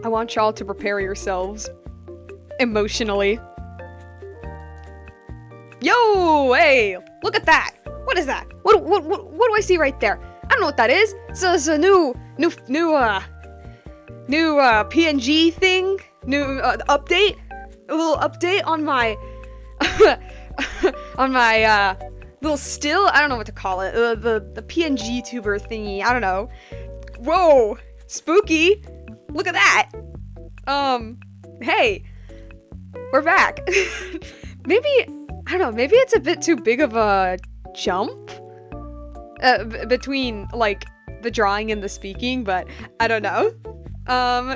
I want y'all to prepare yourselves emotionally. Yo, hey, look at that. What is that? What do I see right there? I don't know what that is. It's a new PNG thing. New update. A little update on my on my little still. I don't know what to call it. The PNG tuber thingy. I don't know. Whoa, spooky. Look at that. Hey, we're back. Maybe, I don't know, maybe it's a bit too big of a jump between, like, the drawing and the speaking, but I don't know.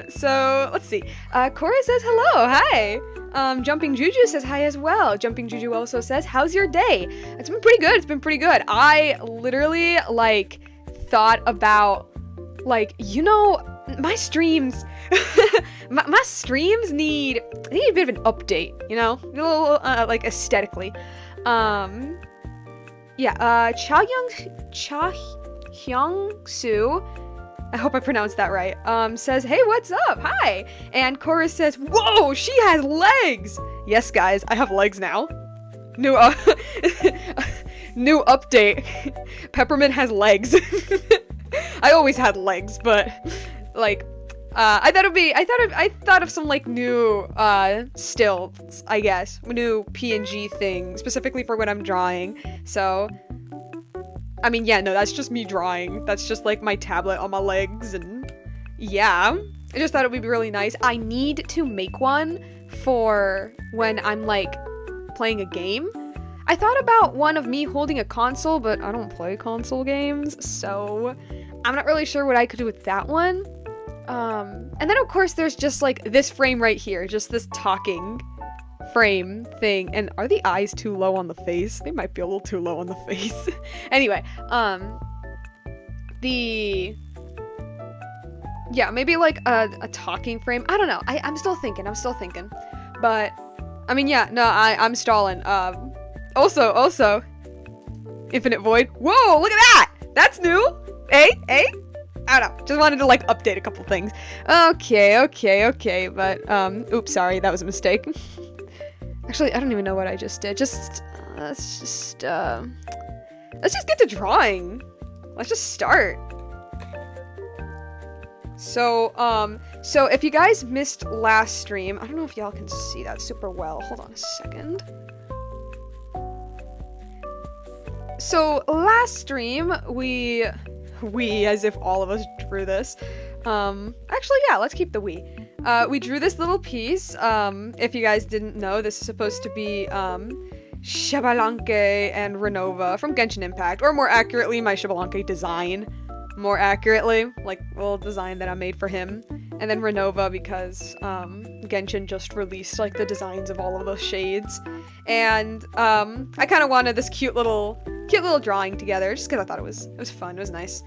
So, let's see. Cora says hello, hi. Jumping Juju says hi as well. Jumping Juju also says, how's your day? It's been pretty good. I literally, like, thought about, like, you know, my streams, my streams need a bit of an update, you know, a little, like, aesthetically. Yeah, Cha Hyung Soo, I hope I pronounced that right, says, hey, what's up? Hi. And Cora says, whoa, she has legs. Yes, guys, I have legs now. New, new update. Peppermint has legs. I always had legs, but, like, I thought of some, like, new, stills, I guess. New PNG thing, specifically for when I'm drawing. So, I mean, yeah, no, that's just me drawing. That's just, like, my tablet on my legs, and, yeah. I just thought it would be really nice. I need to make one for when I'm, like, playing a game. I thought about one of me holding a console, but I don't play console games, so I'm not really sure what I could do with that one. And then of course there's just like this frame right here, just this talking frame thing. And are the eyes too low on the face? They might be a little too low on the face. Anyway, yeah, maybe like a talking frame. I don't know. I'm still thinking. But I mean, yeah, no, I'm stalling. Also, Infinite Void. Whoa, look at that! That's new! Eh? I don't know. Just wanted to, like, update a couple things. Okay, but, oops, sorry, that was a mistake. Actually, I don't even know what I just did. Let's just get to drawing. Let's just start. So if you guys missed last stream, I don't know if y'all can see that super well. Hold on a second. So last stream, we, as if all of us drew this. Actually, yeah, let's keep the we. We drew this little piece. If you guys didn't know, this is supposed to be, Xbalanque and Renova from Genshin Impact, or more accurately, my Xbalanque design. More accurately, like, a little design that I made for him. And then Renova because, Genshin just released, like, the designs of all of those shades. And, I kind of wanted this cute little drawing together, just because I thought it was fun, it was nice.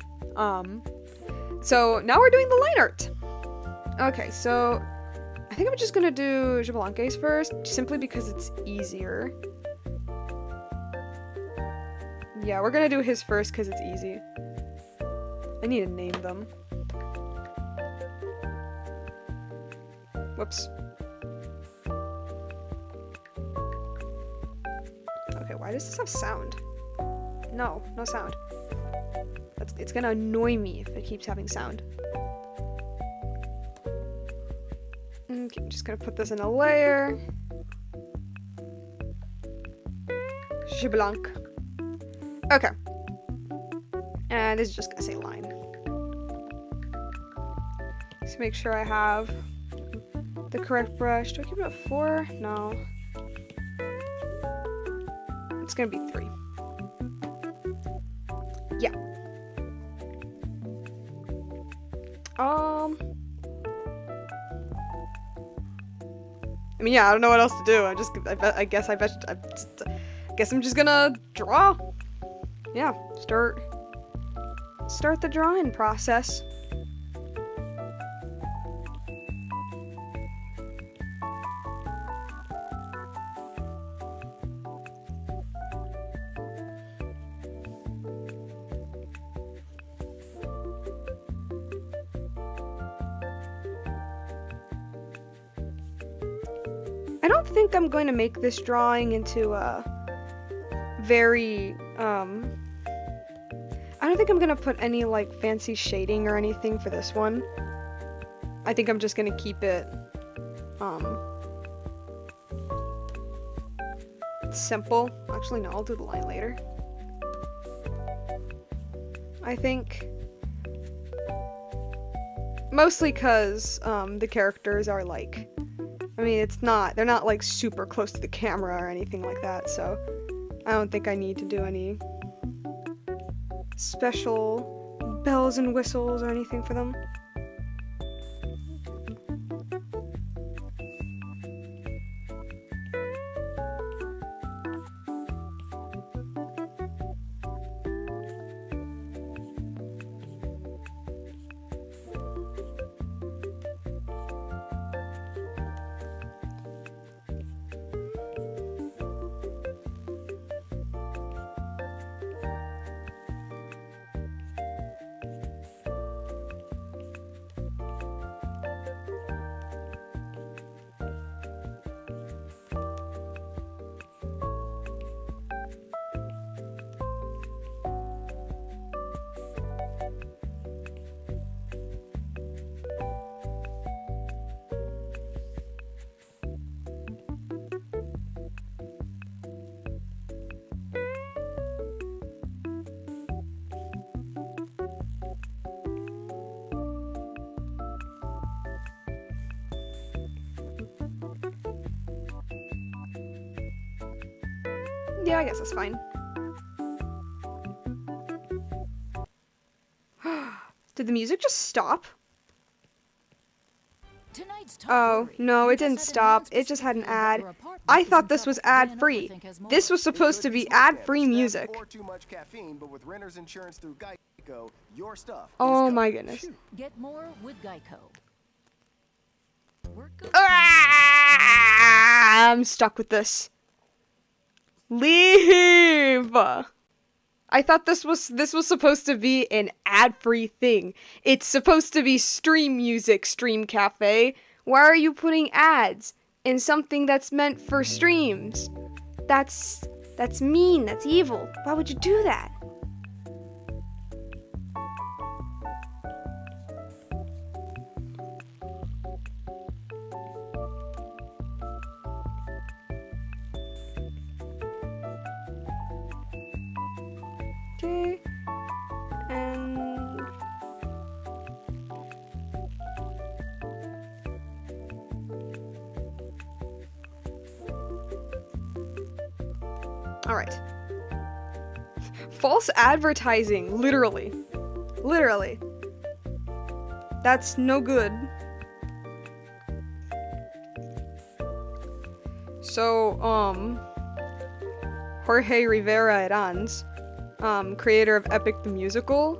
So now we're doing the line art. Okay, so I think I'm just gonna do Xbalanque's first, simply because it's easier. Yeah, we're gonna do his first because it's easy. I need to name them. Whoops. Okay, why does this have sound? No sound. It's gonna annoy me if it keeps having sound. Okay, I'm just gonna put this in a layer. Xbalanque. Okay. And this is just gonna say line. Just make sure I have the correct brush. Do I keep it at 4? No. It's gonna be 3. Yeah. I mean, yeah, I don't know what else to do. I guess I'm just gonna draw. Yeah, start the drawing process. I don't think I'm going to make this drawing into a very, I don't think I'm gonna put any, like, fancy shading or anything for this one. I think I'm just gonna keep it, simple. Actually, no, I'll do the line later. I think. Mostly because, the characters are, like, I mean, they're not, like, super close to the camera or anything like that, so I don't think I need to do any special bells and whistles or anything for them. Yeah, I guess that's fine. Did the music just stop? Oh, no, it didn't stop. It just had an ad. I thought this was ad-free. This was supposed to be ad-free music. Oh my goodness. Get more with Geico. I'm stuck with this. Leave! I thought this was supposed to be an ad-free thing. It's supposed to be stream music, Stream Cafe. Why are you putting ads in something that's meant for streams? That's mean, that's evil. Why would you do that? Okay, and all right. False advertising, literally. Literally. That's no good. So, Jorge Rivera Herranz, creator of Epic the Musical.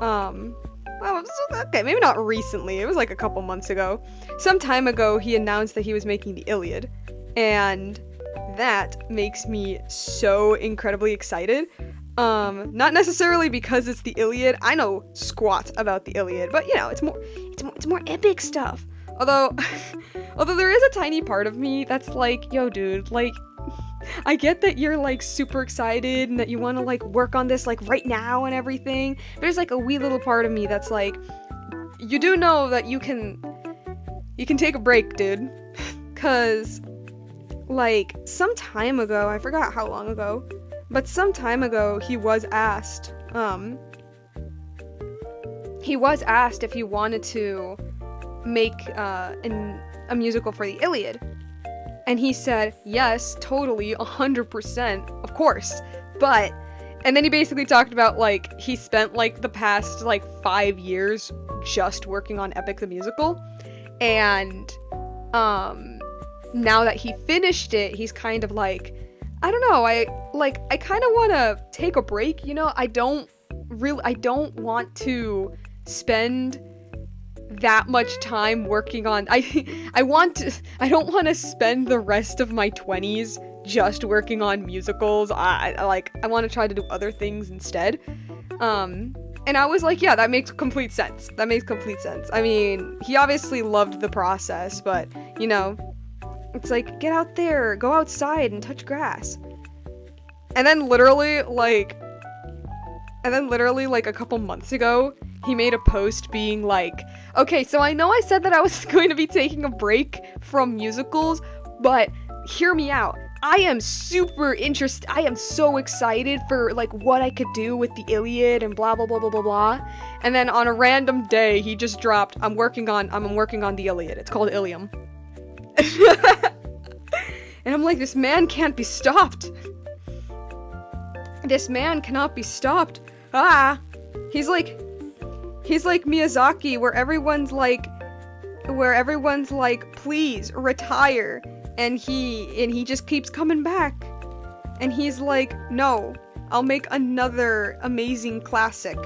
Well, okay, maybe not recently. It was like a couple months ago. Some time ago, he announced that he was making the Iliad, and that makes me so incredibly excited. Not necessarily because it's the Iliad. I know squat about the Iliad, but you know, it's more epic stuff. Although there is a tiny part of me that's like, yo, dude, like, I get that you're like super excited and that you want to like work on this like right now and everything. There's like a wee little part of me that's like, you do know that you can take a break, dude. 'Cause like some time ago, I forgot how long ago, but some time ago he was asked if he wanted to make a musical for the Iliad. And he said, yes, totally, 100%, of course. But, and then he basically talked about, like, he spent, like, the past, like, 5 years just working on Epic the Musical. And, now that he finished it, he's kind of like, I don't know, I kind of want to take a break, you know? I don't want to spend that much time working on I don't want to spend the rest of my 20s just working on musicals. I want to try to do other things instead. And I was like, yeah, that makes complete sense. I mean, he obviously loved the process, but you know, It's like, get out there, go outside and touch grass. And then literally, like, a couple months ago, he made a post being like, okay, so I know I said that I was going to be taking a break from musicals, but hear me out. I am super interested. I am so excited for like what I could do with the Iliad and blah blah blah blah blah blah. And then on a random day, he just dropped, I'm working on the Iliad. It's called Ilium. And I'm like, this man can't be stopped. This man cannot be stopped. Ah, he's like Miyazaki, where everyone's like, please retire. And he just keeps coming back. And he's like, no, I'll make another amazing classic.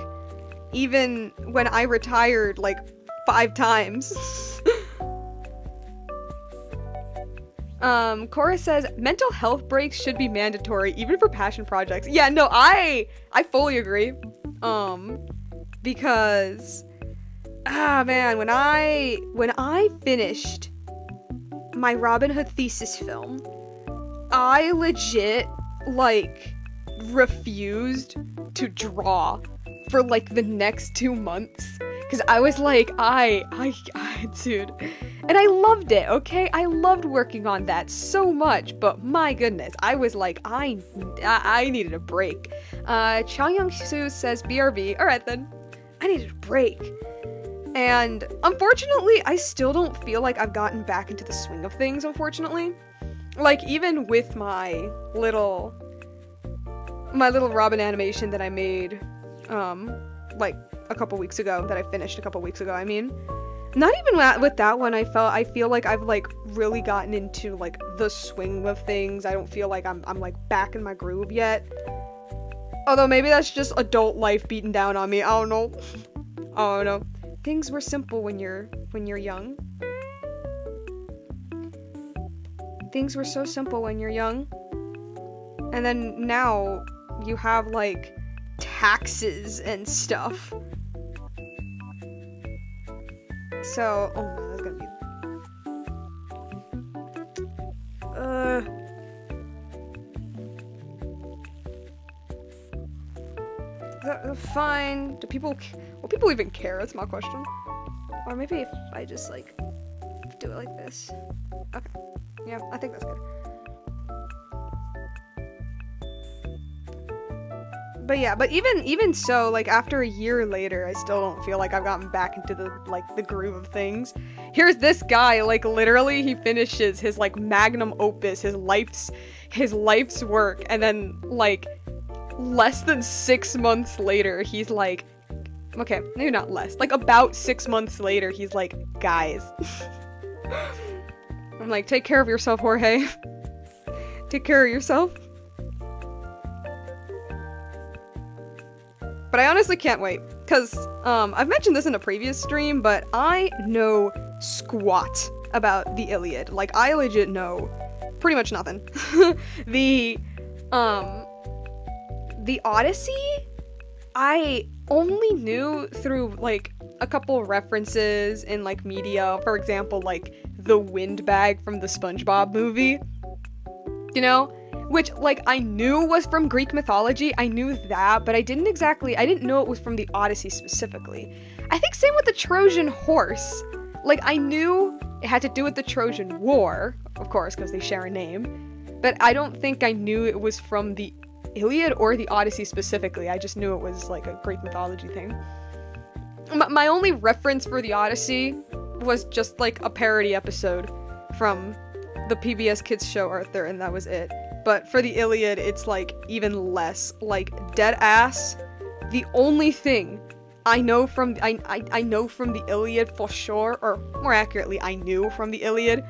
Even when I retired like 5 times. Cora says, mental health breaks should be mandatory, even for passion projects. Yeah, no, I fully agree. Because, man, when I finished my Robin Hood thesis film, I legit, like, refused to draw for, like, the next 2 months. Because I was like, dude. And I loved it, okay? I loved working on that so much, but my goodness, I was like, I needed a break. Chow Young-soo says, BRB. Alright then. I needed a break. And unfortunately, I still don't feel like I've gotten back into the swing of things, unfortunately. Like, even with my little Robin animation that I made, like, a couple weeks ago, that I finished a couple weeks ago, I mean. Not even with that one, I feel like I've, like, really gotten into, like, the swing of things. I don't feel like I'm like, back in my groove yet. Although, maybe that's just adult life beating down on me. I don't know. I don't know. Things were simple when you're young. Things were so simple when you're young. And then now you have, like, taxes and stuff. So, oh no, that's gonna be... fine. Will people even care? That's my question. Or maybe if I just, like, do it like this. Okay. Yeah, I think that's good. But yeah, but even so, like, after a year later, I still don't feel like I've gotten back into the groove of things. Here's this guy, like, literally he finishes his, like, magnum opus, his life's work, and then, like, less than 6 months later, he's like, okay, maybe not less, like, about 6 months later, he's like, guys. I'm like, take care of yourself, Jorge. Take care of yourself. But I honestly can't wait, because I've mentioned this in a previous stream, but I know squat about the Iliad. Like, I legit know pretty much nothing. The Odyssey, I only knew through, like, a couple references in, like, media. For example, like, the windbag from the SpongeBob movie. You know? Which, like, I knew was from Greek mythology, I knew that, but I didn't know it was from the Odyssey specifically. I think same with the Trojan horse. Like, I knew it had to do with the Trojan War, of course, because they share a name, but I don't think I knew it was from the Iliad or the Odyssey specifically. I just knew it was, like, a Greek mythology thing. My only reference for the Odyssey was just, like, a parody episode from the PBS Kids show Arthur, and that was it. But for the Iliad, it's, like, even less. Like, dead ass, the only thing I know from I know from the Iliad for sure, or more accurately, I knew from the Iliad,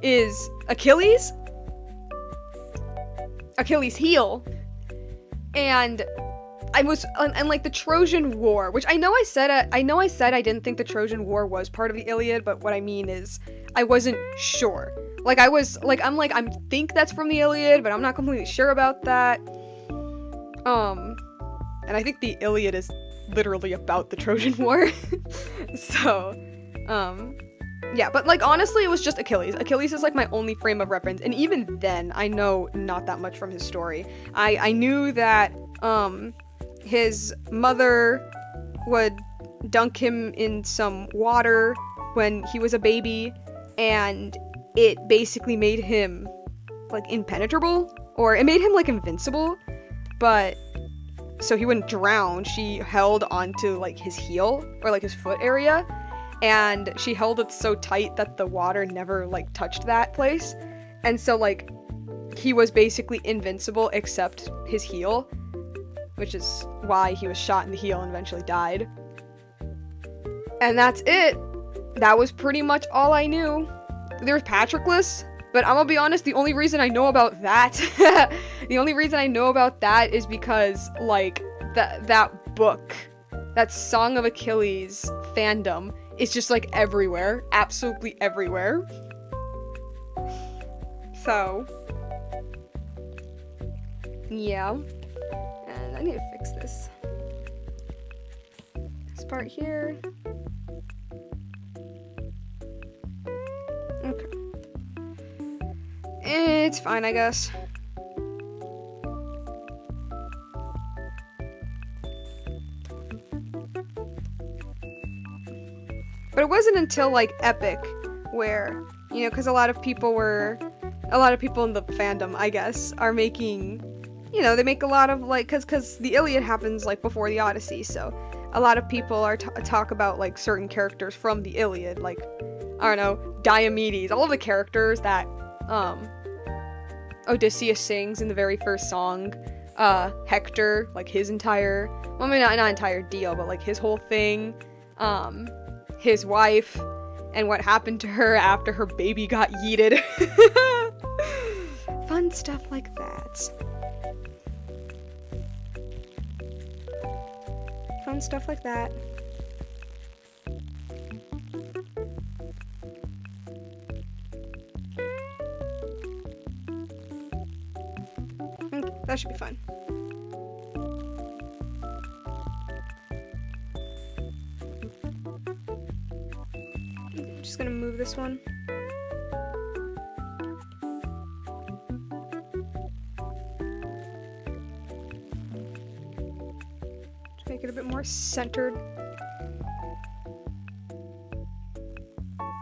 is Achilles' heel, and like the Trojan War, which I know I said I didn't think the Trojan War was part of the Iliad, but what I mean is I wasn't sure. Like, I think that's from the Iliad, but I'm not completely sure about that. And I think the Iliad is literally about the Trojan War. So, Yeah, but like honestly, it was just Achilles. Achilles is like my only frame of reference, and even then, I know not that much from his story. I knew that his mother would dunk him in some water when he was a baby, and it basically made him like impenetrable, or it made him like invincible, but so he wouldn't drown. She held onto like his heel or like his foot area, and she held it so tight that the water never like touched that place, and so like he was basically invincible except his heel, which is why he was shot in the heel and eventually died. And that's it. That was pretty much all I knew. There's Patroclus, but I'm gonna be honest, the only reason I know about that the only reason I know about that is because like that book, that Song of Achilles fandom is just like everywhere, absolutely everywhere. So yeah, and I need to fix this part here. Okay, it's fine, I guess. But it wasn't until like Epic where, you know, because a lot of people in the fandom, I guess, are making, you know, they make a lot of like, because the Iliad happens like before the Odyssey, so a lot of people are talk about like certain characters from the Iliad, like, I don't know, Diomedes, all of the characters that Odysseus sings in the very first song, Hector, like his entire, well, I mean, not entire deal, but like his whole thing, his wife, and what happened to her after her baby got yeeted. Fun stuff like that. Fun stuff like that. Okay, that should be fun. I'm just gonna move this one. To make it a bit more centered.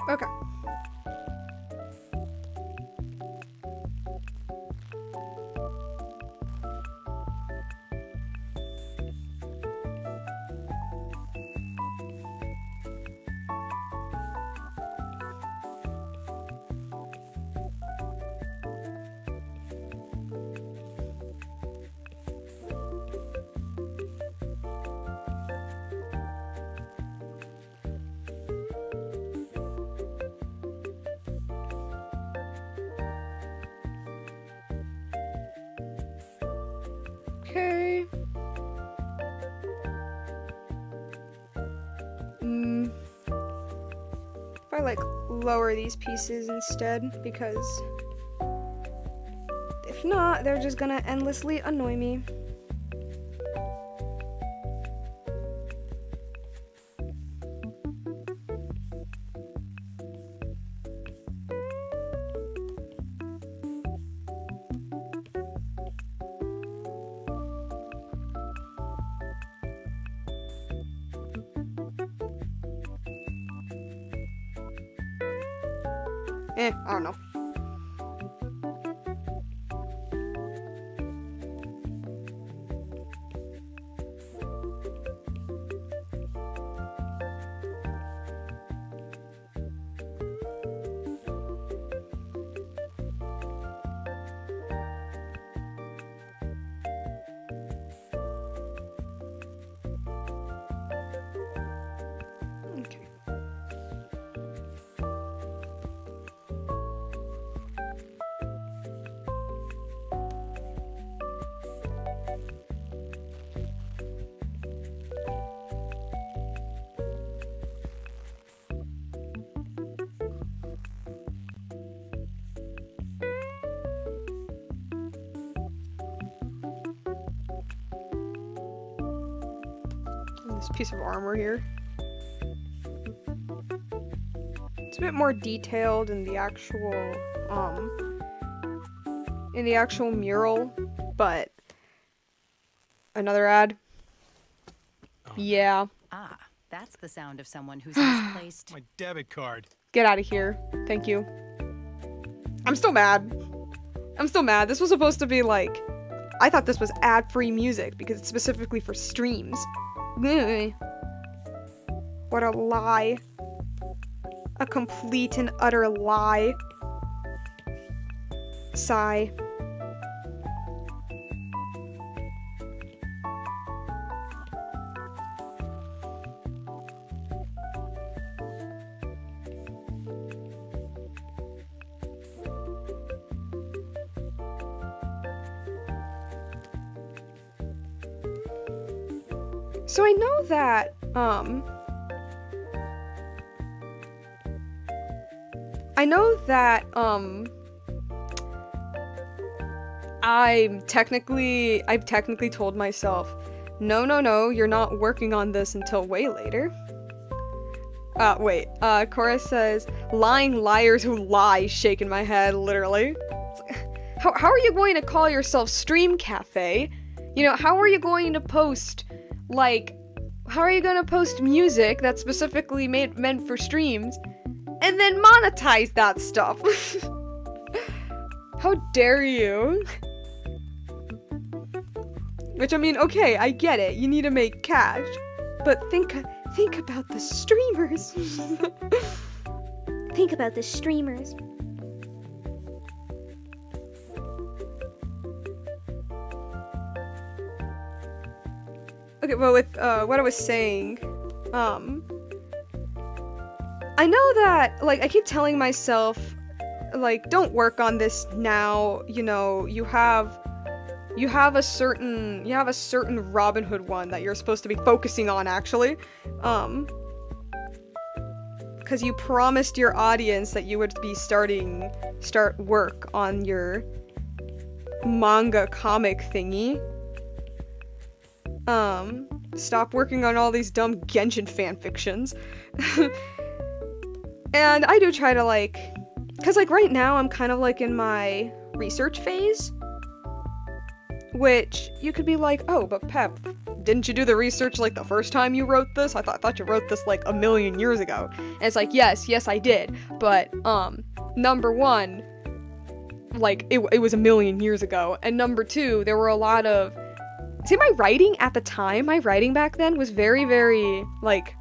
Okay. Okay. If I like lower these pieces instead, because if not, they're just gonna endlessly annoy me. I don't know. Okay. This piece of armor here. It's a bit more detailed in the actual mural, but another ad. Yeah. Ah, that's the sound of someone who's misplaced. My debit card. Get out of here. Thank you. I'm still mad. This was supposed to be like, I thought this was ad-free music because it's specifically for streams. Ugh. What a lie. A complete and utter lie. Sigh. So I know that, I've technically told myself, no, you're not working on this until way later. Wait, Cora says, lying liars who lie, shaking my head, literally. How are you going to call yourself Stream Cafe? You know, how are you going to post, like, how are you going to post music that's specifically meant for streams, and then monetize that stuff? How dare you? Which, I mean, okay, I get it, you need to make cash, but think about the streamers. Think about the streamers. Okay, well, with what I was saying, I know that, like, I keep telling myself, like, don't work on this now, you know, you have a certain Robin Hood one that you're supposed to be focusing on, actually, because you promised your audience that you would be start work on your manga comic thingy. Stop working on all these dumb Genshin fanfictions. And I do try to, like, cause, like, right now I'm kind of, like, in my research phase, which you could be like, oh, but Pep, didn't you do the research, like, the first time you wrote this? I thought you wrote this, like, a million years ago. And it's like, yes, I did, but, number one, like, it was a million years ago, and number two, there were a lot of, see, my writing at the time, my writing back then was very, very, like,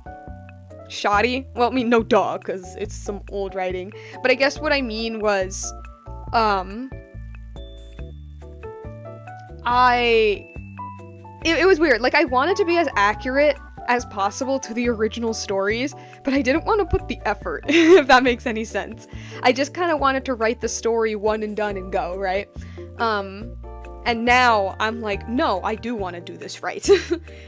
shoddy. Well, I mean, no duh, because it's some old writing. But I guess what I mean was, it was weird. Like, I wanted to be as accurate as possible to the original stories, but I didn't want to put the effort, if that makes any sense. I just kind of wanted to write the story one and done and go, right? And now I'm like, no, I do want to do this right.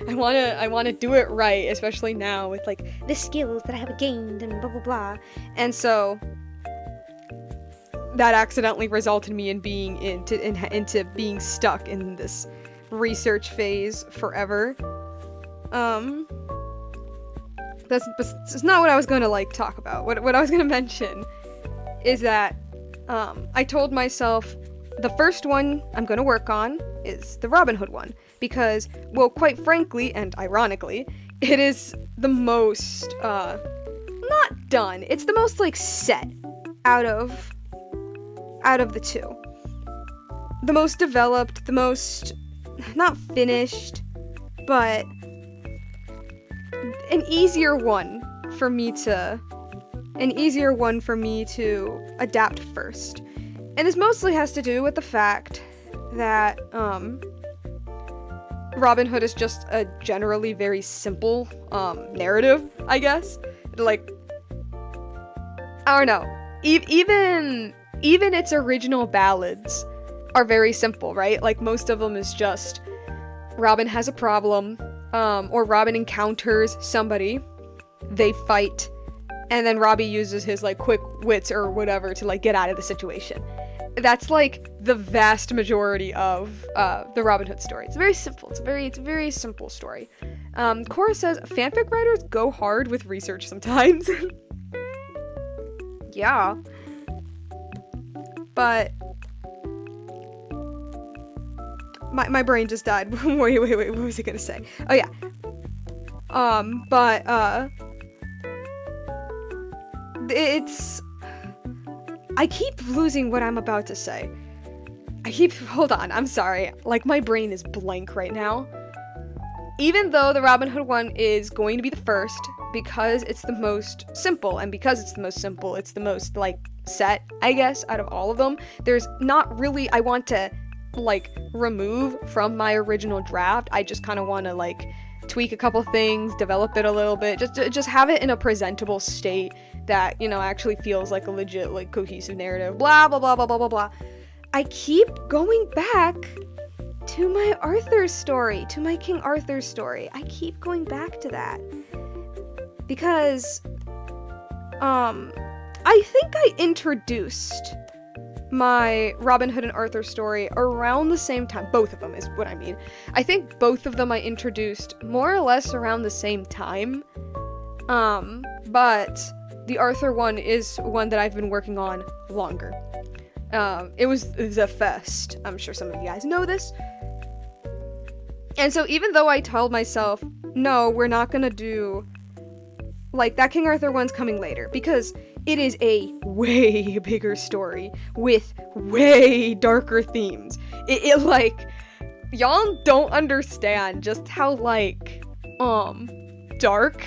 I want to do it right, especially now with, like, the skills that I have gained and blah blah blah. And so that accidentally resulted me in being into being stuck in this research phase forever. That's not what I was going to, like, talk about. What I was going to mention is that I told myself the first one I'm going to work on is the Robin Hood one, because, well, quite frankly, and ironically, it is the most, not done, it's the most, like, set out of the two. The most developed, the most, not finished, but an easier one for me to adapt first. And this mostly has to do with the fact that, Robin Hood is just a generally very simple, narrative, I guess. Like, I don't know. Even its original ballads are very simple, right? Like, most of them is just Robin has a problem, or Robin encounters somebody, they fight, and then Robbie uses his, like, quick wits or whatever to, like, get out of the situation. That's, like, the vast majority of the Robin Hood story. It's very simple. It's a very simple story. Cora says, fanfic writers go hard with research sometimes. Yeah. But my brain just died. wait, what was I gonna say? Oh yeah. It's, I keep losing what I'm about to say. Hold on, I'm sorry. Like, my brain is blank right now. Even though the Robin Hood one is going to be the first, because it's the most simple, and because it's the most simple, it's the most, like, set, I guess, out of all of them. There's not really, I want to, like, remove from my original draft. I just kind of want to, like, tweak a couple things, develop it a little bit, just have it in a presentable state that, you know, actually feels like a legit, like, cohesive narrative, blah, blah, blah, blah, blah, blah, blah. I keep going back to my Arthur story, to my King Arthur story. I keep going back to that. Because, I think I introduced my Robin Hood and Arthur story around the same time. Both of them is what I mean. I think both of them I introduced more or less around the same time. But the Arthur one is one that I've been working on longer. It was the first. I'm sure some of you guys know this. And so even though I told myself, no, we're not gonna do, like, that King Arthur one's coming later, because it is a way bigger story with way darker themes. It like, y'all don't understand just how, like, dark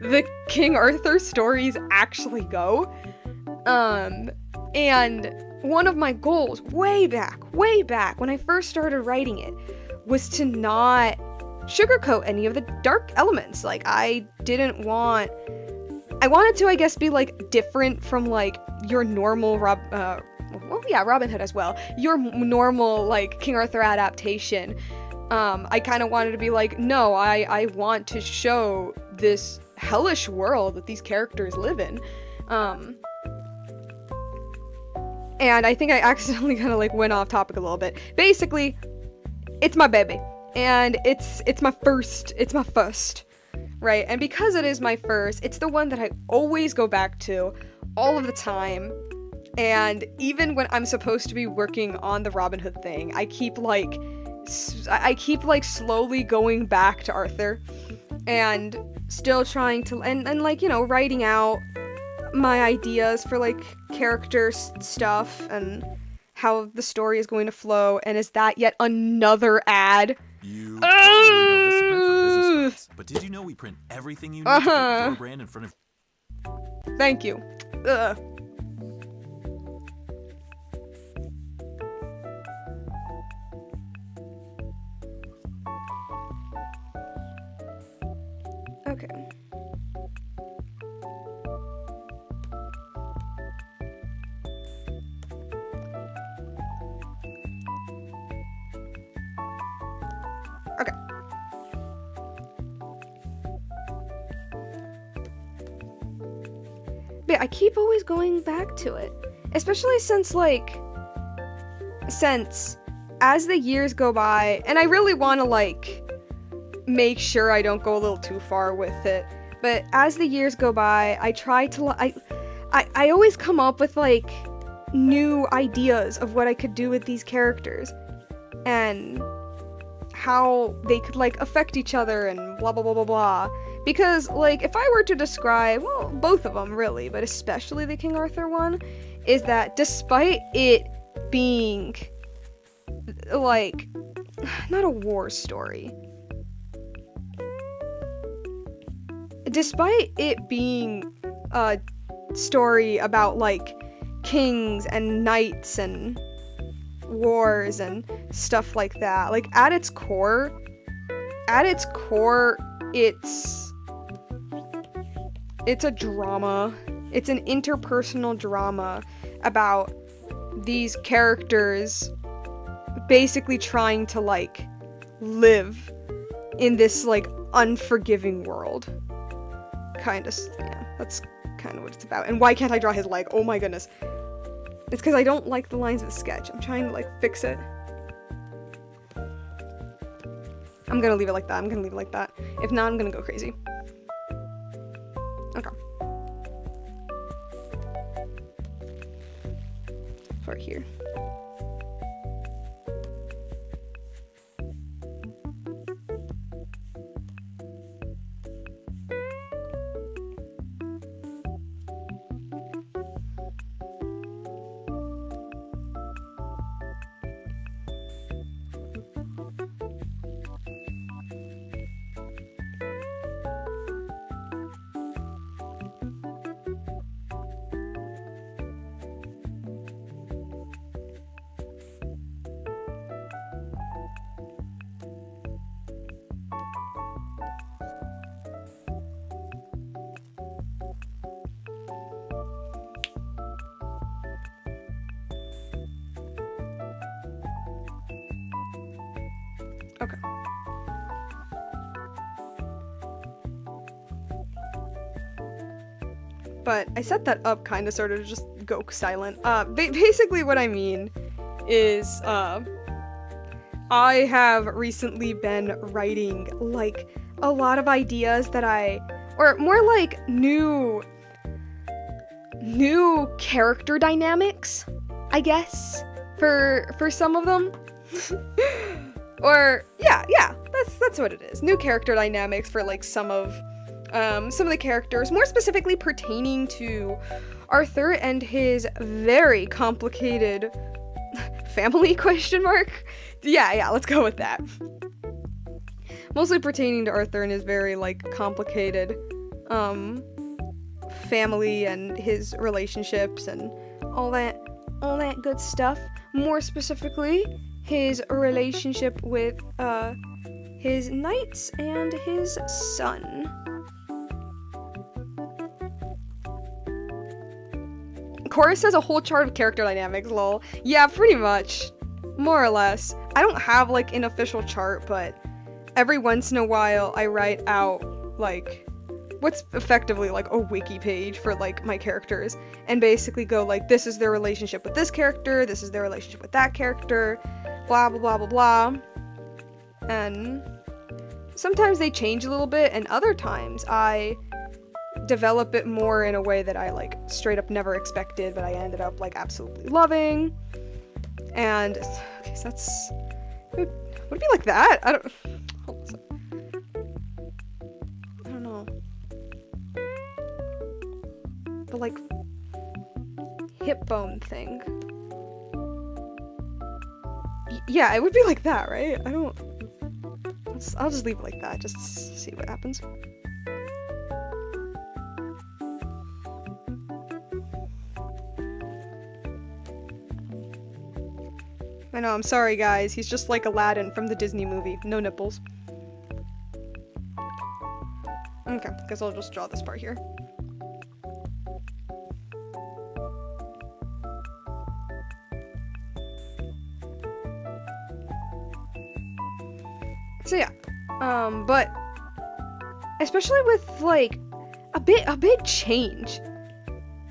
the King Arthur stories actually go. And one of my goals way back, when I first started writing it, was to not sugarcoat any of the dark elements. Like, I wanted to, I guess, be, like, different from, like, your normal Robin Hood as well. Your normal, like, King Arthur adaptation. I kind of wanted to be like, no, I want to show this hellish world that these characters live in. And I think I accidentally kind of, like, went off topic a little bit. Basically, it's my baby. And it's my first. Right? And because it is my first, it's the one that I always go back to all of the time. And even when I'm supposed to be working on the Robin Hood thing, I keep slowly going back to Arthur and still trying to, and like, you know, writing out my ideas for, like, character stuff and how the story is going to flow. And is that yet another ad? You probably know this is print for business cards, but did you know we print everything you need to put your brand in front of... Thank you. Ugh. Okay. Okay. But I keep always going back to it. Especially since as the years go by, and I really want to, like, make sure I don't go a little too far with it, but as the years go by, I try to, I always come up with, like, new ideas of what I could do with these characters, and how they could, like, affect each other, and blah blah blah blah blah. Because, like, if I were to describe, well, both of them really, but especially the King Arthur one, is that despite it being, like, not a war story, despite it being a story about, like, kings and knights and wars and stuff like that, like, at its core, it's a drama. It's an interpersonal drama about these characters basically trying to, like, live in this, like, unforgiving world. Yeah, that's kind of what it's about. And why can't I draw his leg? Oh my goodness. It's because I don't like the lines of the sketch. I'm trying to, like, fix it. I'm gonna leave it like that. If not, I'm gonna go crazy. Okay. part here. Okay. But I set that up kind of sort of just go silent. Basically what I mean is, I have recently been writing, like, a lot of ideas that or more like new character dynamics, I guess, for some of them. Or yeah, that's what it is. New character dynamics for like some of the characters, more specifically pertaining to Arthur and his very complicated family ? Yeah, let's go with that. Mostly pertaining to Arthur and his very like complicated family and his relationships and all that good stuff. More specifically, his relationship with his knights and his son. Chorus has a whole chart of character dynamics, lol. Yeah, pretty much. More or less. I don't have like an official chart, but every once in a while I write out like what's effectively like a wiki page for like my characters and basically go like, this is their relationship with this character, this is their relationship with that character, blah blah blah blah blah. And sometimes they change a little bit, and other times I develop it more in a way that I like straight up never expected, but I ended up like absolutely loving. And okay, so would it be like that? Hold on a sec. I don't know. The like hip bone thing. Yeah, it would be like that, right? I'll just leave it like that, just to see what happens. I know, I'm sorry guys, he's just like Aladdin from the Disney movie, no nipples. Okay, guess I'll just draw this part here. So yeah, but especially with like a big change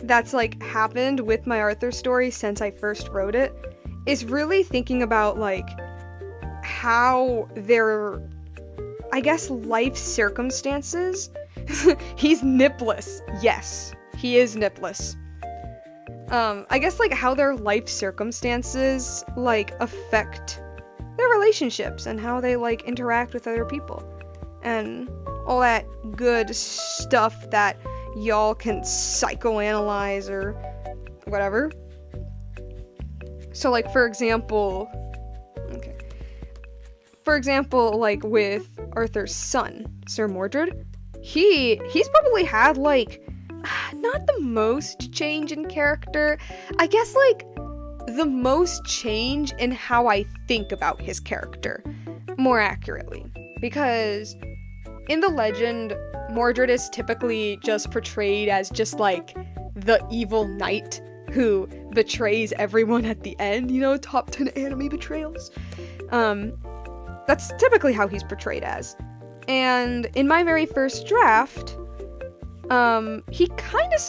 that's like happened with my Arthur story since I first wrote it is really thinking about like how their, I guess, life circumstances. He's nipless. Yes, he is nipless. I guess like how their life circumstances like affect their relationships and how they like interact with other people and all that good stuff that y'all can psychoanalyze or whatever. So like for example, like with Arthur's son, Sir Mordred, he's probably had like not the most change in character, I guess like the most change in how I think about his character, more accurately. Because in the legend, Mordred is typically just portrayed as just like the evil knight who betrays everyone at the end, you know, top 10 anime betrayals. That's typically how he's portrayed as. And in my very first draft, he kind of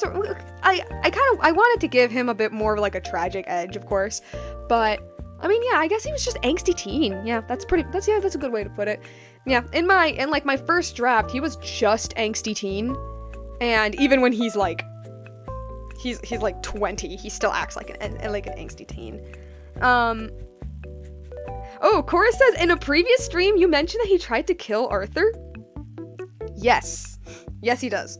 I wanted to give him a bit more of like a tragic edge, of course, but I mean, yeah, I guess he was just angsty teen. Yeah, that's a good way to put it. Yeah, in my first draft, he was just angsty teen, and even when he's like he's like 20. He still acts like an angsty teen. Oh, Cora says, in a previous stream, you mentioned that he tried to kill Arthur? Yes. Yes, he does.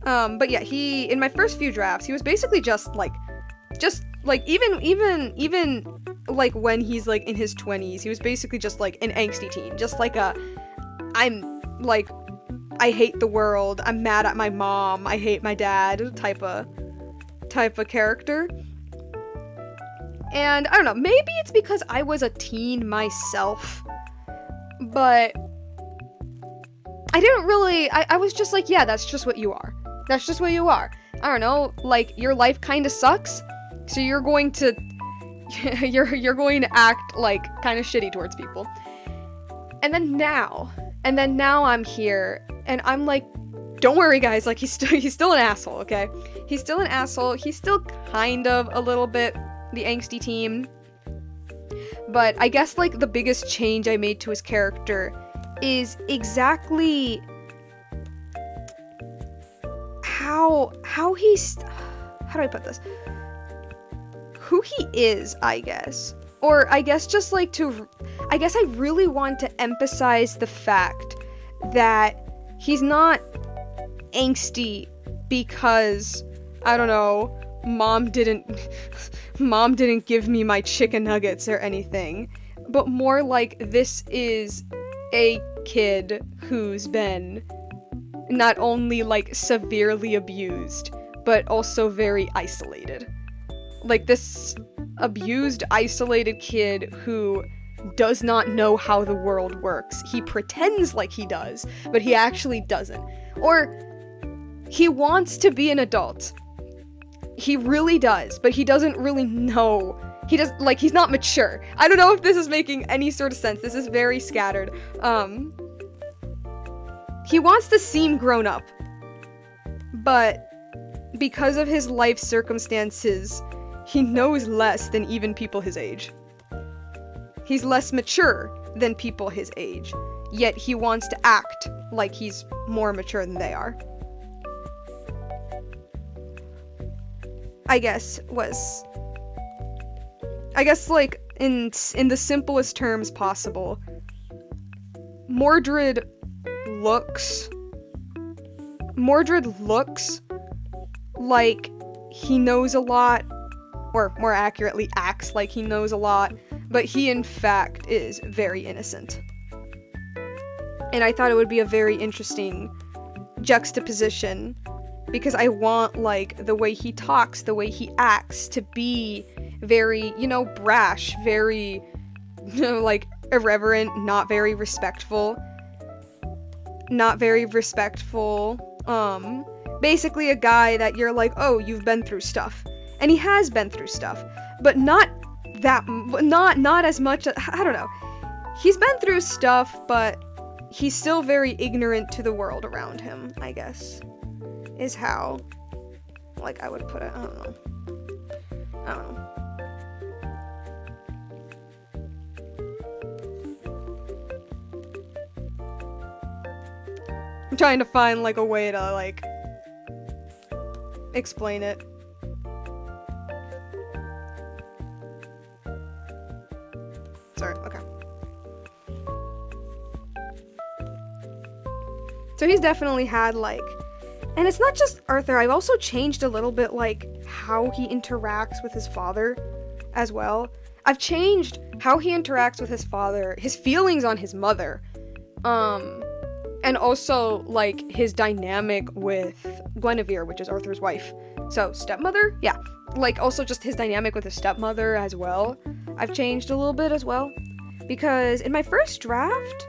But yeah, in my first few drafts, he was basically just like, even like when he's like in his 20s, he was basically just like an angsty teen, just like I'm like, I hate the world, I'm mad at my mom, I hate my dad type of character. And I don't know, maybe it's because I was a teen myself, but I didn't really, I was just like, yeah, that's just what you are. That's just what you are. I don't know, like, your life kind of sucks, so you're going to, you're going to act, like, kind of shitty towards people. And then now I'm here, and I'm like, don't worry, guys, like, he's still an asshole, okay? He's still an asshole, he's still kind of a little bit the angsty teen, but I guess, like, the biggest change I made to his character is exactly how he's, how do I put this? Who he is, I guess. Or I guess just like I guess I really want to emphasize the fact that he's not angsty because, I don't know, mom didn't give me my chicken nuggets or anything, but more like this is a kid who's been not only like severely abused, but also very isolated. Like this abused, isolated kid who does not know how the world works. He pretends like he does, but he actually doesn't. Or he wants to be an adult. He really does, but he doesn't really know. He's not mature. I don't know if this is making any sort of sense. This is very scattered. He wants to seem grown up, but because of his life circumstances, he knows less than even people his age. He's less mature than people his age, yet he wants to act like he's more mature than they are. I guess like in the simplest terms possible, Mordred looks like he knows a lot, or more accurately acts like he knows a lot, but he in fact is very innocent. And I thought it would be a very interesting juxtaposition, because I want, like, the way he talks, the way he acts to be very, brash, very, like, irreverent, not very respectful, basically a guy that you're like, oh, you've been through stuff. And he has been through stuff, but not as much, I don't know. He's been through stuff, but he's still very ignorant to the world around him, I guess, is how, like, I would put it. I don't know. I'm trying to find, like, a way to, like, explain it. Sorry, okay. So he's definitely had, like, and it's not just Arthur, I've also changed a little bit, like, how he interacts with his father as well. I've changed how he interacts with his father, his feelings on his mother, and also, like, his dynamic with Guinevere, which is Arthur's wife. So, stepmother? Yeah. Like, also just his dynamic with his stepmother as well. I've changed a little bit as well. Because in my first draft,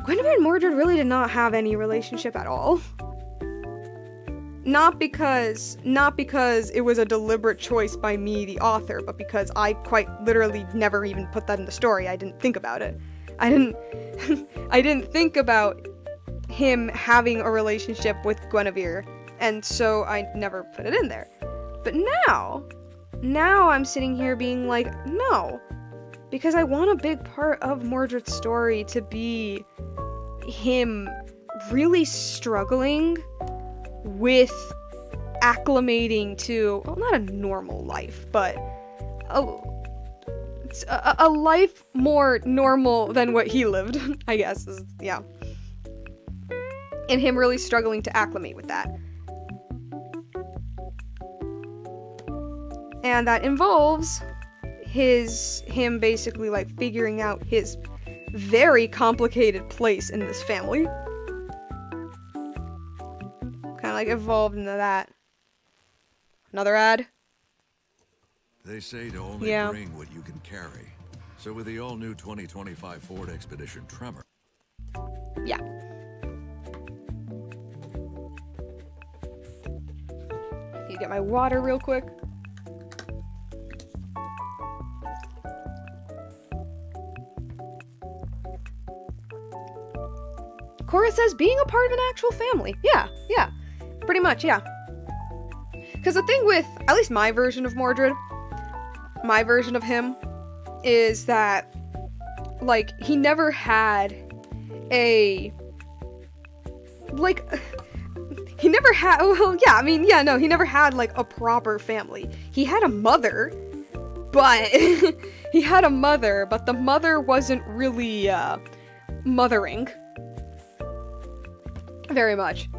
Guinevere and Mordred really did not have any relationship at all. Not because it was a deliberate choice by me, the author, but because I quite literally never even put that in the story. I didn't think about it. I didn't think about him having a relationship with Guinevere, and so I never put it in there. But now I'm sitting here being like, no, because I want a big part of Mordred's story to be him really struggling with acclimating to, well, not a normal life, but a life more normal than what he lived, I guess, yeah. And him really struggling to acclimate with that. And that involves him basically like figuring out his very complicated place in this family. Kind of like evolved into that. Another ad? They say to only bring what you can carry. So with the all-new 2025 Ford Expedition Tremor. Yeah. You get my water real quick. Cora says being a part of an actual family. Yeah. Pretty much, yeah. Because the thing with, at least my version of Mordred, my version of him, is that, like, he never had a, like, he never had, well, yeah, I mean, yeah, no, he never had, like, a proper family. He had a mother, but, but the mother wasn't really, mothering. Very much.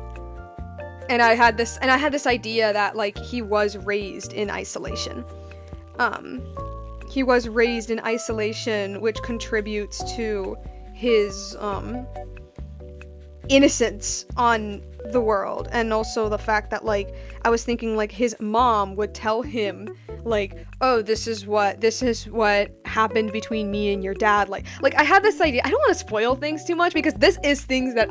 And I had this idea that, like, he was raised in isolation. He was raised in isolation, which contributes to his, innocence on the world. And also the fact that, like, I was thinking, like, his mom would tell him, like, oh, this is what happened between me and your dad. Like I had this idea. I don't want to spoil things too much because these are things that,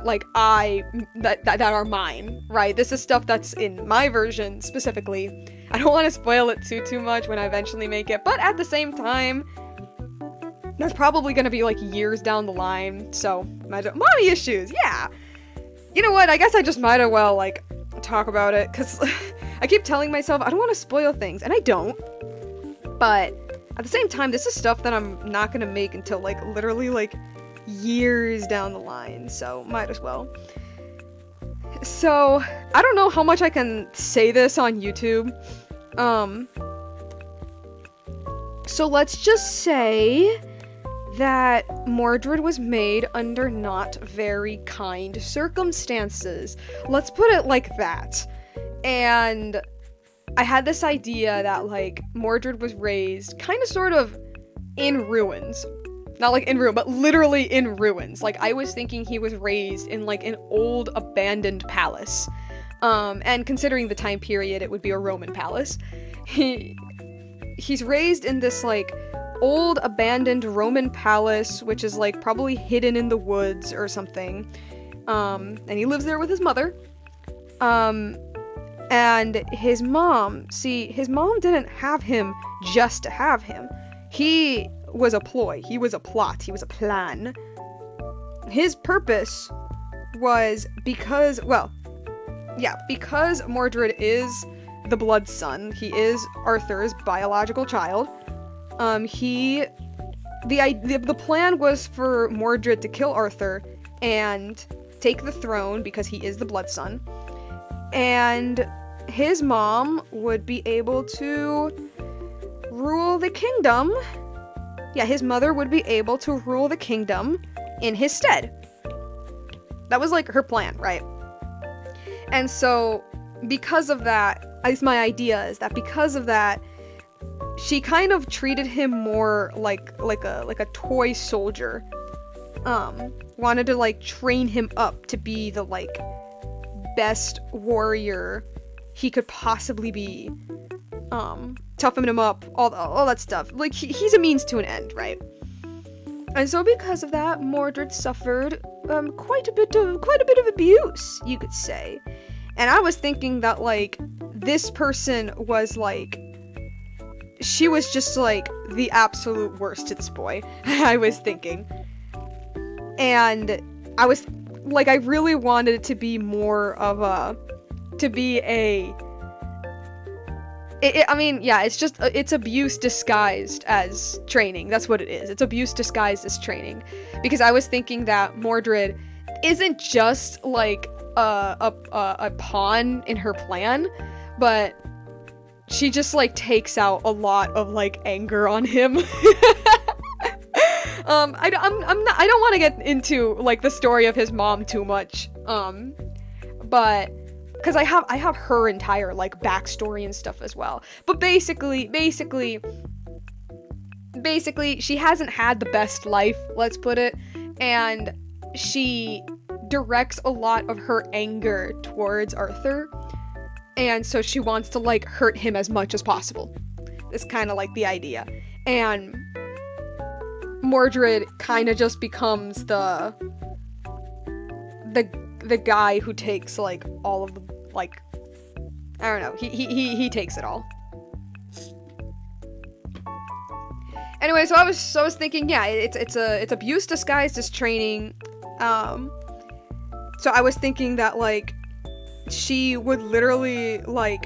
like, that are mine, right? This is stuff that's in my version specifically. I don't want to spoil it too much when I eventually make it, but at the same time, that's probably gonna be, like, years down the line, so, mommy issues, yeah! You know what, I guess I just might as well, like, talk about it, because I keep telling myself I don't want to spoil things, and I don't, but at the same time, this is stuff that I'm not gonna make until, like, literally, like, years down the line, so might as well. So, I don't know how much I can say this on YouTube, so let's just say that Mordred was made under not very kind circumstances. Let's put it like that. And I had this idea that, like, Mordred was raised kind of sort of in ruins. Not like in ruin, but literally in ruins. Like, I was thinking he was raised in, like, an old abandoned palace. And considering the time period, it would be a Roman palace. He's raised in this, like, old abandoned Roman palace, which is, like, probably hidden in the woods or something. And he lives there with his mother. And his mom, his mom didn't have him just to have him. He was a ploy. He was a plot. He was a plan. His purpose was because Mordred is the blood son. He is Arthur's biological child. The plan was for Mordred to kill Arthur and take the throne because he is the blood son. And his mom would be able to rule the kingdom. Yeah, his mother would be able to rule the kingdom in his stead. That was, like, her plan, right? And so, because of that, at least my idea is that because of that, she kind of treated him more like a toy soldier. Wanted to, like, train him up to be the, like, best warrior he could possibly be. Toughen him up, all that stuff. Like, he's a means to an end, right? And so because of that, Mordred suffered quite a bit of abuse, you could say. And I was thinking that, like, this person was, like, she was just, like, the absolute worst to this boy. I was thinking. And I was, like, I really wanted it to be more of I mean, yeah, it's just, it's abuse disguised as training. That's what it is. It's abuse disguised as training. Because I was thinking that Mordred isn't just, like, a pawn in her plan, but she just, like, takes out a lot of, like, anger on him. I don't want to get into, like, the story of his mom too much, but... because I have her entire, like, backstory and stuff as well. But basically, she hasn't had the best life, let's put it, and she directs a lot of her anger towards Arthur, and so she wants to, like, hurt him as much as possible. It's kind of like the idea. And Mordred kind of just becomes the guy who takes, like, all of the, like, I don't know, he takes it all. Anyway, so I was thinking, yeah, it's abuse disguised as training. So I was thinking that, like, she would literally, like,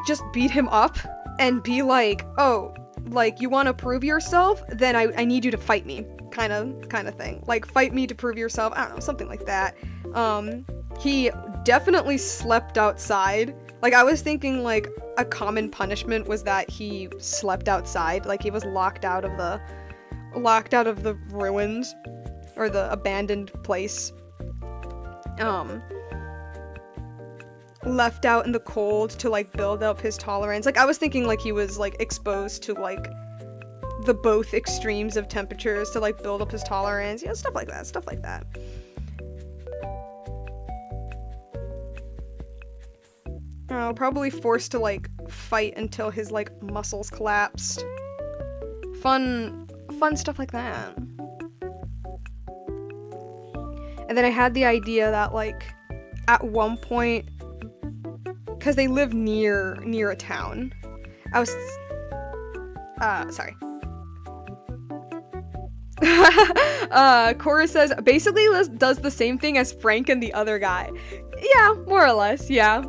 just beat him up and be like, oh, like, you want to prove yourself? Then I need you to fight me. Kind of thing. Like, fight me to prove yourself. I don't know, something like that. He definitely slept outside. Like, I was thinking, like, a common punishment was that he slept outside. Like, he was locked out of the ruins, or the abandoned place. Left out in the cold to, like, build up his tolerance. Like, I was thinking, like, he was, like, exposed to, like, the both extremes of temperatures to, like, build up his tolerance. Yeah, stuff like that. Probably forced to, like, fight until his, like, muscles collapsed. Fun stuff like that. And then I had the idea that, like, at one point, because they live near a town, I was, sorry. Cora says, basically does the same thing as Frank and the other guy. Yeah, more or less, yeah.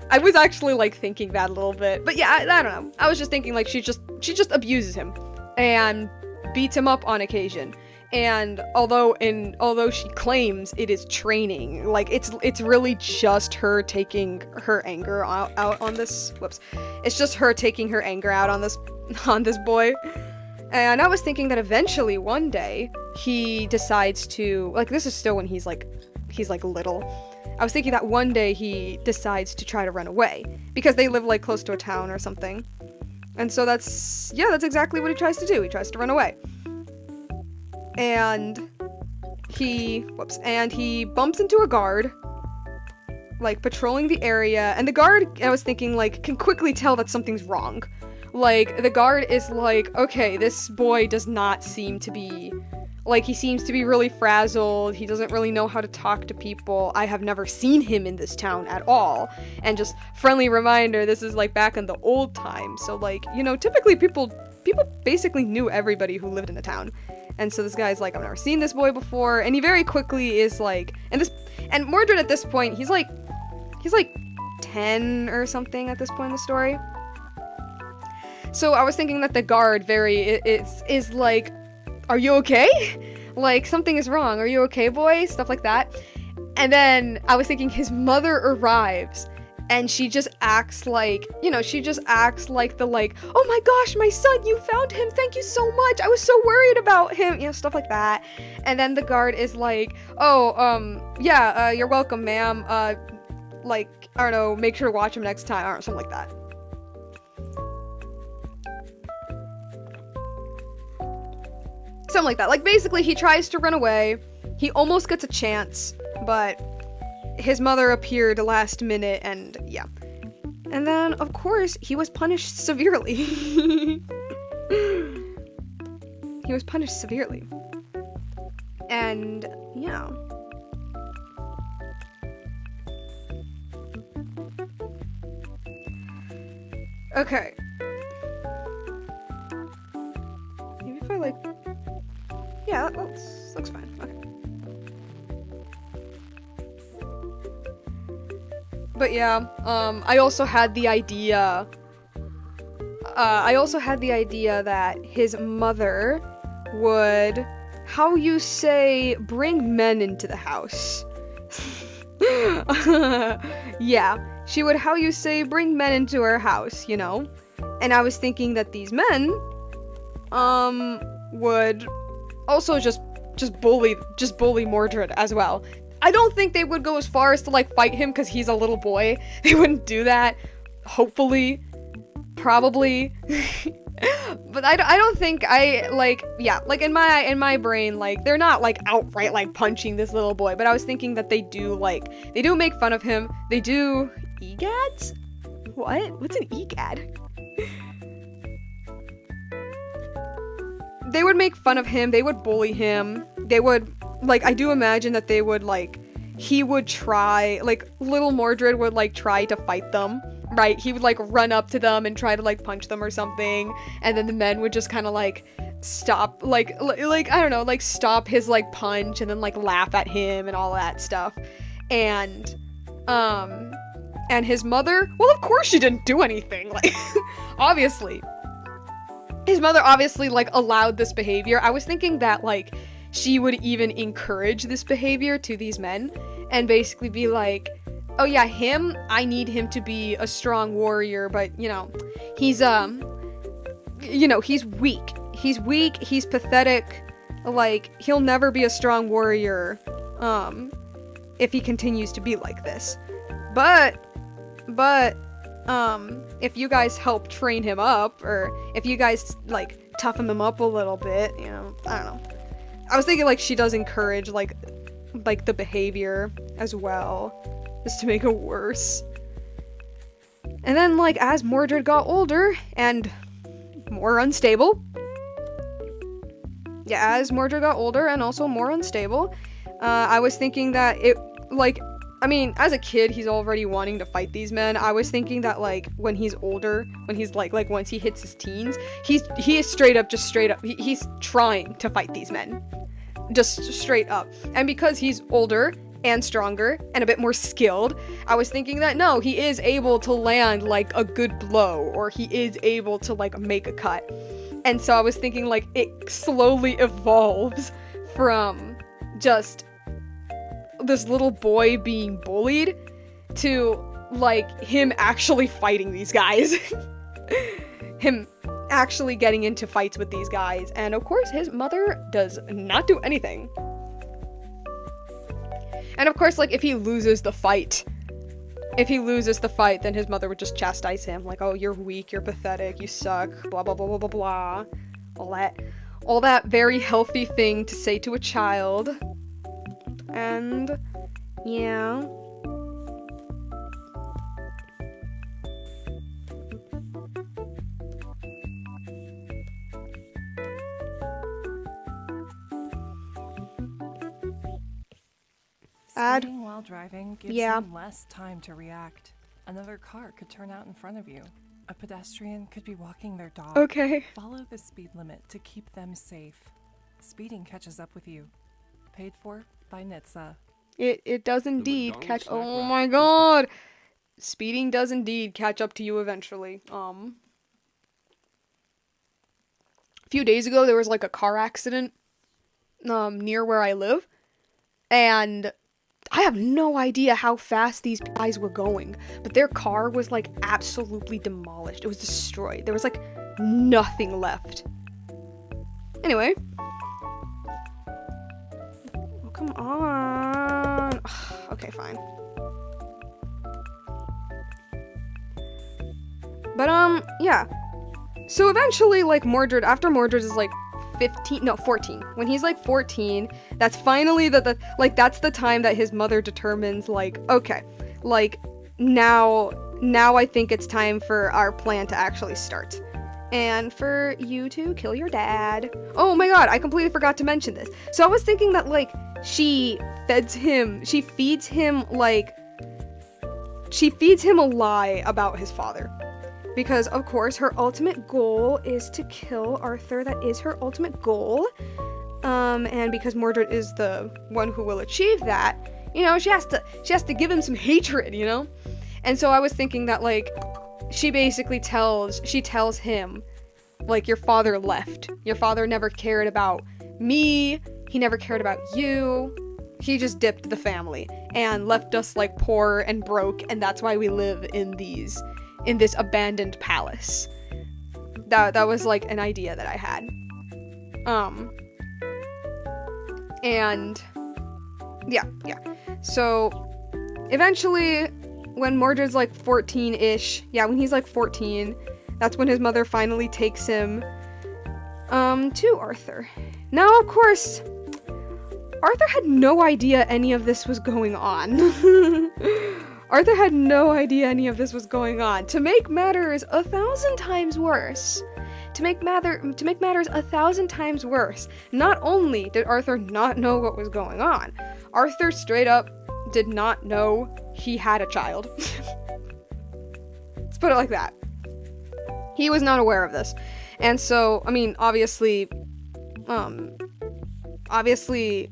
I was actually, like, thinking that a little bit, but yeah, I don't know. I was just thinking, like, she just abuses him and beats him up on occasion. And although she claims it is training, like, it's really just her taking her anger out on this. Whoops, it's just her taking her anger out on this boy. And I was thinking that eventually one day he decides to, like, this is still when he's like little. I was thinking that one day he decides to try to run away because they live, like, close to a town or something. And so that's exactly what he tries to do. He tries to run away. And he bumps into a guard, like, patrolling the area, and the guard, I was thinking, like, can quickly tell that something's wrong. Like, the guard is like, okay, this boy does not seem to be, like, he seems to be really frazzled, he doesn't really know how to talk to people, I have never seen him in this town at all, and just friendly reminder, this is, like, back in the old times, so, like, you know, typically people basically knew everybody who lived in the town. And so this guy's like, I've never seen this boy before, and he very quickly is like, and Mordred at this point, he's like 10 or something at this point in the story. So I was thinking that the guard is like, are you okay? Like, something is wrong, are you okay, boy? Stuff like that. And then I was thinking his mother arrives, and she just acts like, you know, the, like, oh my gosh, my son, you found him, thank you so much, I was so worried about him, you know, stuff like that. And then the guard is like, oh, yeah, you're welcome, ma'am, like, I don't know, make sure to watch him next time, or something like that. Something like that. Like, basically, he tries to run away, he almost gets a chance, but his mother appeared last minute, and yeah. And then, of course, he was punished severely. He was punished severely. And, yeah. Okay. Maybe if I, like... Yeah, that looks fine. Okay. But yeah, I also had the idea that his mother would, how you say, bring men into the house. Yeah, she would, how you say, bring men into her house, you know? And I was thinking that these men, would also just bully Mordred as well. I don't think they would go as far as to, like, fight him because he's a little boy. They wouldn't do that. Hopefully. Probably. But I don't think like in my brain, like, they're not, like, outright, like, punching this little boy. But I was thinking that they do make fun of him. They do egads? What? What's an egad? They would make fun of him, they would bully him, they would, like, I do imagine that they would, like, he would try, like, little Mordred would, like, try to fight them, right? He would, like, run up to them and try to, like, punch them or something, and then the men would just kind of, like, stop, like, I don't know, like, stop his, like, punch, and then, like, laugh at him and all that stuff. And his mother, well, of course she didn't do anything, like, obviously. His mother obviously, like, allowed this behavior. I was thinking that, like, she would even encourage this behavior to these men and basically be like, oh yeah, I need him to be a strong warrior, but, you know, he's weak. He's weak, he's pathetic, like, he'll never be a strong warrior, if he continues to be like this. But, if you guys help train him up, or if you guys, like, toughen him up a little bit, you know, I don't know. I was thinking, like, she does encourage, like the behavior as well, just to make it worse. And then, like, as Mordred got older and more unstable, yeah, as Mordred got older and also more unstable, I was thinking that it, like, I mean, as a kid, he's already wanting to fight these men. I was thinking that, like, when he's older, when he's, like, once he hits his teens, he is straight up, he's trying to fight these men. Just straight up. And because he's older and stronger and a bit more skilled, I was thinking that, no, he is able to land, like, a good blow, or he is able to, like, make a cut. And so I was thinking, like, it slowly evolves from just this little boy being bullied to, like, him actually fighting these guys. Him actually getting into fights with these guys. And of course, his mother does not do anything. And of course, like, if he loses the fight, then his mother would just chastise him, like, oh, you're weak, you're pathetic, you suck, blah, blah, blah, blah, blah, blah. All that very healthy thing to say to a child. And, yeah. Speeding while driving gives you less time to react. Another car could turn out in front of you. A pedestrian could be walking their dog. Okay. Follow the speed limit to keep them safe. Speeding catches up with you. Paid for by Nitsa. It does indeed catch. Oh my god! Speeding does indeed catch up to you eventually. A few days ago, there was, like, a car accident near where I live, and I have no idea how fast these guys were going, but their car was, like, absolutely demolished. It was destroyed. There was, like, nothing left. Anyway. Oh, come on. Okay, fine. But, yeah. So eventually, like, after Mordred is, like, 14. When he's, like, 14, that's finally that's the time that his mother determines, like, okay, like, now I think it's time for our plan to actually start. And for you to kill your dad. Oh my god, I completely forgot to mention this. So I was thinking that, like, she feeds him a lie about his father. Because, of course, her ultimate goal is to kill Arthur. That is her ultimate goal. And because Mordred is the one who will achieve that, you know, she has to give him some hatred, you know? And so I was thinking that, like, she tells him, like, your father left. Your father never cared about me. He never cared about you. He just dipped the family and left us, like, poor and broke, and that's why we live in this abandoned palace. That was, like, an idea that I had. And yeah. So eventually, when Mordred's like 14-ish, when he's like 14, that's when his mother finally takes him to Arthur. Now, of course, Arthur had no idea any of this was going on. Arthur had no idea any of this was going on. To make matters 1,000 times worse. To make matters 1,000 times worse, not only did Arthur not know what was going on, Arthur straight up did not know he had a child. Let's put it like that. He was not aware of this. And so, I mean, obviously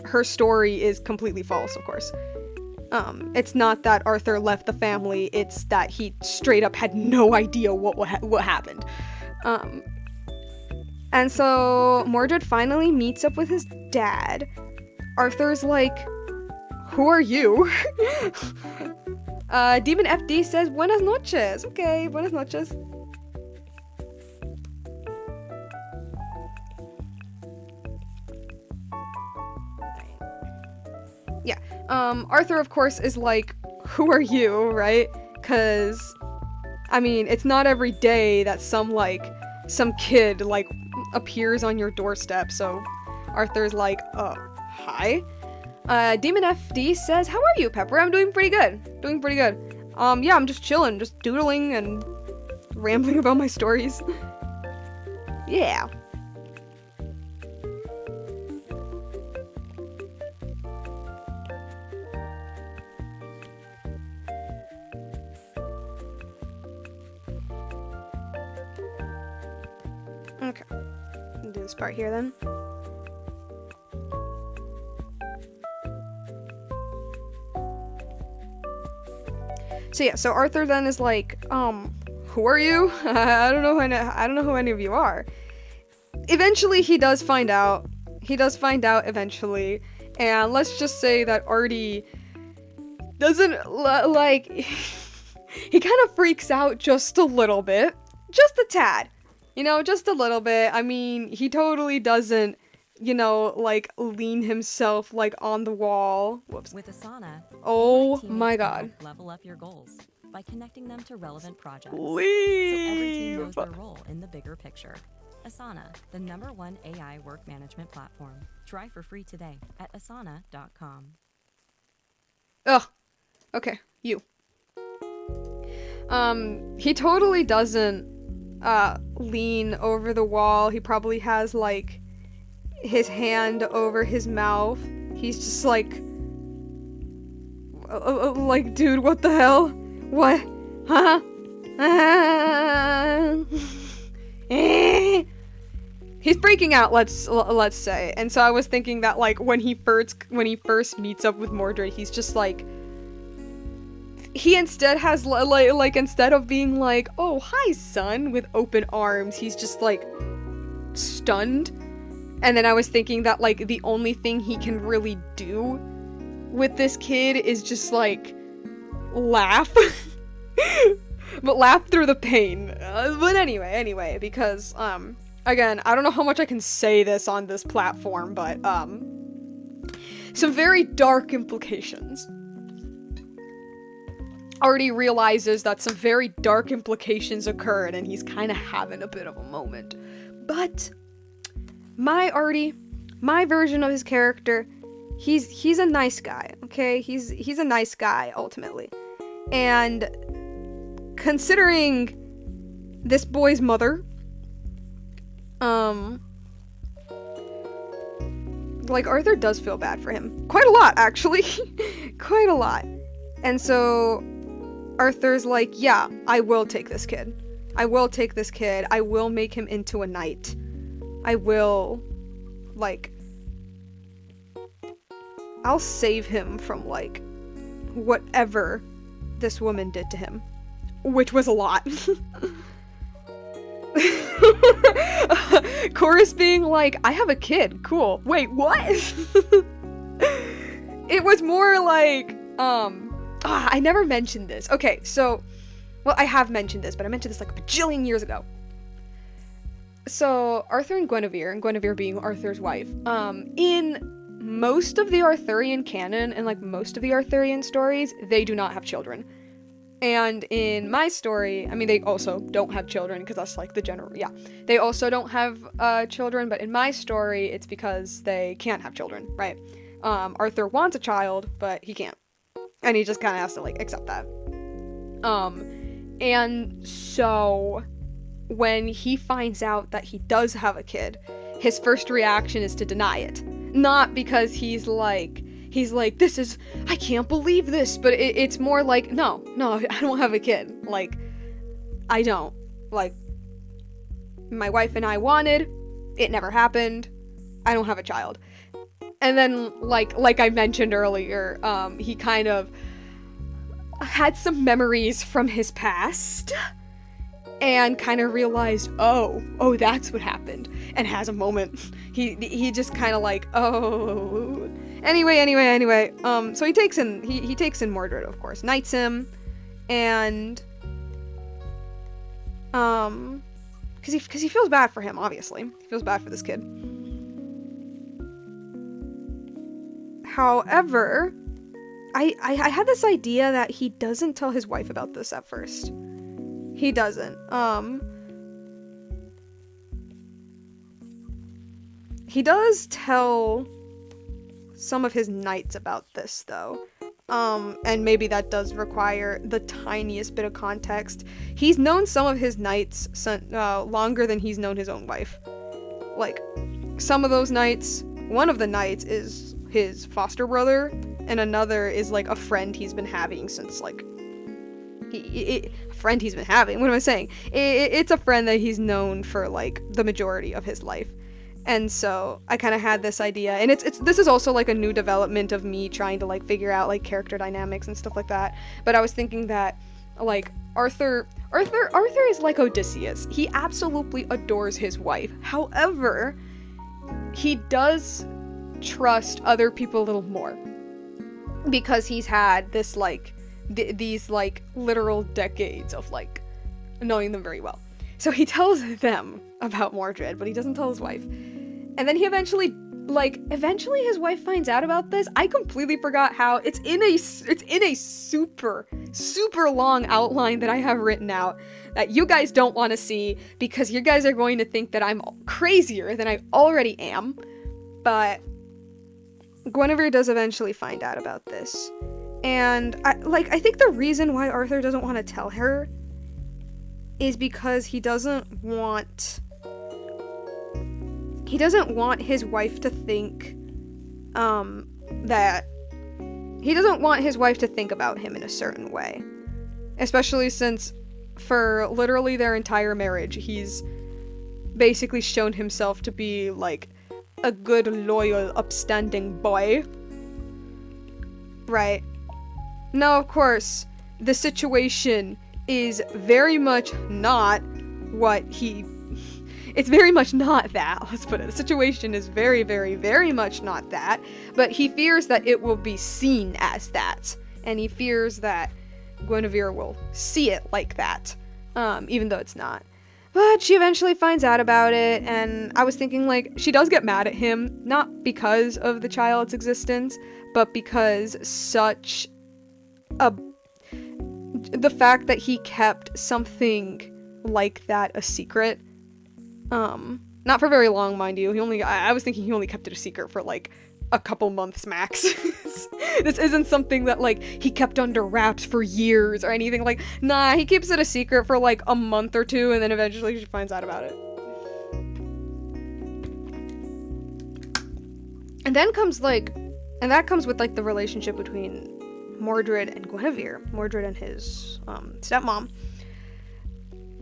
her story is completely false, of course. It's not that Arthur left the family, it's that he straight up had no idea what happened. And so Mordred finally meets up with his dad. Arthur's like, who are you? Demon FD says, buenas noches. Okay, buenas noches. Yeah, Arthur, of course, is like, who are you, right? Because, I mean, it's not every day that some kid, like, appears on your doorstep, so Arthur's like, hi? Demon FD says, how are you, Pepper? I'm doing pretty good. Yeah, I'm just chilling, just doodling and rambling about my stories. Yeah. Okay. Do this part here then. So yeah, so Arthur then is like, who are you? I don't know who any of you are. Eventually he does find out. Eventually. And let's just say that Artie doesn't like he kind of freaks out just a little bit. Just a tad. You know, just a little bit. I mean, he totally doesn't, you know, like, lean himself, like, on the wall. Whoops. With Asana, oh my god. Level up your goals by connecting them to relevant projects. Leave. So every team knows their role in the bigger picture. Asana, the #1 AI work management platform. Try for free today at asana.com. Ugh. Okay, you. He totally doesn't lean over the wall. He probably has, like, his hand over his mouth. He's just like, dude, what the hell? What? Huh? He's freaking out, let's say. And so I was thinking that, like, when he first meets up with Mordred, he's just like, he instead has, like, instead of being like, oh, hi, son, with open arms, he's just, like, stunned. And then I was thinking that, like, the only thing he can really do with this kid is just, like, laugh. But laugh through the pain. But anyway, because, again, I don't know how much I can say this on this platform, but, some very dark implications. Artie realizes that some very dark implications occurred, and he's kind of having a bit of a moment. But my Artie, my version of his character, he's a nice guy, okay? He's a nice guy, ultimately. And considering this boy's mother, like, Arthur does feel bad for him. Quite a lot, actually. Quite a lot. And so Arthur's like, yeah, I will take this kid. I will take this kid. I will make him into a knight. I will, like, I'll save him from, like, whatever this woman did to him, which was a lot. Chorus being like, I have a kid, cool. Wait, what? It was more like, I never mentioned this. Okay, so, well, I have mentioned this, but I mentioned this like a bajillion years ago. So, Arthur and Guinevere being Arthur's wife, in most of the Arthurian canon and like most of the Arthurian stories, they do not have children. And in my story, I mean, they also don't have children because that's like the general, yeah. They also don't have children, but in my story, it's because they can't have children, right? Arthur wants a child, but he can't. And he just kind of has to like accept that. And so when he finds out that he does have a kid, his first reaction is to deny it. Not because he's like, I can't believe this, but it's more like, no, I don't have a kid. Like, I don't. Like, my wife and I wanted, it never happened, I don't have a child. And then, like I mentioned earlier, he kind of had some memories from his past, and kind of realized, oh, that's what happened, and has a moment. He just kind of like, oh. Anyway, so he takes in Mordred, of course, knights him, and, because he feels bad for him, obviously. He feels bad for this kid. However, I had this idea that he doesn't tell his wife about this at first. He doesn't. He does tell some of his knights about this, though. And maybe that does require the tiniest bit of context. He's known some of his knights longer than he's known his own wife. Like, some of those knights, one of the knights is his foster brother, and another is, like, a friend he's been having since, like, friend he's been having. What am I saying? It's a friend that he's known for like the majority of his life. And so I kind of had this idea, and this is also like a new development of me trying to like figure out like character dynamics and stuff like that. But I was thinking that like Arthur is like Odysseus. He absolutely adores his wife. However, he does trust other people a little more because he's had this like these like literal decades of like knowing them very well. So he tells them about Mordred, but he doesn't tell his wife. And then he eventually his wife finds out about this. I completely forgot how. It's in a super long outline that I have written out that you guys don't want to see because you guys are going to think that I'm crazier than I already am. But Guinevere does eventually find out about this. And I think the reason why Arthur doesn't want to tell her is because he doesn't want his wife to think that he doesn't want his wife to think about him in a certain way. Especially since for literally their entire marriage, he's basically shown himself to be like a good, loyal, upstanding boy. Right. Now, of course, the situation is very much not what it's very much not that, let's put it. The situation is very, very, very much not that, but he fears that it will be seen as that, and he fears that Guinevere will see it like that, even though it's not. But she eventually finds out about it, and I was thinking, like, she does get mad at him, not because of the child's existence, but because the fact that he kept something like that a secret, not for very long, mind you. I was thinking he only kept it a secret for like a couple months max. This isn't something that like he kept under wraps for years or anything. Like, nah, he keeps it a secret for like a month or two, and then eventually she finds out about it. And that comes with like the relationship between Mordred and Guinevere, Mordred and his stepmom,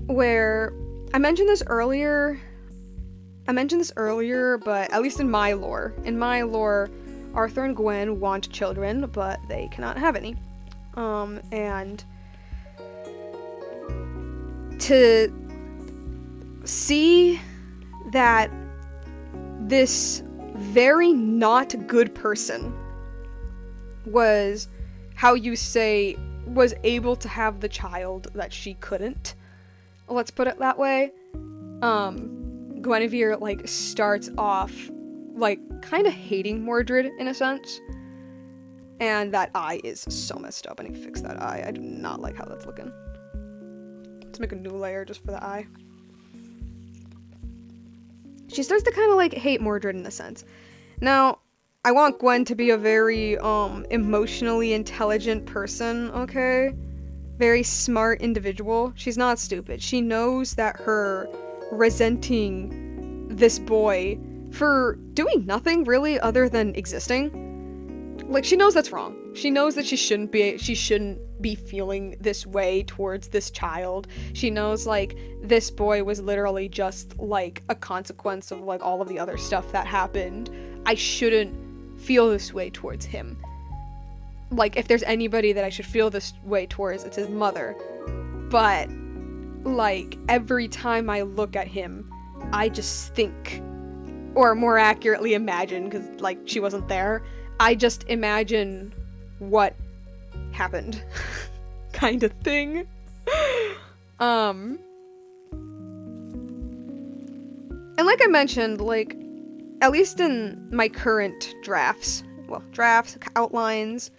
where I mentioned this earlier, but at least in my lore, Arthur and Gwen want children, but they cannot have any. And to see that this very not good person was, how you say, was able to have the child that she couldn't. Let's put it that way. Guinevere, like, starts off, like, kind of hating Mordred, in a sense. And that eye is so messed up. I need to fix that eye. I do not like how that's looking. Let's make a new layer just for the eye. She starts to kind of, like, hate Mordred in a sense. Now, I want Gwen to be a very, emotionally intelligent person, okay? Very smart individual. She's not stupid. She knows that her resenting this boy for doing nothing really other than existing, like, she knows that's wrong. She knows that she shouldn't be feeling this way towards this child. She knows, like, this boy was literally just, like, a consequence of, like, all of the other stuff that happened. I shouldn't feel this way towards him. Like, if there's anybody that I should feel this way towards, it's his mother. But, like, every time I look at him, I just think, or more accurately imagine, because, like, she wasn't there, I just imagine what happened. Kind of thing. And like I mentioned, like, at least in my current drafts, outlines,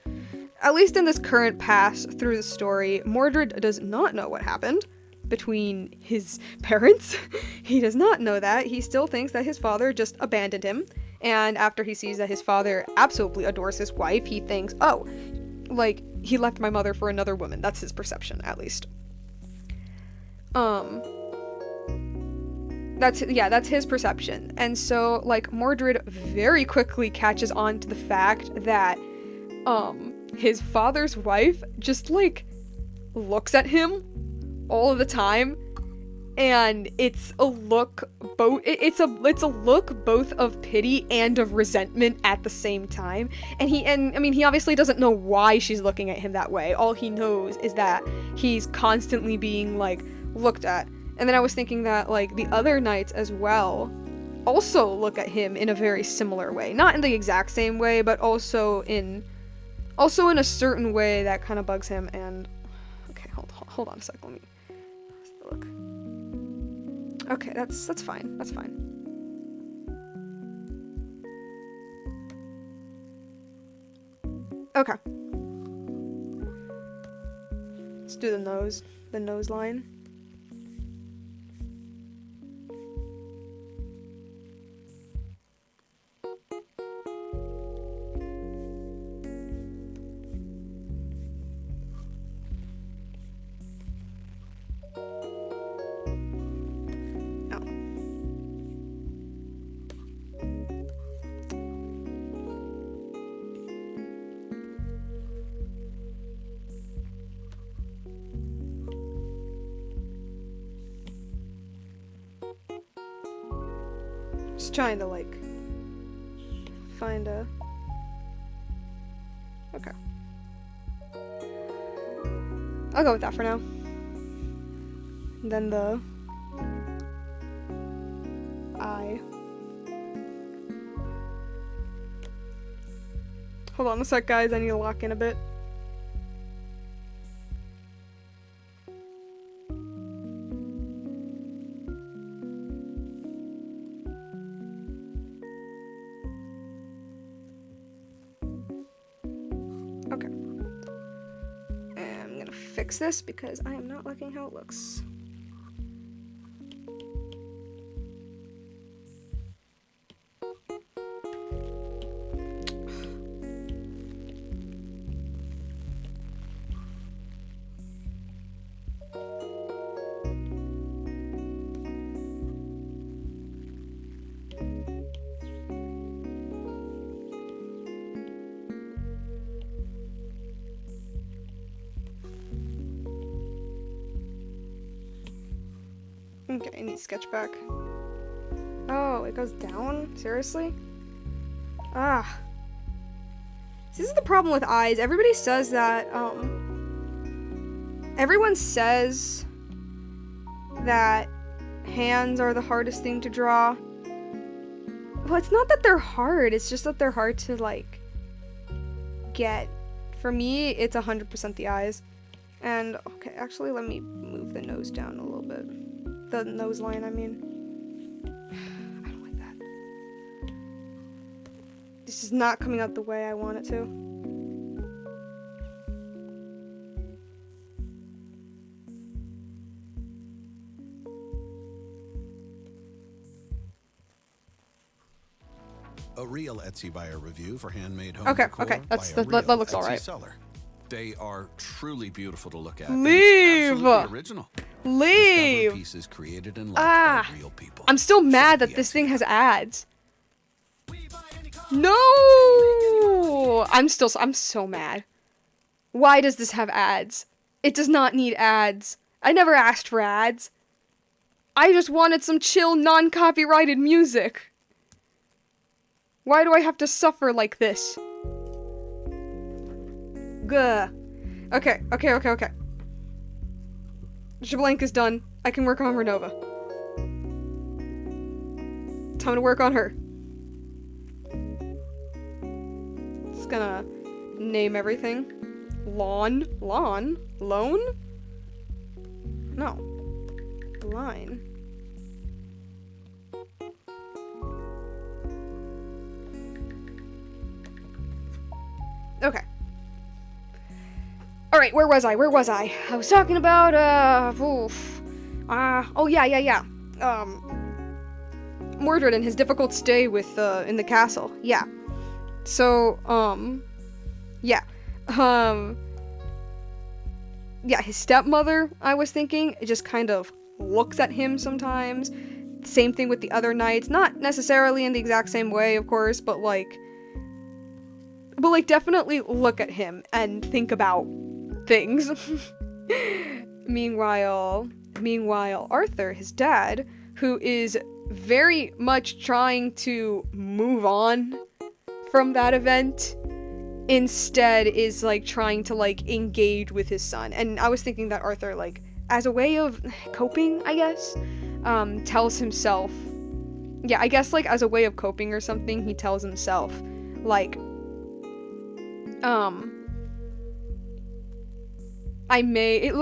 at least in this current pass through the story, Mordred does not know what happened between his parents. He does not know that. He still thinks that his father just abandoned him. And after he sees that his father absolutely adores his wife, he thinks, oh, like, he left my mother for another woman. That's his perception, at least. That's his perception. And so, like, Mordred very quickly catches on to the fact that, his father's wife just, like, looks at him all of the time, and it's a look it's a look both of pity and of resentment at the same time. And I mean, he obviously doesn't know why she's looking at him that way. All he knows is that he's constantly being, like, looked at. And then I was thinking that, like, the other knights as well also look at him in a very similar way. Not in the exact same way, but also in a certain way that kind of bugs him. And okay, hold on a sec. Let me look. Okay, that's fine. That's fine. Okay. Let's do the nose line. Just trying to, like, find a... Okay. I'll go with that for now. And then the... eye. Hold on a sec, guys. I need to lock in a bit. Okay. And I'm gonna fix this because I am not liking how it looks. Okay, I need sketch back. Oh, it goes down? Seriously? Ah. See, this is the problem with eyes. Everybody says that, everyone says that hands are the hardest thing to draw. Well, it's not that they're hard, it's just that they're hard to, like, get. For me, it's 100% the eyes. And, okay, actually, let me move the nose down a little bit. The nose line, I mean. I don't like that. This is not coming out the way I want it to. A real Etsy buyer review for handmade home Okay, decor okay, by a that real looks Etsy alright. seller. They are truly beautiful to look at. Leave! Absolutely original. Leave! Discover pieces created and loved by real people. I'm still mad Shop that the this Etsy thing app. has ads. No! I'm so mad. Why does this have ads? It does not need ads. I never asked for ads. I just wanted some chill, non-copyrighted music. Why do I have to suffer like this? Gah. Okay. Jablanka's done. I can work on Renova. Time to work on her. Just gonna name everything. Lawn? Loan? No. Line. Okay. Alright, where was I? I was talking about, oh yeah. Mordred and his difficult stay with, in the castle. Yeah. So, yeah. Yeah, his stepmother, I was thinking, just kind of looks at him sometimes. Same thing with the other knights. Not necessarily in the exact same way, of course, but definitely look at him and think about things. Meanwhile, Arthur, his dad, who is very much trying to move on from that event, instead is, trying to, engage with his son. And I was thinking that Arthur, as a way of coping, I guess, tells himself, yeah, I guess, as a way of coping or something, he tells himself,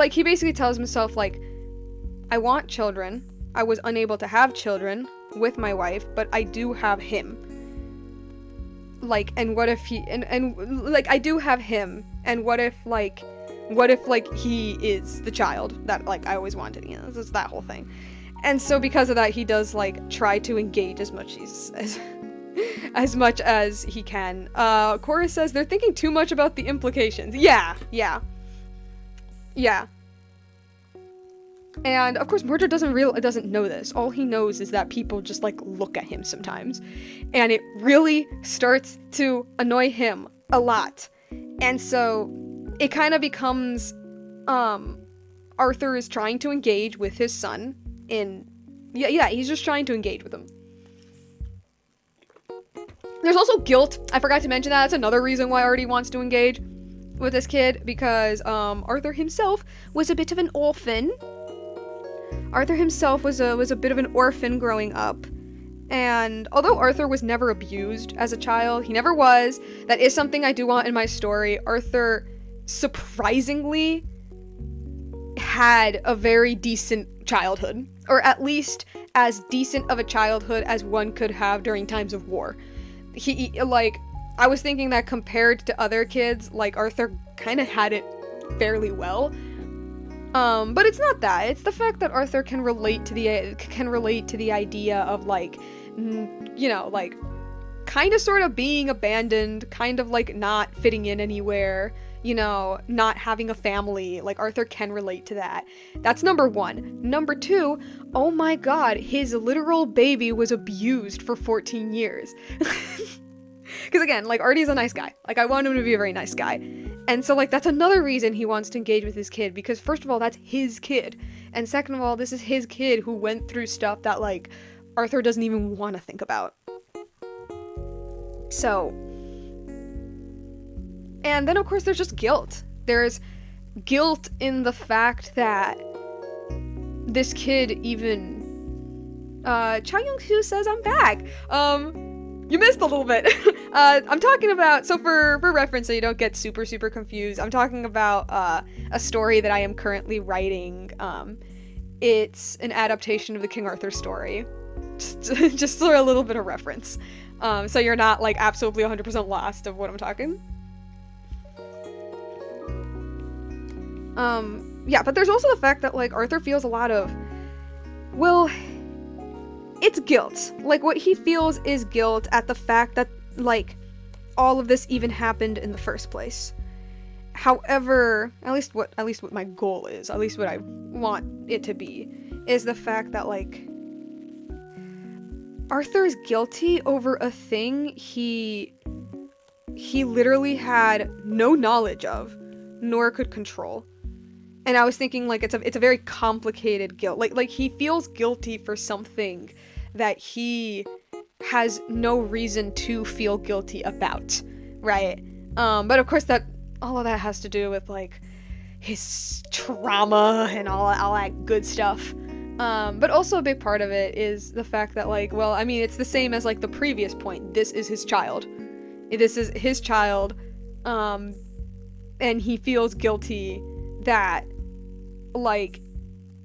he basically tells himself, I want children. I was unable to have children with my wife, but I do have him. And what if he, I do have him, and what if he is the child that, I always wanted, it's that whole thing. And so because of that, he does, try to engage as much as he can. Cora says they're thinking too much about the implications. Yeah. And of course, Mordred doesn't know this. All he knows is that people just look at him sometimes, and it really starts to annoy him a lot. And so it kind of becomes Arthur is trying to engage with his son he's just trying to engage with him. There's also guilt. I forgot to mention that. That's another reason why Artie wants to engage with this kid, because Arthur himself was a bit of an orphan. Arthur himself was a bit of an orphan growing up. And although Arthur was never abused as a child, he never was. That is something I do want in my story. Arthur surprisingly had a very decent childhood, or at least as decent of a childhood as one could have during times of war. I was thinking that compared to other kids, Arthur kind of had it fairly well. But it's not that. It's the fact that Arthur can relate to the idea of kind of sort of being abandoned, kind of not fitting in anywhere, not having a family. Arthur can relate to that. That's number one. Number two, oh my god, his literal baby was abused for 14 years. Because again, Artie's a nice guy. I want him to be a very nice guy. And so, that's another reason he wants to engage with his kid, because first of all, that's his kid. And second of all, this is his kid who went through stuff that, Arthur doesn't even want to think about. So, and then of course there's just guilt. There's guilt in the fact that this kid even, Cha Young-soo says I'm back. You missed a little bit. I'm talking about, so for reference, so you don't get super confused, I'm talking about a story that I am currently writing. It's an adaptation of the King Arthur story. Just for a little bit of reference. So you're not like absolutely 100% lost of what I'm talking. Yeah, but there's also the fact that like Arthur feels a lot of, well, it's guilt. Like, what he feels is guilt at the fact that, like, all of this even happened in the first place. However, at least what my goal is, at least what I want it to be, is the fact that, like, Arthur is guilty over a thing he literally had no knowledge of, nor could control. And I was thinking, like, it's a very complicated guilt. Like he feels guilty for something that he has no reason to feel guilty about, right? But of course that all of that has to do with, like, his trauma and all that good stuff. But also a big part of it is the fact that, like, well, I mean, it's the same as, like, the previous point. This is his child. This is his child, and he feels guilty that, like,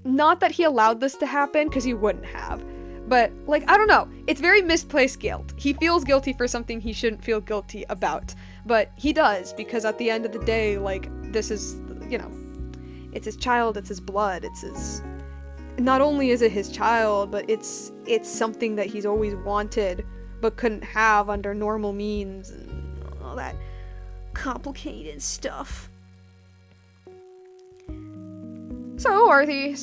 not that he allowed this to happen, because he wouldn't have, but, like, I don't know, it's very misplaced guilt. He feels guilty for something he shouldn't feel guilty about, but he does, because at the end of the day, like, this is, you know, it's his child, it's his blood, it's his, not only is it his child, but it's something that he's always wanted, but couldn't have under normal means, and all that complicated stuff. So Artie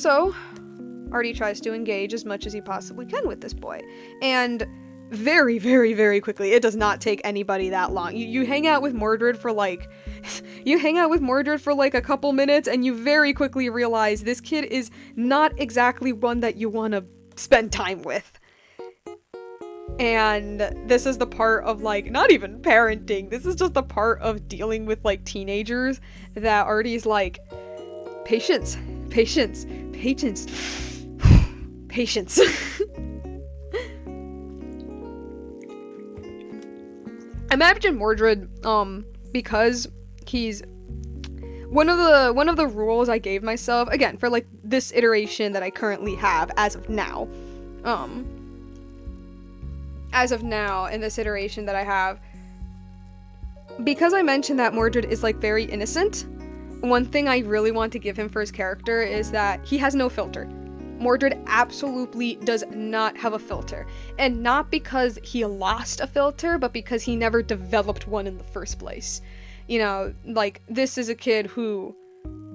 tries to engage as much as he possibly can with this boy. And very, very, very quickly, it does not take anybody that long. You hang out with Mordred for like a couple minutes, and you very quickly realize this kid is not exactly one that you want to spend time with. And this is the part of, like, not even parenting, this is just the part of dealing with, like, teenagers that Artie's like, patience. Imagine Mordred, because he's one of the rules I gave myself, again, for, like, this iteration that I currently have as of now, in this iteration that I have, because I mentioned that Mordred is, like, very innocent, one thing I really want to give him for his character is that he has no filter. Mordred absolutely does not have a filter. And not because he lost a filter, but because he never developed one in the first place. You know, like, this is a kid who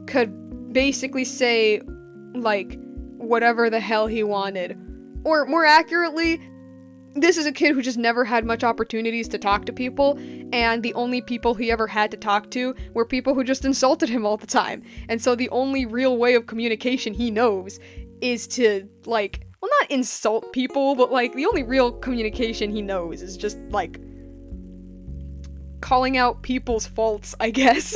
could basically say, like, whatever the hell he wanted. Or more accurately, this is a kid who just never had much opportunities to talk to people, and the only people he ever had to talk to were people who just insulted him all the time. And so the only real way of communication he knows is to, like, well, not insult people, but, like, the only real communication he knows is just, like, calling out people's faults, I guess.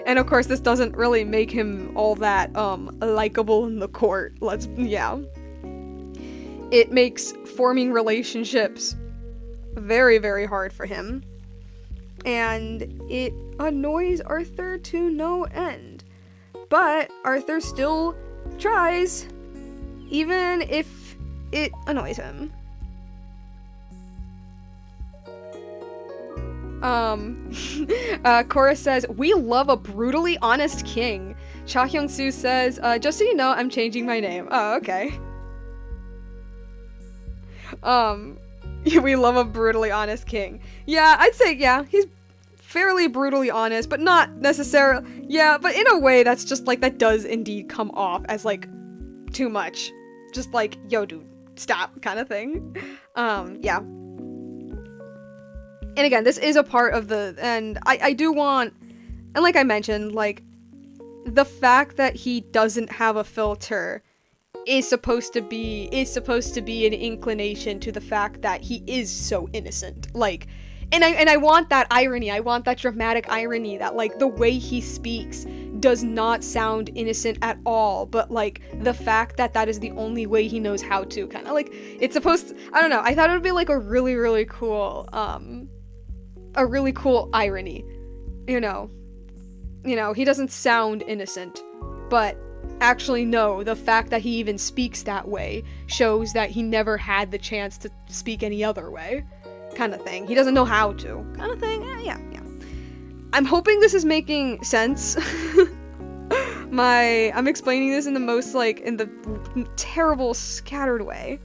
And of course, this doesn't really make him all that, likable in the court. Yeah. It makes forming relationships very, very hard for him. And it annoys Arthur to no end. But Arthur still tries, even if it annoys him. Cora says, we love a brutally honest king. Cha Hyung-soo says, just so you know, I'm changing my name. Oh, okay. We love a brutally honest king. Yeah, I'd say, yeah, he's fairly brutally honest, but not necessarily, yeah, but in a way that's just, like, that does indeed come off as, like, too much. Just like, yo, dude, stop, kind of thing. Yeah. And again, this is a part of the, and I do want, and like I mentioned, like, the fact that he doesn't have a filter is supposed to be an inclination to the fact that he is so innocent. Like, and I want that irony, I want that dramatic irony that, like, the way he speaks does not sound innocent at all, but like the fact that that is the only way he knows how to, kind of like it's supposed to, I don't know, I thought it would be like a really cool irony, you know, he doesn't sound innocent, but actually no, the fact that he even speaks that way shows that he never had the chance to speak any other way, kind of thing. He doesn't know how to, kind of thing. Yeah. I'm hoping this is making sense. I'm explaining this in the most, like, in the terrible, scattered way.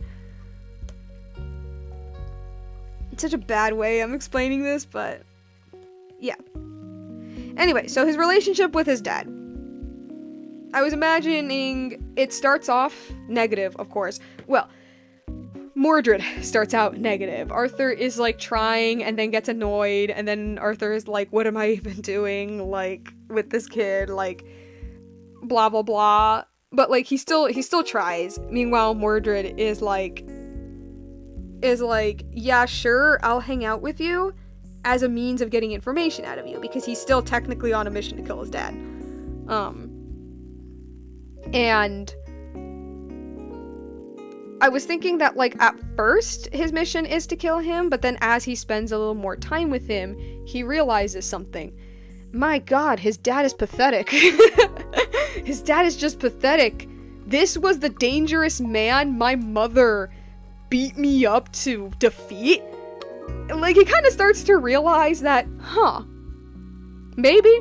It's such a bad way I'm explaining this, but yeah. Anyway, so his relationship with his dad. I was imagining it starts off negative, of course. Well, Mordred starts out negative. Arthur is like trying and then gets annoyed, and then Arthur is like, what am I even doing, like, with this kid, like, blah blah blah. But like he still tries. Meanwhile, Mordred is like, yeah, sure, I'll hang out with you as a means of getting information out of you, because he's still technically on a mission to kill his dad. And I was thinking that, like, at first his mission is to kill him, but then as he spends a little more time with him, he realizes something. My god, his dad is pathetic. His dad is just pathetic. This was the dangerous man my mother beat me up to defeat? Like, he kind of starts to realize that, maybe,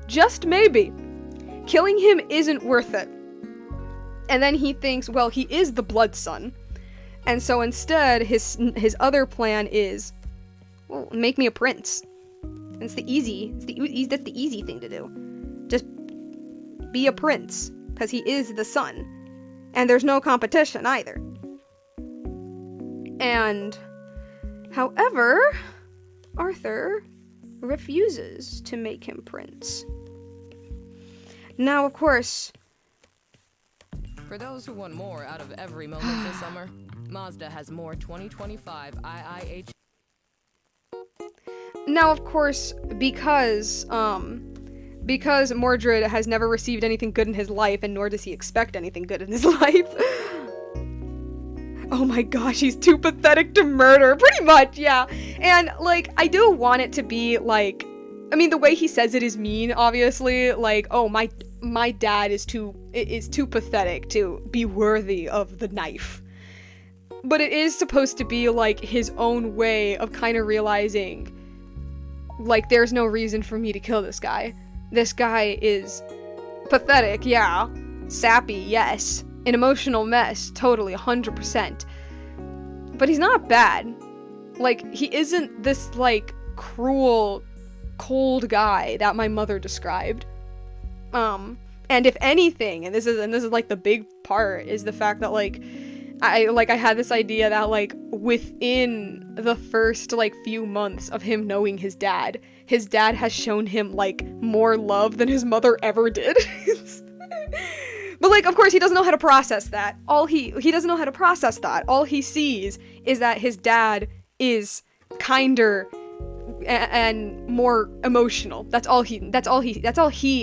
just maybe, killing him isn't worth it. And then he thinks, well, he is the blood son. And so instead, his other plan is, well, make me a prince. That's the easy thing to do. Just be a prince, because he is the son. And there's no competition either. And, however, Arthur refuses to make him prince. Now, of course, for those who want more out of every moment this summer, Mazda has more 2025 IIH. Now, of course, because Mordred has never received anything good in his life, and nor does he expect anything good in his life. Oh my gosh, he's too pathetic to murder, pretty much, yeah. And, like, I do want it to be, like, I mean, the way he says it is mean, obviously, like, oh, my dad is too pathetic to be worthy of the knife. But it is supposed to be, like, his own way of kind of realizing, like, there's no reason for me to kill this guy. This guy is pathetic, yeah. Sappy, yes. An emotional mess, totally, 100%. But he's not bad. Like, he isn't this, like, cruel, cold guy that my mother described. And if anything, and this is like the big part, is the fact that, like, I had this idea that, like, within the first, like, few months of him knowing his dad has shown him, like, more love than his mother ever did. But, like, of course, he doesn't know how to process that. He doesn't know how to process that. All he sees is that his dad is kinder and more emotional. That's all he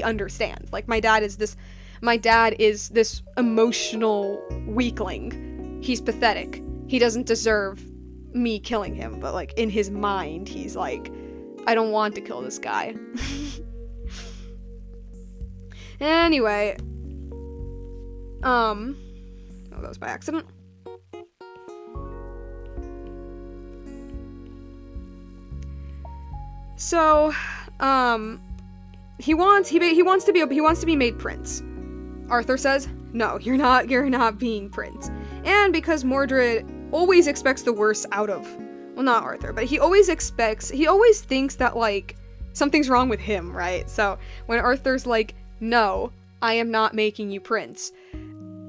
understands. Like, my dad is this emotional weakling. He's pathetic. He doesn't deserve me killing him, but, like, in his mind, he's like, I don't want to kill this guy. Anyway, oh, that was by accident. So, he wants to be made prince. Arthur says, no, you're not being prince. And because Mordred always expects the worst out of, well, not Arthur, but he always thinks that, like, something's wrong with him, right? So when Arthur's like, no, I am not making you prince,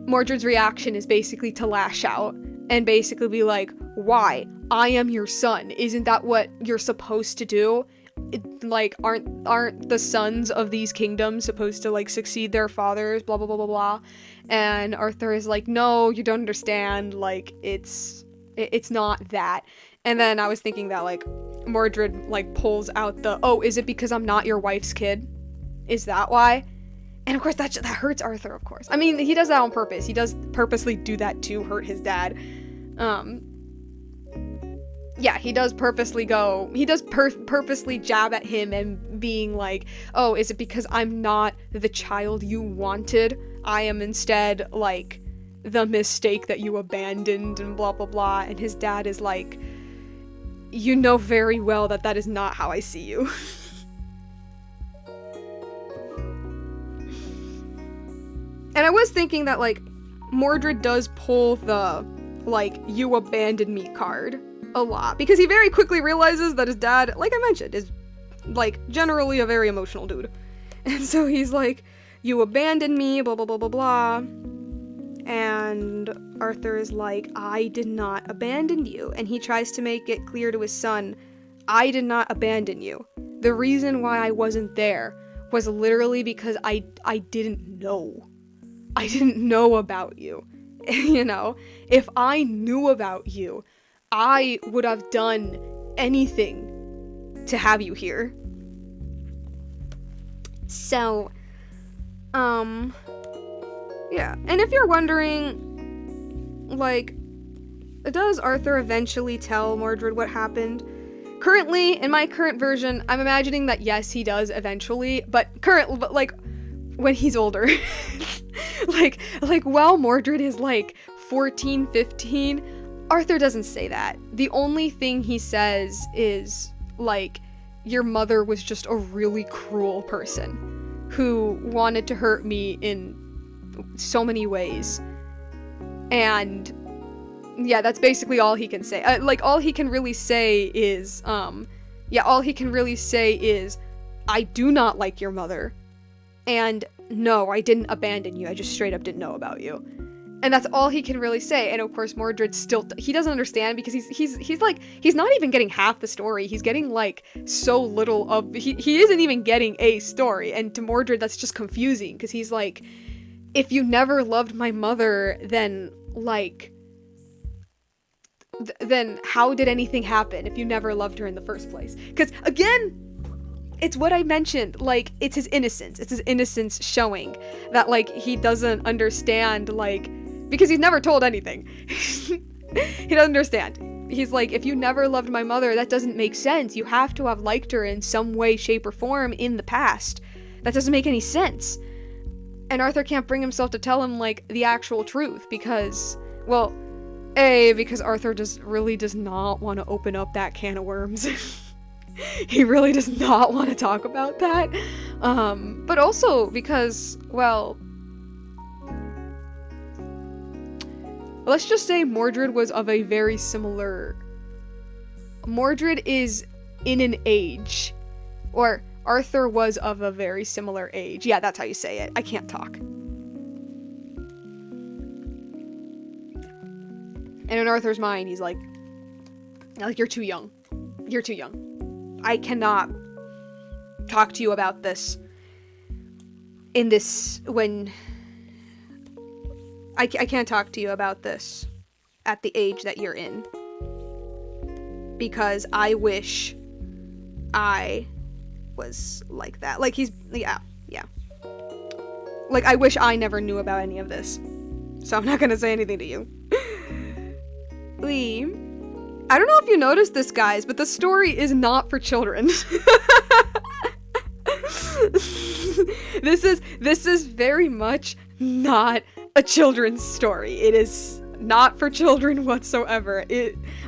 Mordred's reaction is basically to lash out and basically be like, why? I am your son. Isn't that what you're supposed to do? Like, aren't the sons of these kingdoms supposed to, like, succeed their fathers, blah blah blah blah blah. And Arthur is like, no, you don't understand, like, it's not that. And then I was thinking that, like, Mordred, like, pulls out the, oh, is it because I'm not your wife's kid? Is that why? And of course that hurts Arthur, of course. I mean, he does that on purpose. He does purposely do that to hurt his dad. Yeah, he does purposely purposely jab at him and being like, oh, is it because I'm not the child you wanted? I am instead, like, the mistake that you abandoned and blah, blah, blah. And his dad is like, you know very well that that is not how I see you. And I was thinking that, like, Mordred does pull the, like, you abandoned me card a lot, because he very quickly realizes that his dad, like I mentioned, is, like, generally a very emotional dude. And so he's like, you abandoned me, blah, blah, blah, blah, blah. And Arthur is like, I did not abandon you. And he tries to make it clear to his son, I did not abandon you. The reason why I wasn't there was literally because I didn't know. I didn't know about you. You know, if I knew about you, I would have done anything to have you here. So, yeah. And if you're wondering, like, does Arthur eventually tell Mordred what happened? Currently, in my current version, I'm imagining that yes, he does eventually, but like, when he's older. like, while Mordred is, like, 14, 15, Arthur doesn't say that. The only thing he says is, like, your mother was just a really cruel person who wanted to hurt me in so many ways. And yeah, that's basically all he can say. Like, all he can really say is, I do not like your mother. And no, I didn't abandon you. I just straight up didn't know about you. And that's all he can really say. And of course, Mordred still, he doesn't understand because he's like, he's not even getting half the story. He's getting, like, so little of, he isn't even getting a story. And to Mordred, that's just confusing because he's like, if you never loved my mother, then, like, then how did anything happen if you never loved her in the first place? Because, again, it's what I mentioned, like, it's his innocence. It's his innocence showing that, like, he doesn't understand, like, because he's never told anything. He doesn't understand. He's like, if you never loved my mother, that doesn't make sense. You have to have liked her in some way, shape, or form in the past. That doesn't make any sense. And Arthur can't bring himself to tell him, like, the actual truth because, well, because Arthur really does not want to open up that can of worms. He really does not want to talk about that. But also because, well, let's just say Mordred was of a very similar... Mordred is in an age, or Arthur was of a very similar age. Yeah, that's how you say it. I can't talk. And in Arthur's mind, he's like, you're too young. You're too young. I cannot talk to you about this in this, when... I can't talk to you about this at the age that you're in. Because I wish I was like that. Like, he's... Yeah. Like, I wish I never knew about any of this. So I'm not gonna say anything to you. Lee, I don't know if you noticed this, guys, but the story is not for children. This is very much not a children's story. It is not for children whatsoever.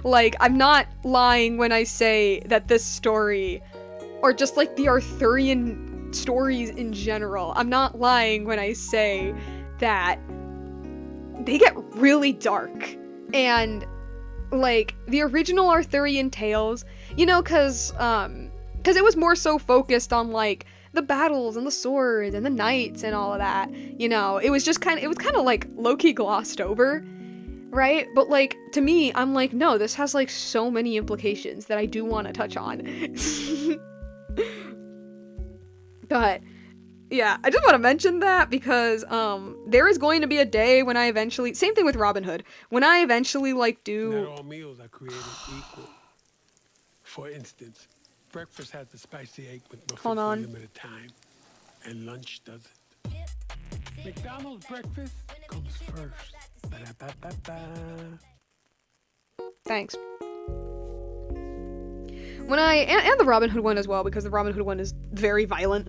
Like, I'm not lying when I say that this story, or just like the Arthurian stories in general, I'm not lying when I say that they get really dark. And, like, the original Arthurian tales, you know, cause it was more so focused on, like, the battles and the swords and the knights and all of that, you know, it was kind of like low-key glossed over, right? But, like, to me, I'm like, no, this has, like, so many implications that I do want to touch on. But yeah, I just want to mention that because there is going to be a day when I eventually, same thing with Robin Hood, when I eventually, like, do... Not all meals are created equal. For instance, breakfast has the spicy egg with buffet for a limited time, and lunch doesn't. McDonald's breakfast comes first. Ba-da-ba-ba-ba. Thanks. When and the Robin Hood one as well, because the Robin Hood one is very violent.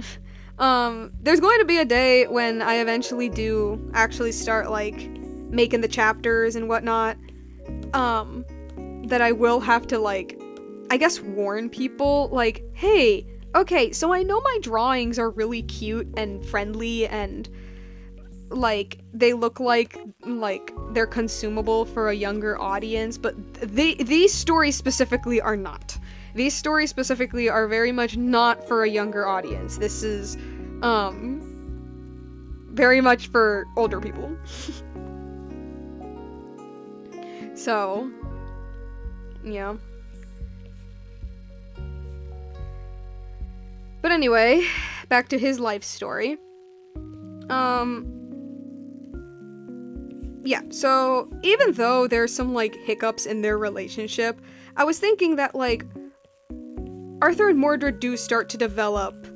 There's going to be a day when I eventually do actually start, like, making the chapters and whatnot, that I will have to, like, I guess warn people, like, hey, okay, so I know my drawings are really cute and friendly and, like, they look like they're consumable for a younger audience, but these stories specifically are not. These stories specifically are very much not for a younger audience. This is, very much for older people. So, yeah. But anyway, back to his life story. Yeah, so even though there's some, like, hiccups in their relationship, I was thinking that, like, Arthur and Mordred do start to develop...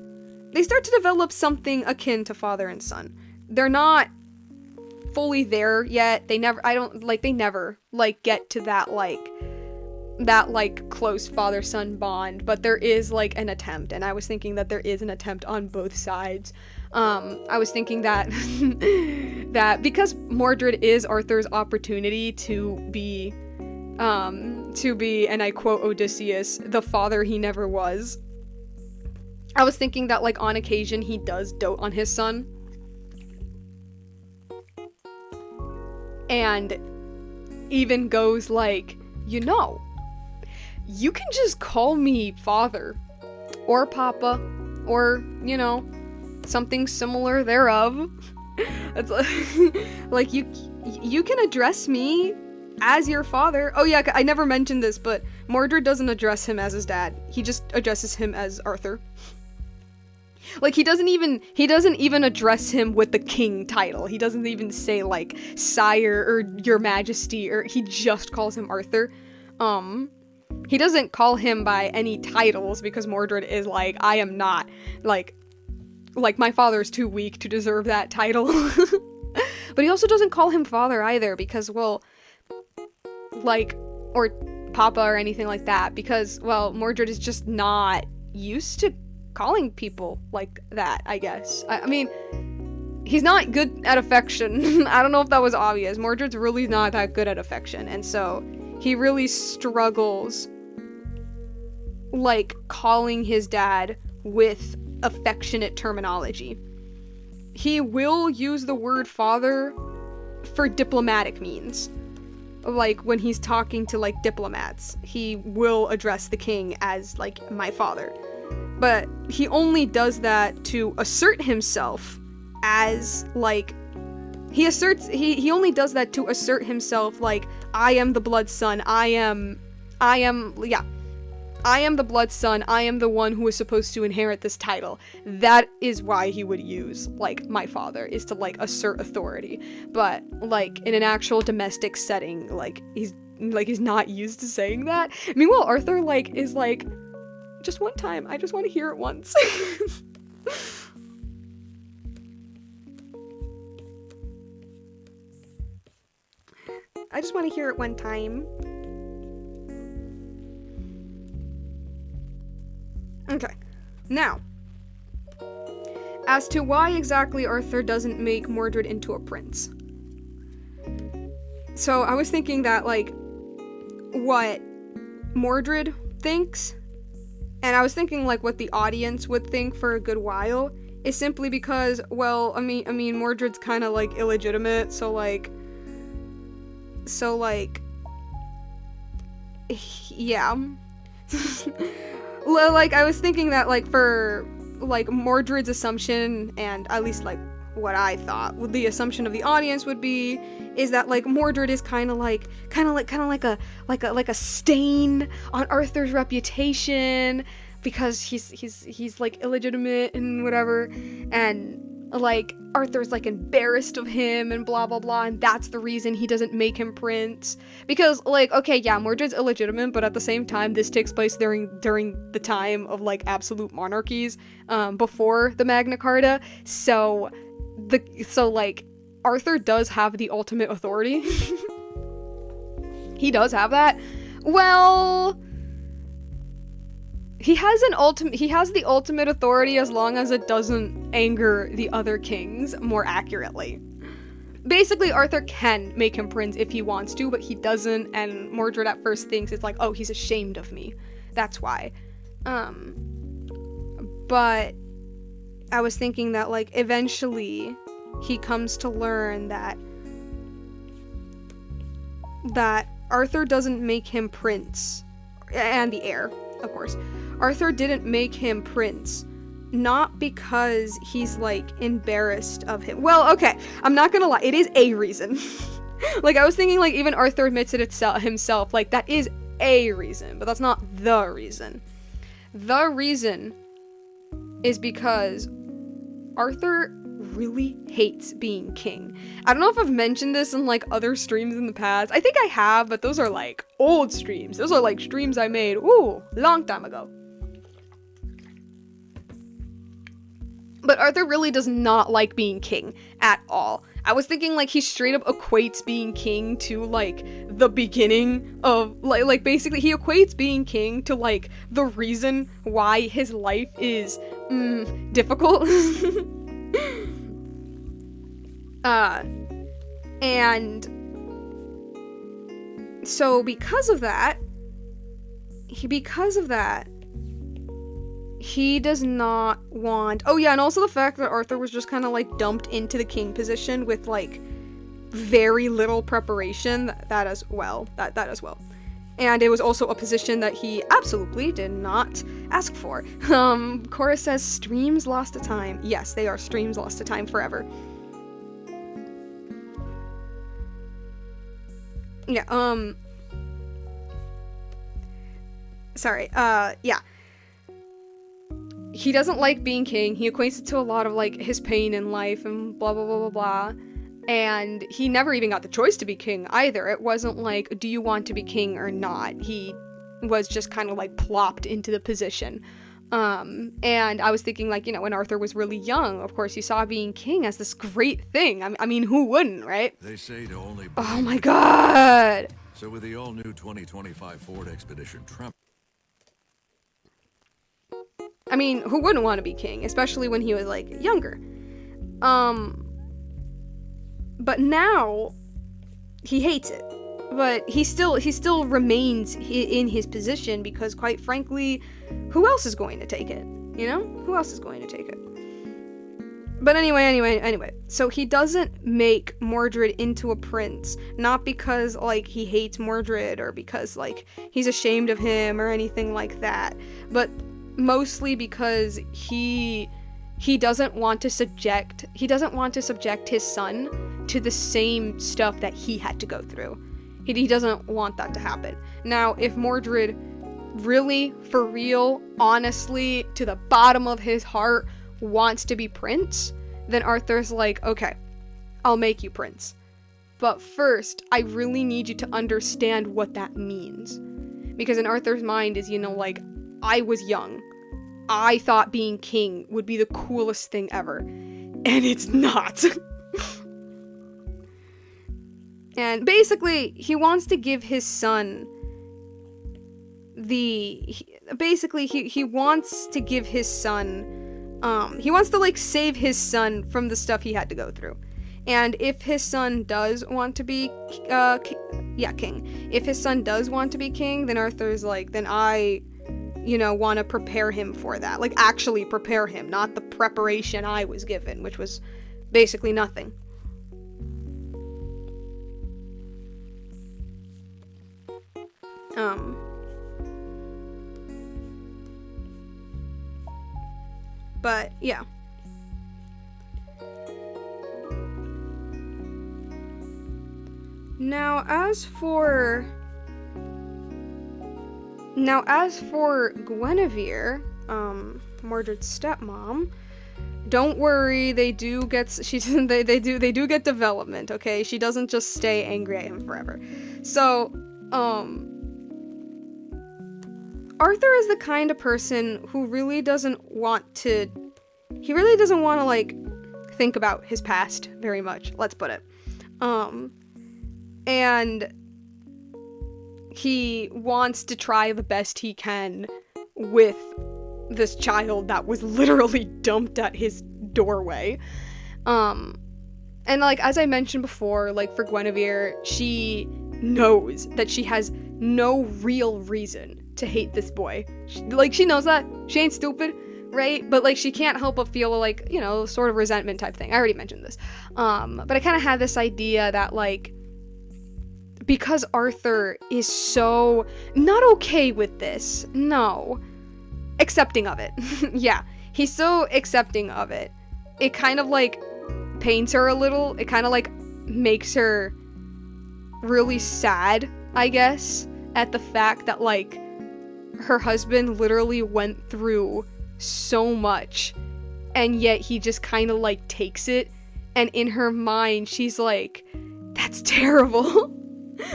They start to develop something akin to father and son. They're not fully there yet. They never, get to that, close father-son bond, but there is, like, an attempt, and I was thinking that there is an attempt on both sides. I was thinking that, that because Mordred is Arthur's opportunity to be, and I quote Odysseus, the father he never was, I was thinking that, like, on occasion he does dote on his son. And even goes like, you know, you can just call me father, or papa, or, you know, something similar thereof. It's like, you can address me as your father. Oh yeah, I never mentioned this, but Mordred doesn't address him as his dad. He just addresses him as Arthur. Like, he doesn't even address him with the king title. He doesn't even say, like, sire or your majesty, or he just calls him Arthur. He doesn't call him by any titles because Mordred is like, I am not, like my father is too weak to deserve that title. But he also doesn't call him father either because, well, like, or papa or anything like that, because, well, Mordred is just not used to calling people like that, I guess. I mean, he's not good at affection. I don't know if that was obvious. Mordred's really not that good at affection, and so he really struggles, like, calling his dad with affectionate terminology. He will use the word father for diplomatic means. Like, when he's talking to, like, diplomats, he will address the king as, like, my father. But he only does that to assert himself as, like, he only does that to assert himself, like, I am the blood son, I am the blood son, I am the one who is supposed to inherit this title. That is why he would use, like, my father, is to, like, assert authority. But, like, in an actual domestic setting, like, he's not used to saying that. Meanwhile, Arthur, like, is like, just one time, I just want to hear it once. I just want to hear it one time. Okay, now, as to why exactly Arthur doesn't make Mordred into a prince. So I was thinking that, like, what Mordred thinks, and I was thinking, like, what the audience would think for a good while, is simply because, well, I mean, Mordred's kind of, like, illegitimate, so, like, yeah. Like, I was thinking that, like, for, like, Mordred's assumption, and at least, like, what I thought the assumption of the audience would be, is that, like, Mordred is kind of like a stain on Arthur's reputation, because he's like illegitimate and whatever, and, like, Arthur's, like, embarrassed of him and blah blah blah, and that's the reason he doesn't make him prince. Because, like, okay, yeah, Mordred's illegitimate, but at the same time, this takes place during the time of, like, absolute monarchies, before the Magna Carta, so so like Arthur does have the ultimate authority. He does have that. Well, he has the ultimate authority as long as it doesn't anger the other kings, more accurately. Basically, Arthur can make him prince if he wants to, but he doesn't, and Mordred at first thinks it's like, oh, he's ashamed of me. That's why. But I was thinking that, like, eventually he comes to learn that Arthur doesn't make him prince, and the heir, of course. Arthur didn't make him prince, not because he's, like, embarrassed of him. Well, okay, I'm not gonna lie, it is a reason. Like, I was thinking, like, even Arthur admits it himself, like, that is a reason, but that's not the reason. The reason is because Arthur really hates being king. I don't know if I've mentioned this in, like, other streams in the past. I think I have, but those are, like, old streams. Those are, like, streams I made, long time ago. But Arthur really does not like being king at all. I was thinking, like, he straight up equates being king to, like, the beginning of, like basically, he equates being king to, like, the reason why his life is, difficult. And so because of that, he does not want... Oh yeah, and also the fact that Arthur was just kind of, like, dumped into the king position with, like, very little preparation, that as well. That as well. And it was also a position that he absolutely did not ask for. Cora says, streams lost to time. Yes, they are streams lost to time forever. Yeah, sorry, yeah. He doesn't like being king. He equates it to a lot of, like, his pain in life and blah, blah, blah, blah, blah. And he never even got the choice to be king either. It wasn't like, do you want to be king or not? He was just kind of, like, plopped into the position. And I was thinking, like, you know, when Arthur was really young, of course, he saw being king as this great thing. I mean, who wouldn't, right? They say to only... Oh my god! So with the all-new 2025 Ford Expedition Trump... I mean, who wouldn't want to be king, especially when he was, like, younger? But now, he hates it. But he still remains in his position because, quite frankly, who else is going to take it? You know? Who else is going to take it? But anyway. So he doesn't make Mordred into a prince. Not because, like, he hates Mordred or because, like, he's ashamed of him or anything like that. But mostly because he doesn't want to subject his son to the same stuff that he had to go through. He doesn't want that to happen. Now, if Mordred really, for real, honestly, to the bottom of his heart, wants to be prince, then Arthur's like, okay, I'll make you prince. But first, I really need you to understand what that means. Because in Arthur's mind is, you know, like, I was young. I thought being king would be the coolest thing ever. And it's not. And basically, he wants to give his son he wants to give his son, he wants to, like, save his son from the stuff he had to go through. And if his son does want to be, king. If his son does want to be king, then Arthur's like, then I, you know, want to prepare him for that. Like, actually prepare him, not the preparation I was given, which was basically nothing. But, yeah. Now, as for Guinevere, Mordred's stepmom, don't worry, they do get development, okay? She doesn't just stay angry at him forever. So, Arthur is the kind of person who really doesn't want to, like, think about his past very much, let's put it. And he wants to try the best he can with this child that was literally dumped at his doorway. And like, as I mentioned before, like for Guinevere, she knows that she has no real reason to hate this boy. She knows that. She ain't stupid, right? But like, she can't help but feel like, you know, sort of resentment type thing. I already mentioned this. But I kind of had this idea that like, because Arthur is so not okay with this, no, accepting of it. Yeah, he's so accepting of it. It kind of like pains her a little. It kind of like makes her really sad, I guess, at the fact that like her husband literally went through so much and yet he just kind of like takes it, and in her mind she's like, that's terrible.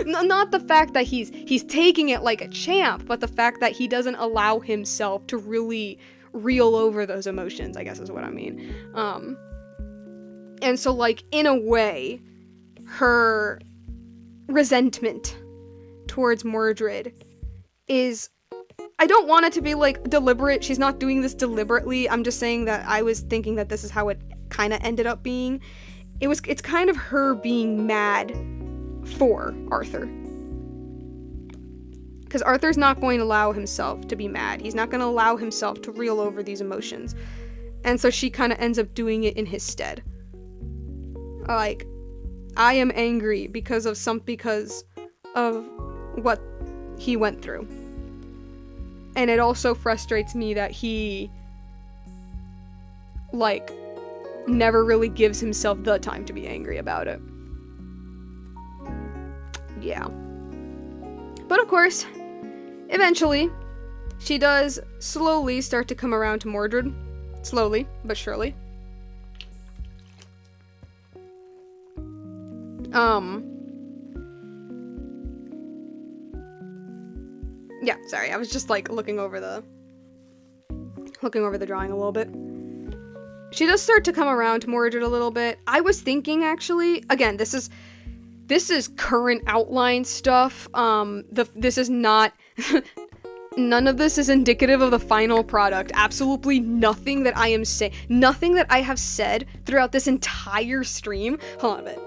Not the fact that he's taking it like a champ, but the fact that he doesn't allow himself to really reel over those emotions, I guess is what I mean. And so like, in a way, her resentment towards Mordred is, I don't want it to be like deliberate. She's not doing this deliberately. I'm just saying that I was thinking that this is how it kind of ended up being. It's kind of her being mad for Arthur. Because Arthur's not going to allow himself to be mad. He's not going to allow himself to reel over these emotions. And so she kind of ends up doing it in his stead. Like, I am angry because of what he went through. And it also frustrates me that he, like, never really gives himself the time to be angry about it. Yeah. But of course, eventually, she does slowly start to come around to Mordred. Slowly, but surely. Yeah, sorry, I was just like looking over the drawing a little bit. She does start to come around to Mordred a little bit. I was thinking, actually, again, this is current outline stuff. This is not none of this is indicative of the final product. Absolutely nothing that I am saying, nothing that I have said throughout this entire stream. Hold on a bit.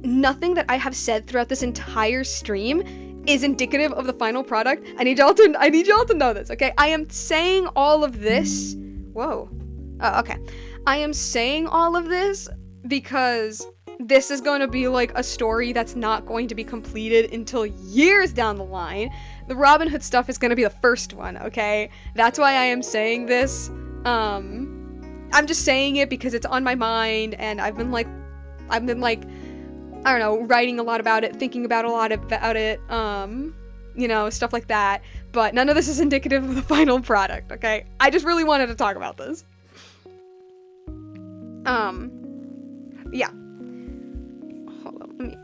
Nothing that I have said throughout this entire stream is indicative of the final product. I need y'all to know this, okay? I am saying all of this. Whoa. Oh, okay. I am saying all of this because this is going to be like a story that's not going to be completed until years down the line. The Robin Hood stuff is going to be the first one, okay? That's why I am saying this. I'm just saying it because it's on my mind, and I've been like, I don't know, writing a lot about it, thinking about a lot about it, you know, stuff like that. But none of this is indicative of the final product, okay? I just really wanted to talk about this. Yeah. Hold on, let me...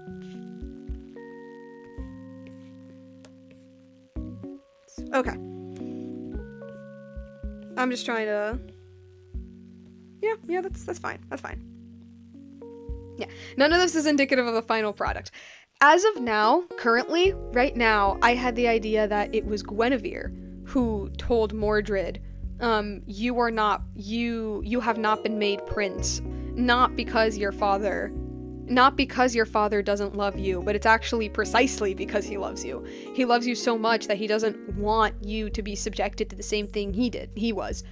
Okay. I'm just trying to... Yeah, that's fine. That's fine. Yeah, none of this is indicative of the final product. As of now, currently, right now, I had the idea that it was Guinevere who told Mordred, you have not been made prince, not because your father doesn't love you, but it's actually precisely because he loves you. He loves you so much that he doesn't want you to be subjected to the same thing he was.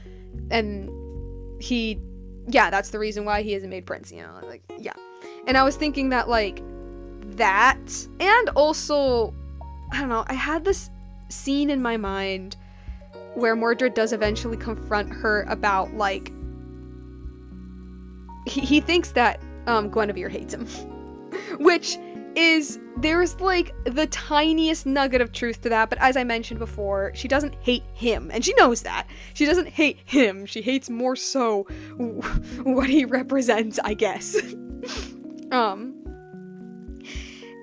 And that's the reason why he isn't made prince, you know, like, yeah. And I was thinking that, like, that, and also, I don't know, I had this scene in my mind where Mordred does eventually confront her about, like, he thinks that Guinevere hates him, which is, there's, like, the tiniest nugget of truth to that, but as I mentioned before, she doesn't hate him, and she knows that. She doesn't hate him, she hates more so what he represents, I guess.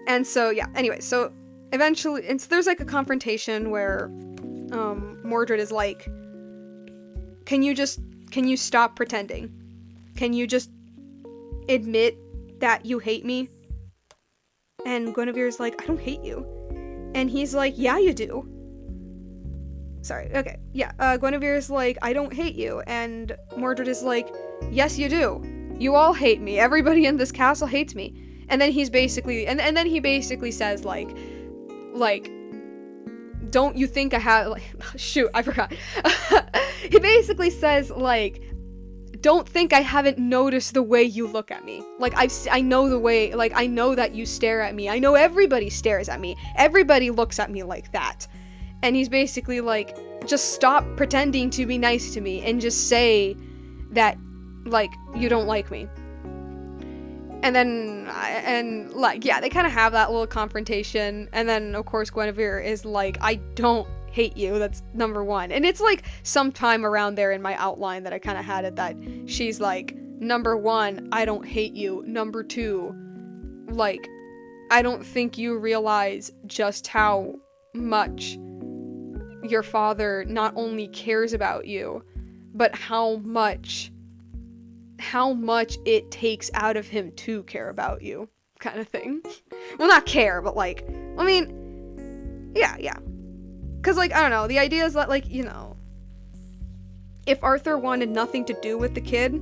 And so, yeah, anyway, so eventually, and so there's, like, a confrontation where, Mordred is like, can you just Can you stop pretending? Can you just admit that you hate me? And Guinevere's like, I don't hate you. And he's like, yeah, you do. Sorry, okay, yeah, Guinevere's like, I don't hate you. And Mordred is like, yes, you do. You all hate me. Everybody in this castle hates me. And then he's basically, and then he basically says, like, don't you think I have, like, shoot, I forgot. He basically says, like, don't think I haven't noticed the way you look at me. Like, I know the way, like, I know that you stare at me. I know everybody stares at me. Everybody looks at me like that. And he's basically like, just stop pretending to be nice to me and just say that, like, you don't like me. And then, like, yeah, they kind of have that little confrontation. And then, of course, Guinevere is like, I don't hate you. That's number one. And it's like sometime around there in my outline that I kind of had it that she's like, number one, I don't hate you. Number two, like, I don't think you realize just how much your father not only cares about you, but how much it takes out of him to care about you, kind of thing. Well, not care, but like, I mean, yeah. Because, like, I don't know, the idea is that, like, you know, if Arthur wanted nothing to do with the kid,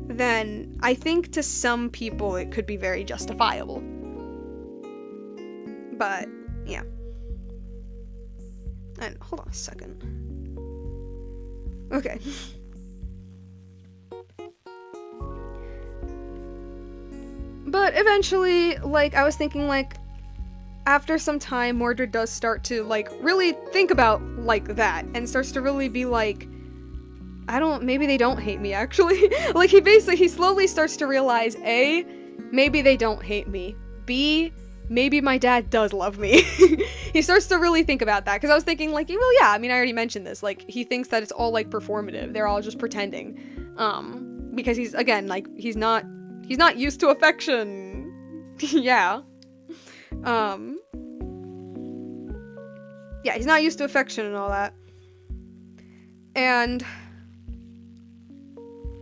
then I think to some people it could be very justifiable. But, yeah. And, hold on a second. Okay. But eventually, like, I was thinking, like, after some time, Mordred does start to, like, really think about, like, that, and starts to really be like, maybe they don't hate me, actually. Like, he slowly starts to realize, A, maybe they don't hate me. B, maybe my dad does love me. He starts to really think about that, because I was thinking, like, well, yeah, I mean, I already mentioned this, like, he thinks that it's all, like, performative. They're all just pretending. Because he's, again, like, he's not used to affection. Yeah. Yeah, he's not used to affection and all that. And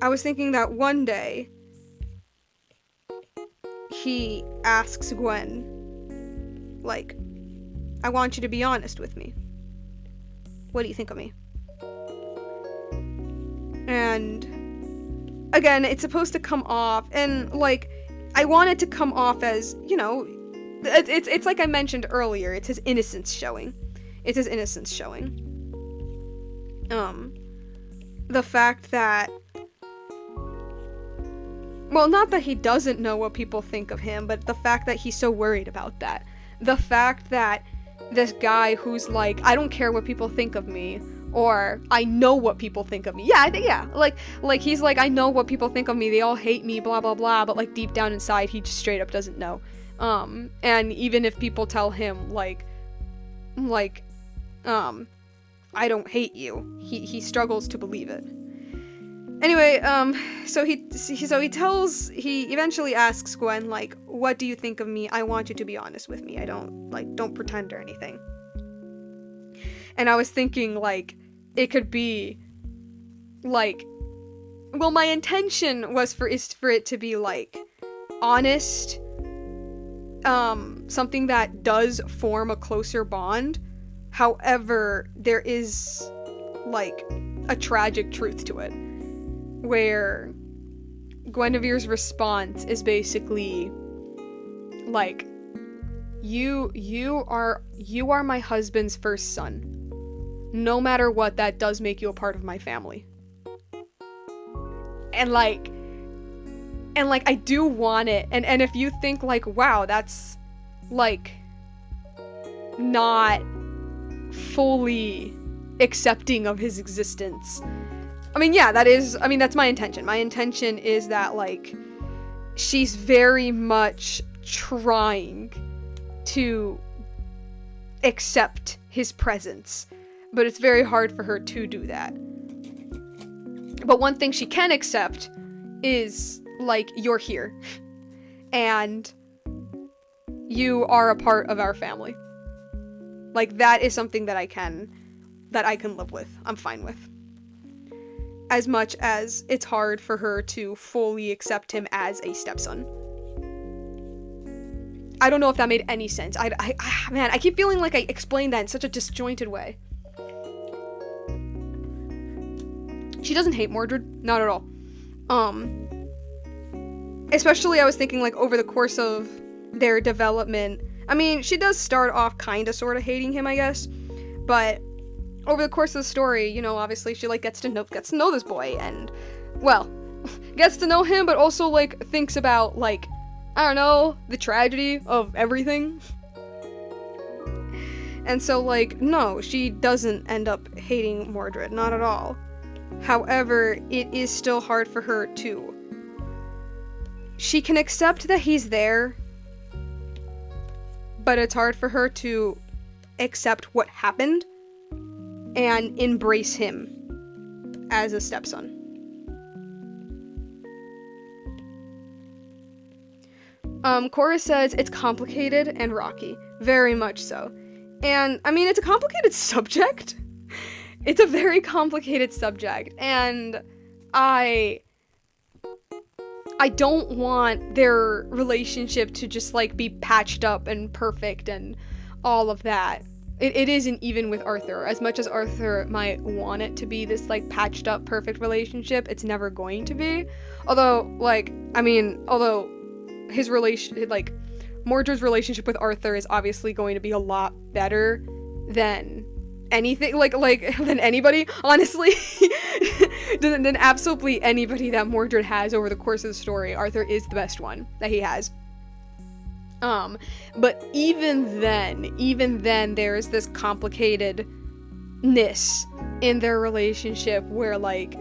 I was thinking that one day he asks Gwen, like, I want you to be honest with me. What do you think of me? And again, it's supposed to come off, and, like, I want it to come off as, you know, it's like I mentioned earlier, it's his innocence showing. It's his innocence showing. The fact that, well, not that he doesn't know what people think of him, but the fact that he's so worried about that. The fact that this guy who's like, I don't care what people think of me, or I know what people think of me. Yeah, I think, yeah. Like he's like, I know what people think of me, they all hate me, blah, blah, blah, but, like, deep down inside, he just straight up doesn't know. And even if people tell him, I don't hate you, he struggles to believe it. Anyway, so he eventually asks Gwen, like, what do you think of me? I want you to be honest with me. I don't pretend or anything. And I was thinking, like, it could be, like, well, my intention was for it to be, like, honest, something that does form a closer bond. However, there is, like, a tragic truth to it, where Guinevere's response is basically, like, you are my husband's first son. No matter what, that does make you a part of my family. And like, I do want it, and if you think, like, wow, that's, like, not fully accepting of his existence. I mean, yeah, that's my intention. My intention is that, like, she's very much trying to accept his presence, but it's very hard for her to do that. But one thing she can accept is, like, you're here, and you are a part of our family. Like, that is something that I can live with. I'm fine with. as much as it's hard for her to fully accept him as a stepson. I don't know if that made any sense. Man, I keep feeling like I explained that in such a disjointed way. She doesn't hate Mordred, not at all. Especially I was thinking like over the course of their development. I mean, she does start off kinda sorta hating him, I guess. But over the course of the story, you know, obviously she like gets to know this boy and, well, gets to know him, but also like thinks about like, I don't know, the tragedy of everything. And so like, no, she doesn't end up hating Mordred, not at all. However, it is still hard for her to. She can accept that he's there, but it's hard for her to accept what happened and embrace him as a stepson. Cora says it's complicated and rocky. Very much so. And, I mean, it's a complicated subject. It's a very complicated subject, and I don't want their relationship to just, like, be patched up and perfect and all of that. It isn't even with Arthur. As much as Arthur might want it to be this, like, patched up, perfect relationship, it's never going to be. Although, like, I mean, his Mordred's relationship with Arthur is obviously going to be a lot better than anything, than anybody, honestly. than absolutely anybody that Mordred has over the course of the story. Arthur is the best one that he has. But even then, there's this complicatedness in their relationship where, like,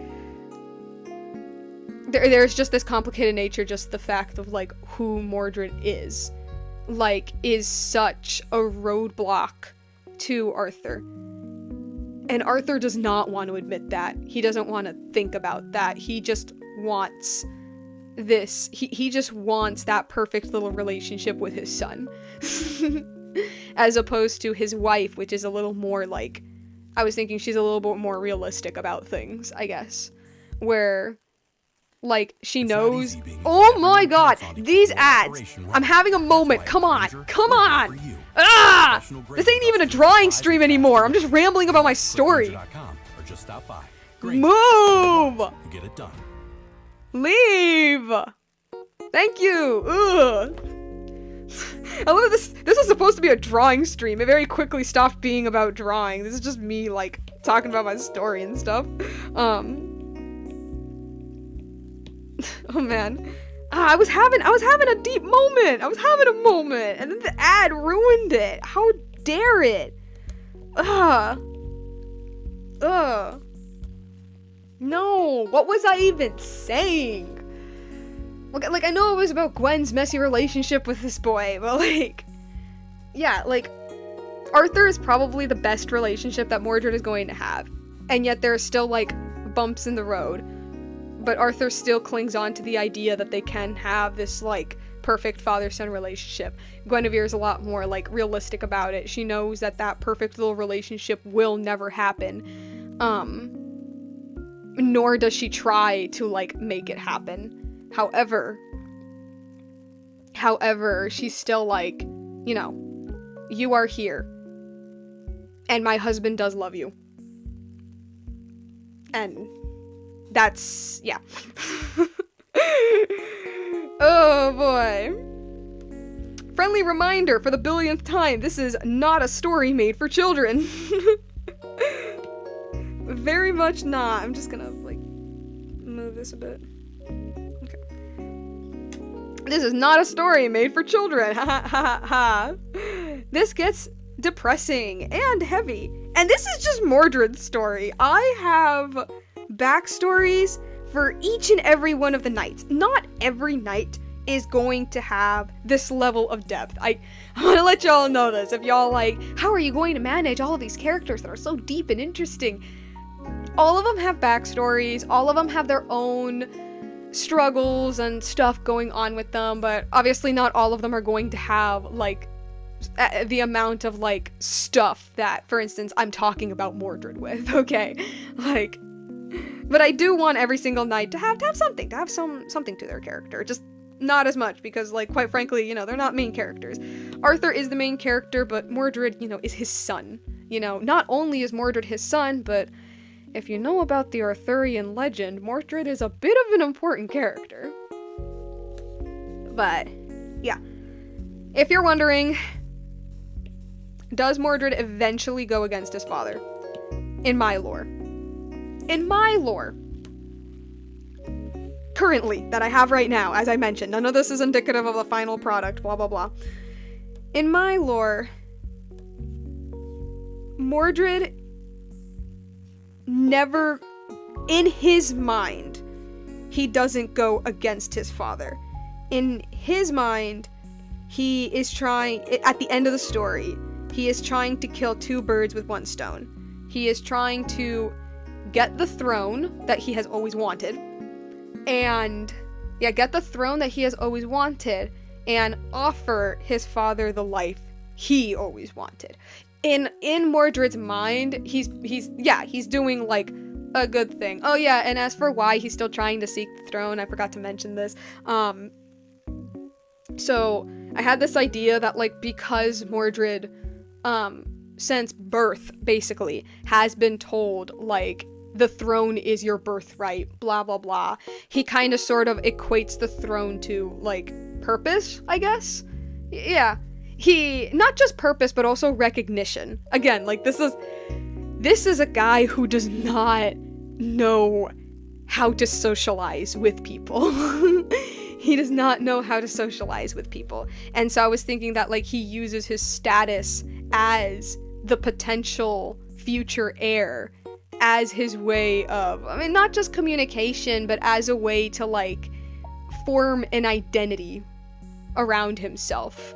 there's just this complicated nature, just the fact of, like, who Mordred is. Like, is such a roadblock to Arthur. And Arthur does not want to admit that. He doesn't want to think about that. He just wants this. He just wants that perfect little relationship with his son. As opposed to his wife, which is a little more, like, I was thinking she's a little bit more realistic about things, I guess. Where, like, she knows. Oh my god, these ads! I'm having a moment. Come on. Ah! This ain't even a drawing stream anymore. I'm just rambling about my story. Move! Leave! Thank you! Ugh. I love this. This is supposed to be a drawing stream. It very quickly stopped being about drawing. This is just me, like, talking about my story and stuff. Oh man. I was having a deep moment. I was having a moment, and then the ad ruined it. How dare it? No, what was I even saying? Like, I know it was about Gwen's messy relationship with this boy, but, like, yeah, like, Arthur is probably the best relationship that Mordred is going to have, and yet there are still, like, bumps in the road. But Arthur still clings on to the idea that they can have this, like, perfect father-son relationship. Guinevere is a lot more, like, realistic about it. She knows that that perfect little relationship will never happen. Nor does she try to, like, make it happen. However, she's still like, you know, you are here. And my husband does love you. And that's, yeah. Oh boy. Friendly reminder for the billionth time, this is not a story made for children. Very much not. I'm just gonna, like, move this a bit. Okay. This is not a story made for children. Ha ha ha ha. This gets depressing and heavy. And this is just Mordred's story. I have backstories for each and every one of the knights. Not every knight is going to have this level of depth. I want to let y'all know this. If y'all like, how are you going to manage all of these characters that are so deep and interesting? All of them have backstories. All of them have their own struggles and stuff going on with them, but obviously not all of them are going to have, like, the amount of, like, stuff that, for instance, I'm talking about Mordred with, okay? Like, But I do want every single knight to have something to their character. Just not as much, because, like, quite frankly, you know, they're not main characters. Arthur is the main character, but Mordred, you know, is his son. You know, not only is Mordred his son, but if you know about the Arthurian legend, Mordred is a bit of an important character. But, yeah. If you're wondering, does Mordred eventually go against his father? In my lore. Currently, that I have right now, as I mentioned. None of this is indicative of the final product, blah, blah, blah. In my lore, Mordred never, in his mind, he doesn't go against his father. In his mind, he is trying, at the end of the story, he is trying to kill two birds with one stone. He is trying to get the throne that he has always wanted, and offer his father the life he always wanted. In Mordred's mind, he's doing like a good thing. Oh yeah, and as for why he's still trying to seek the throne, I forgot to mention this. So I had this idea that, like, because Mordred, since birth, basically, has been told, like, the throne is your birthright, blah, blah, blah, he kind of sort of equates the throne to, like, purpose, I guess? Yeah. He, not just purpose, but also recognition. Again, like, this is a guy who does not know how to socialize with people. He does not know how to socialize with people. And so I was thinking that, like, he uses his status as the potential future heir as his way of, I mean, not just communication, but as a way to, like, form an identity around himself.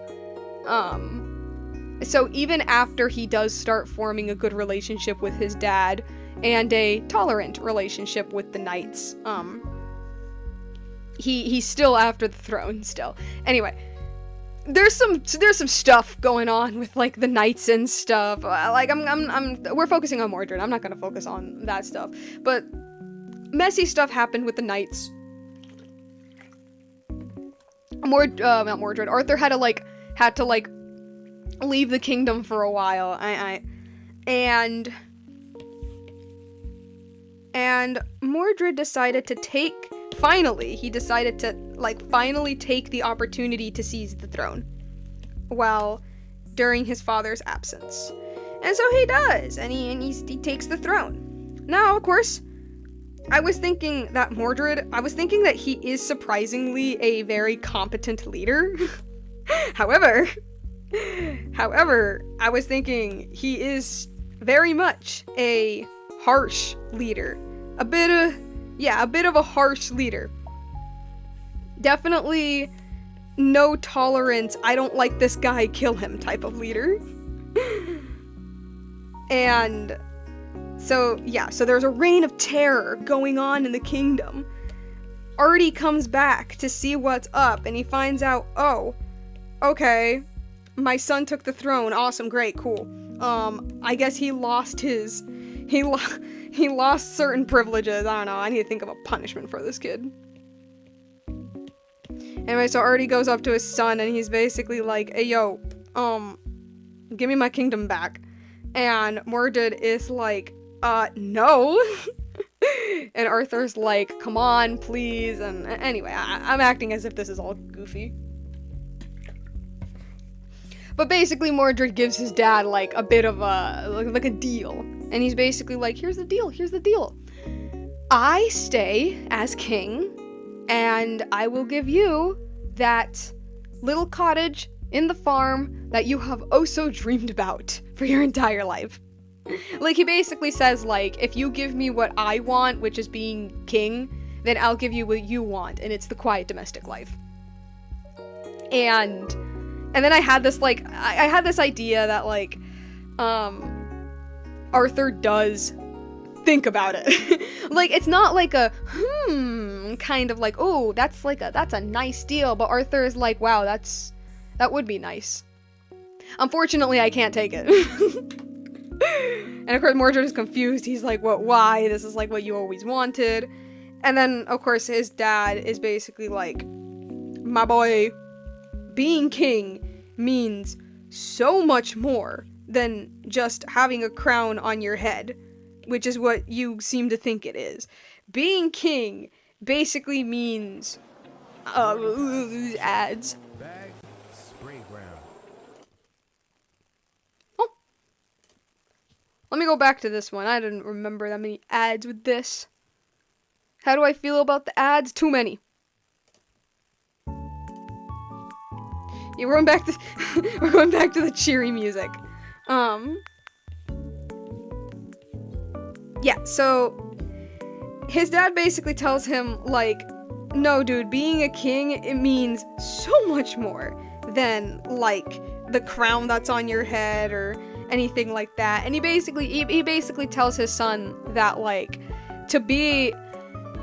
So even after he does start forming a good relationship with his dad and a tolerant relationship with the knights, he's still after the throne still. Anyway, there's some stuff going on with, like, the knights and stuff. Like, we're focusing on Mordred. I'm not gonna focus on that stuff. But messy stuff happened with the knights. Not Mordred. Arthur had to leave the kingdom for a while. And Mordred decided to finally take the opportunity to seize the throne during his father's absence. And so he does, and he takes the throne. Now, of course, I was thinking that he is surprisingly a very competent leader. However, I was thinking he is very much a harsh leader. A bit of a harsh leader. Definitely no tolerance, I don't like this guy, kill him type of leader. And so there's a reign of terror going on in the kingdom. Artie comes back to see what's up, and he finds out, oh, okay, my son took the throne, awesome, great, cool. I guess he lost certain privileges. I don't know, I need to think of a punishment for this kid. Anyway, so Artie goes up to his son, and he's basically like, hey, yo, give me my kingdom back. And Mordred is like, no. And Arthur's like, come on, please. And anyway, I'm acting as if this is all goofy. But basically, Mordred gives his dad, like, a bit of a deal. And he's basically like, here's the deal. I stay as king, and I will give you that little cottage in the farm that you have oh so dreamed about for your entire life. Like, he basically says, like, if you give me what I want, which is being king, then I'll give you what you want, and it's the quiet domestic life. And then I had this, like, I had this idea that, like, Arthur does think about it. Like, it's not like a, kind of like, oh, that's a nice deal, but Arthur is like, wow, that would be nice. Unfortunately, I can't take it. And of course, Mordred is confused. He's like, what, why? This is like what you always wanted. And then, of course, his dad is basically like, my boy, being king means so much more than just having a crown on your head, which is what you seem to think it is. Being king basically means ads. Oh. Let me go back to this one. I didn't remember that many ads with this. How do I feel about the ads? Too many. Yeah, we're going back to we're going back to the cheery music. Yeah, so his dad basically tells him, like, no, dude, being a king, it means so much more than, like, the crown that's on your head or anything like that. And he basically tells his son that, like, to be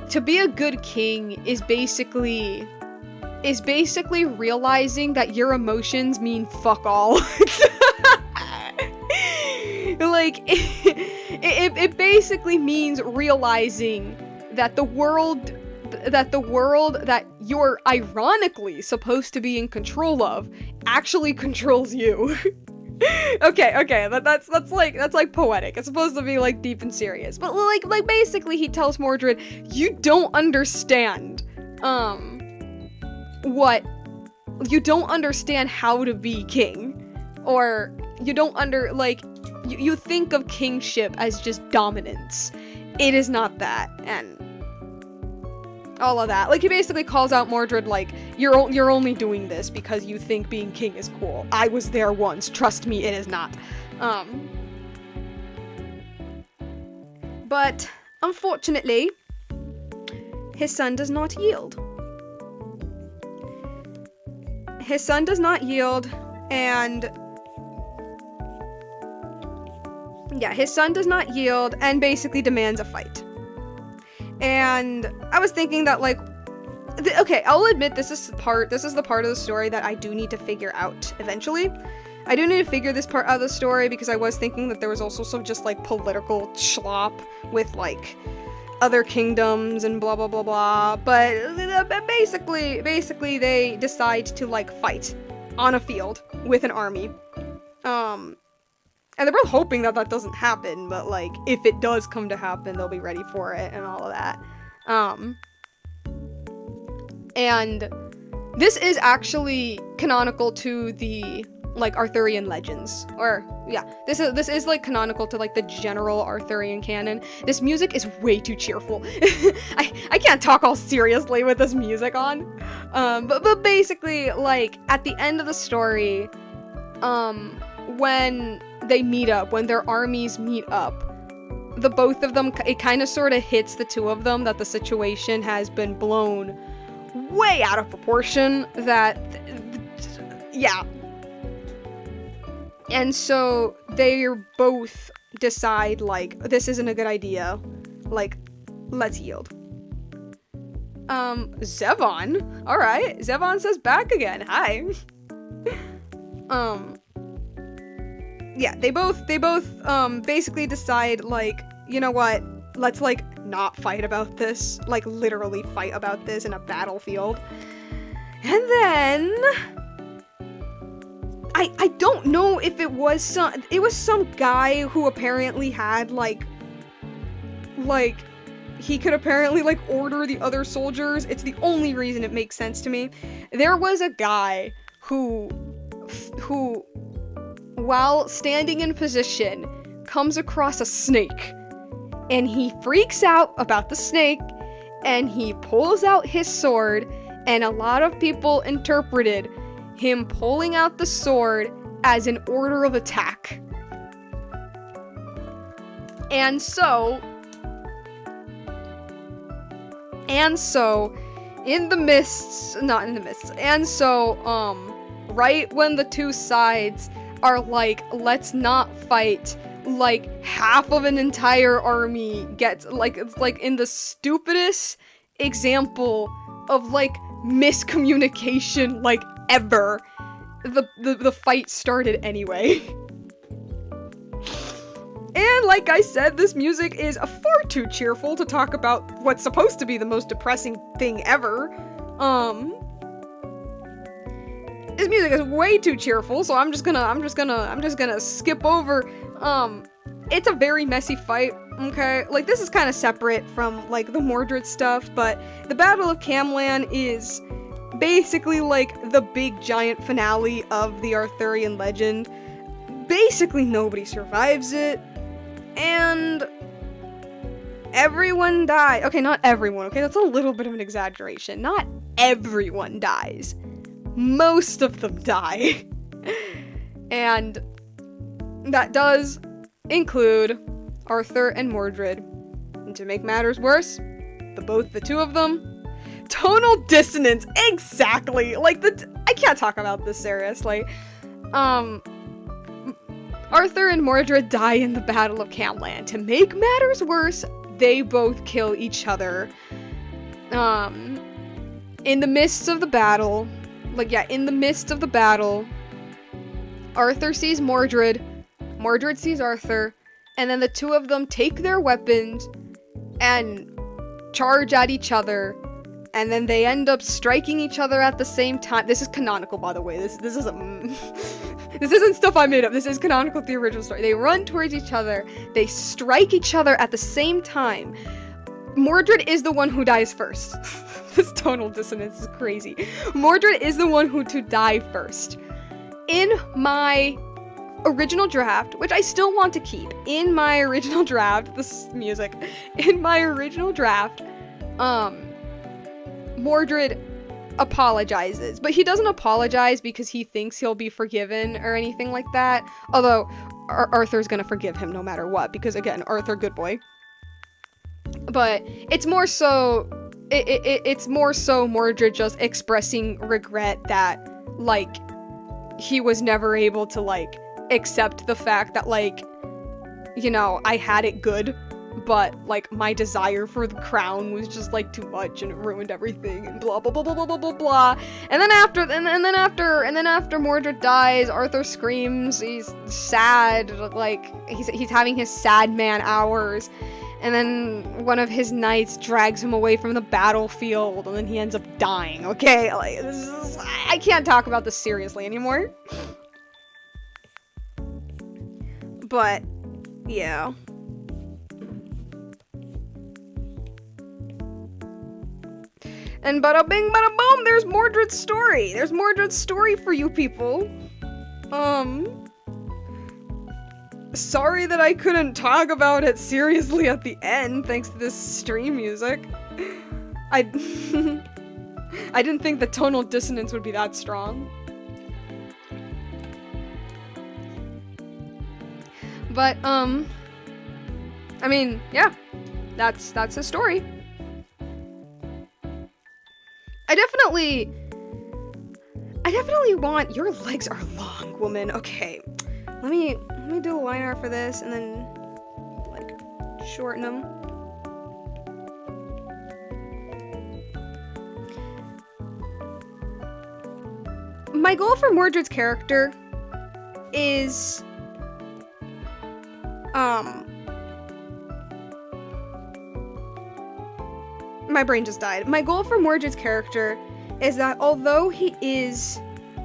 a good king is basically realizing that your emotions mean fuck all. Like, it basically means realizing that the world that you're ironically supposed to be in control of actually controls you. Okay, that's like poetic. It's supposed to be like deep and serious. But like basically he tells Mordred, you don't understand you don't understand how to be king, or you don't you think of kingship as just dominance. It is not that, and all of that. Like, he basically calls out Mordred like, you're only doing this because you think being king is cool. I was there once. Trust me, it is not. But unfortunately, his son does not yield. His son does not yield, and yeah, his son does not yield and basically demands a fight. And I was thinking that, like, okay, I'll admit this is the part of the story that I do need to figure out eventually. I do need to figure this part out of the story because I was thinking that there was also some just, like, political schlop with, like, other kingdoms and blah blah blah blah, but basically they decide to, like, fight on a field with an army. And they're both hoping that doesn't happen, but, like, if it does come to happen, they'll be ready for it and all of that. And this is actually canonical to the, like, Arthurian legends. Or, yeah, this is like, canonical to, like, the general Arthurian canon. This music is way too cheerful. I can't talk all seriously with this music on. But basically, like, at the end of the story, when they meet up, when their armies meet up, the both of them, it kind of sort of hits the two of them that the situation has been blown way out of proportion, that, yeah. And so they both decide, like, this isn't a good idea, like, let's yield. Zevon, alright, Zevon says back again, hi. Yeah, they both basically decide, like, you know what, let's, like, not fight about this, like, literally fight about this in a battlefield. And then I don't know if it was some guy who apparently had, like, he could apparently, like, order the other soldiers. It's the only reason it makes sense to me. There was a guy who while standing in position, comes across a snake, and he freaks out about the snake, and he pulls out his sword, and a lot of people interpreted him pulling out the sword as an order of attack. And so, right when the two sides are like, let's not fight, like, half of an entire army gets, like, it's like in the stupidest example of, like, miscommunication, like, ever, the fight started anyway. And like I said, this music is far too cheerful to talk about what's supposed to be the most depressing thing ever. This music is way too cheerful, so I'm just gonna skip over. It's a very messy fight, okay? Like, this is kind of separate from, like, the Mordred stuff, but the Battle of Camlan is basically, like, the big giant finale of the Arthurian legend. Basically, nobody survives it, and everyone dies. Okay, not everyone, okay? That's a little bit of an exaggeration. Not everyone dies. Most of them die. And that does include Arthur and Mordred. And to make matters worse, the two of them, tonal dissonance, exactly. Like, I can't talk about this seriously. Arthur and Mordred die in the Battle of Camlan. To make matters worse, they both kill each other. In the midst of the battle, Arthur sees Mordred, Mordred sees Arthur, and then the two of them take their weapons and charge at each other, and then they end up striking each other at the same time. This is canonical, by the way. This isn't this isn't stuff I made up. This is canonical to the original story. They run towards each other, they strike each other at the same time. Mordred is the one who dies first. This tonal dissonance is crazy. Mordred is the one who to die first. In my original draft, which I still want to keep, in my original draft, Mordred apologizes, but he doesn't apologize because he thinks he'll be forgiven or anything like that, although Arthur's gonna forgive him no matter what, because again, Arthur, good boy. But it's more so Mordred just expressing regret that, like, he was never able to, like, accept the fact that, like, you know, I had it good, but, like, my desire for the crown was just, like, too much and it ruined everything and blah blah blah blah blah blah blah blah. And then after Mordred dies, Arthur screams, he's sad, like, he's having his sad man hours. And then one of his knights drags him away from the battlefield, and then he ends up dying, okay? Like, I can't talk about this seriously anymore. But, yeah. And bada bing, bada boom, there's Mordred's story. There's Mordred's story for you people. Sorry that I couldn't talk about it seriously at the end, thanks to this stream music. I didn't think the tonal dissonance would be that strong. But, I mean, yeah, that's his story. I definitely want, your legs are long, woman. Okay, let me do a line art for this and then, like, shorten them. My goal for Mordred's character is, my brain just died. My goal for Mordred's character is that although he is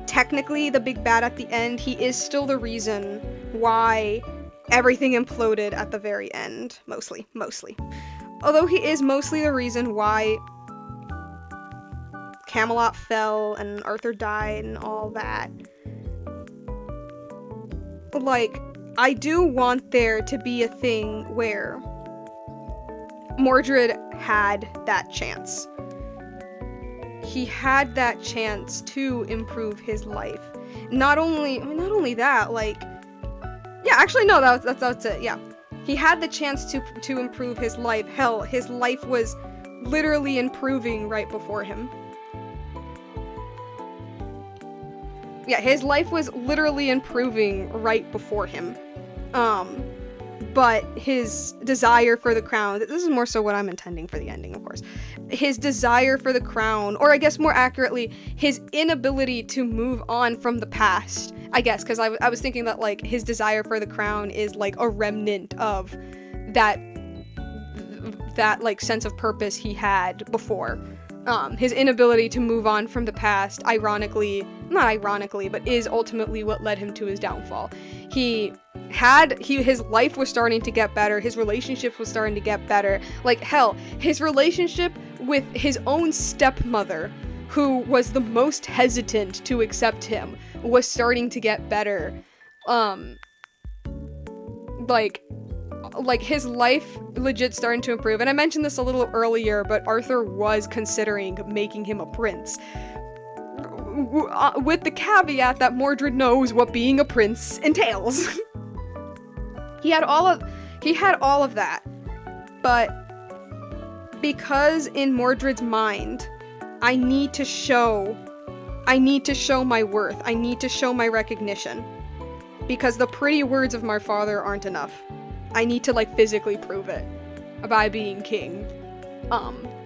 technically the big bad at the end, he is still the reason why everything imploded at the very end. Mostly. Although he is mostly the reason why Camelot fell and Arthur died and all that. Like, I do want there to be a thing where Mordred had that chance. He had that chance to improve his life. Not only that, like, yeah, actually no, that's it, yeah. He had the chance to improve his life. Hell, his life was literally improving right before him. Yeah, his life was literally improving right before him. but his desire for the crown, this is more so what I'm intending for the ending, of course. His desire for the crown, or I guess more accurately, his inability to move on from the past, I guess, because I was thinking that, like, his desire for the crown is, like, a remnant of that like, sense of purpose he had before. His inability to move on from the past, not ironically, but is ultimately what led him to his downfall. His life was starting to get better, his relationships was starting to get better. Like, hell, his relationship with his own stepmother, who was the most hesitant to accept him, was starting to get better. Like his life legit starting to improve. And I mentioned this a little earlier, but Arthur was considering making him a prince. With the caveat that Mordred knows what being a prince entails. He had all of that. But because in Mordred's mind, I need to show my worth. I need to show my recognition. Because the pretty words of my father aren't enough. I need to, like, physically prove it by being king.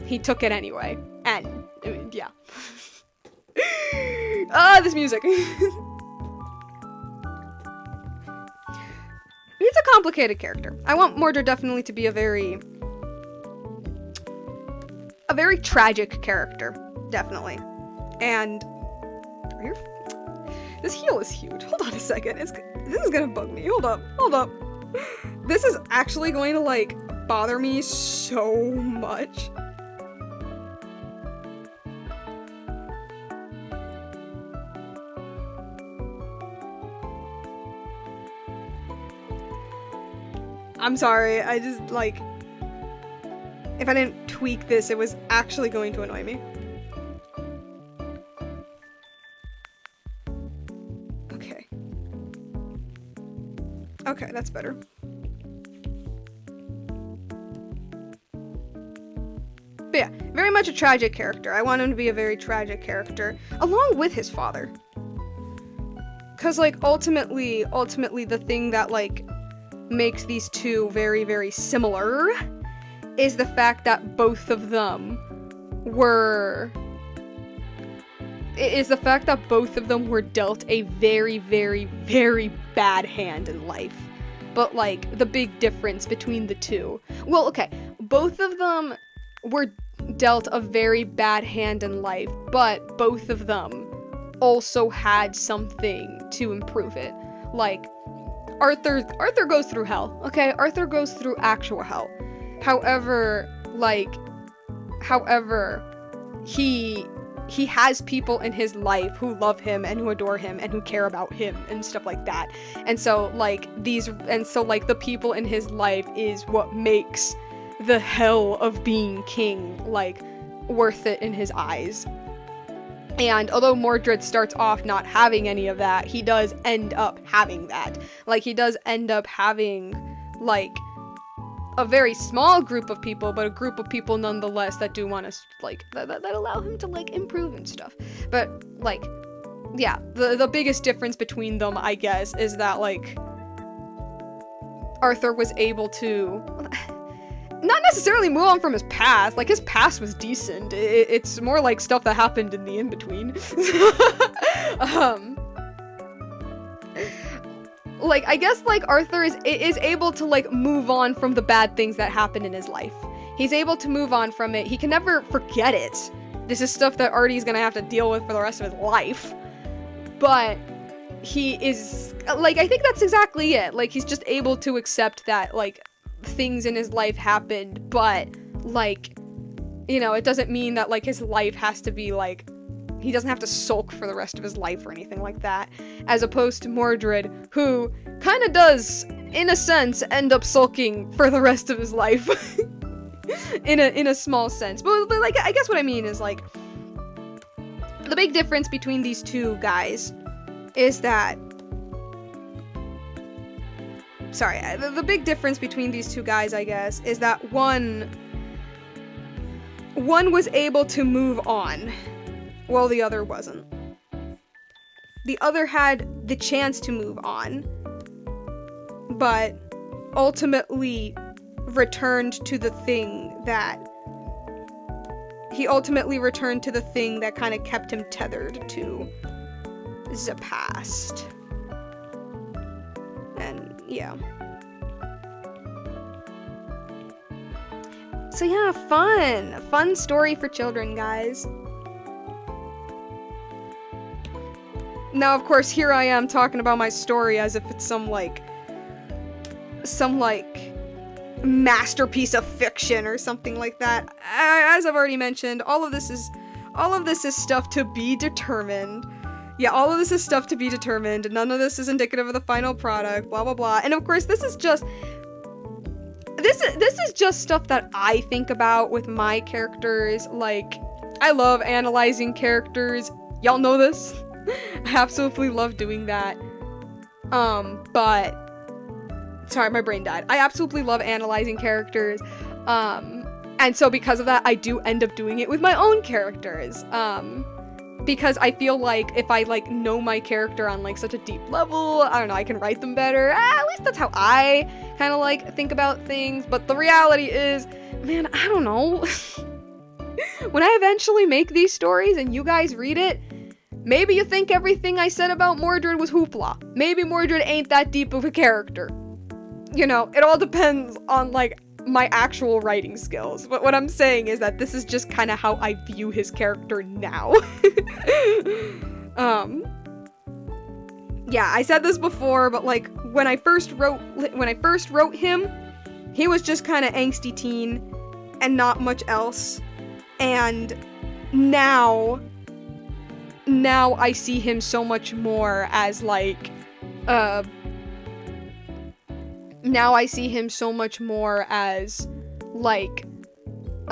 He took it anyway. And, I mean, yeah. This music. He's a complicated character. I want Mordred definitely to be a very tragic character. Definitely. And, this heel is huge. Hold on a second. This is gonna bug me. Hold up. This is actually going to, like, bother me so much. I'm sorry, I just, like, if I didn't tweak this, it was actually going to annoy me. Okay, that's better. But yeah, very much a tragic character. I want him to be a very tragic character, along with his father. Cause, like, ultimately the thing that, like, makes these two very, very similar is the fact that both of them were dealt a very, very, very bad hand in life. But, like, the big difference between the two. Well, okay, both of them were dealt a very bad hand in life, but both of them also had something to improve it. Like, Arthur goes through hell, okay? Arthur goes through actual hell. However, he has people in his life who love him and who adore him and who care about him and stuff like that. And so, the people in his life is what makes the hell of being king, like, worth it in his eyes. And although Mordred starts off not having any of that, he does end up having that. Like, he does end up having, like, a very small group of people, but a group of people nonetheless that do want to, like, that allow him to, like, improve and stuff. But, like, yeah, the biggest difference between them, I guess, is that, like, Arthur was able to not necessarily move on from his past. Like, his past was decent. It's more like stuff that happened in the in-between. Like, I guess, like, Arthur is able to, like, move on from the bad things that happened in his life. He's able to move on from it. He can never forget it. This is stuff that Artie's gonna have to deal with for the rest of his life. But he is, like, I think that's exactly it. Like, he's just able to accept that, like, things in his life happened, but, like, you know, it doesn't mean that, like, his life has to be, like, he doesn't have to sulk for the rest of his life or anything like that, as opposed to Mordred, who kind of does, in a sense, end up sulking for the rest of his life. in a small sense. But, like, I guess what I mean is, like, the big difference between these two guys is that, the big difference between these two guys, I guess, is that one was able to move on, while the other wasn't. The other had the chance to move on, but ultimately returned to the thing that kind of kept him tethered to the past. And yeah. So yeah, fun story for children, guys. Now, of course, here I am talking about my story as if it's some masterpiece of fiction or something like that. As I've already mentioned, all of this is stuff to be determined. Yeah, all of this is stuff to be determined. None of this is indicative of the final product, blah blah blah. And of course, this is just stuff that I think about with my characters. Like, I love analyzing characters. Y'all know this. I absolutely love doing that. But sorry, my brain died. I absolutely love analyzing characters. And so because of that, I do end up doing it with my own characters. Because I feel like if I know my character on such a deep level, I don't know, I can write them better. At least that's how I kind of think about things. But the reality is, man, I don't know. When I eventually make these stories and you guys read it, maybe you think everything I said about Mordred was hoopla. Maybe Mordred ain't that deep of a character. You know, it all depends on my actual writing skills. But what I'm saying is that this is just kind of how I view his character now. Yeah, I said this before, but when I first wrote him, he was just kind of angsty teen and not much else. And now I see him so much more as a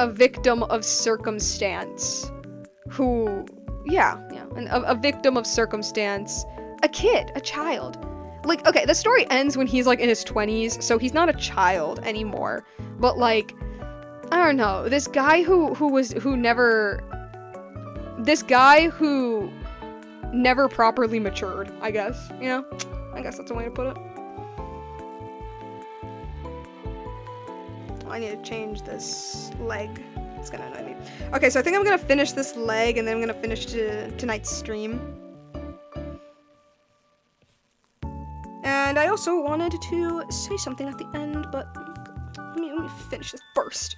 victim of circumstance who, a victim of circumstance, a kid, a child. Okay, the story ends when he's in his 20s, so he's not a child anymore. But I don't know, this guy who never properly matured, I guess. I guess that's a way to put it. I need to change this leg. It's gonna annoy me. Okay, so I think I'm gonna finish this leg and then I'm gonna finish tonight's stream. And I also wanted to say something at the end, but let me finish this first.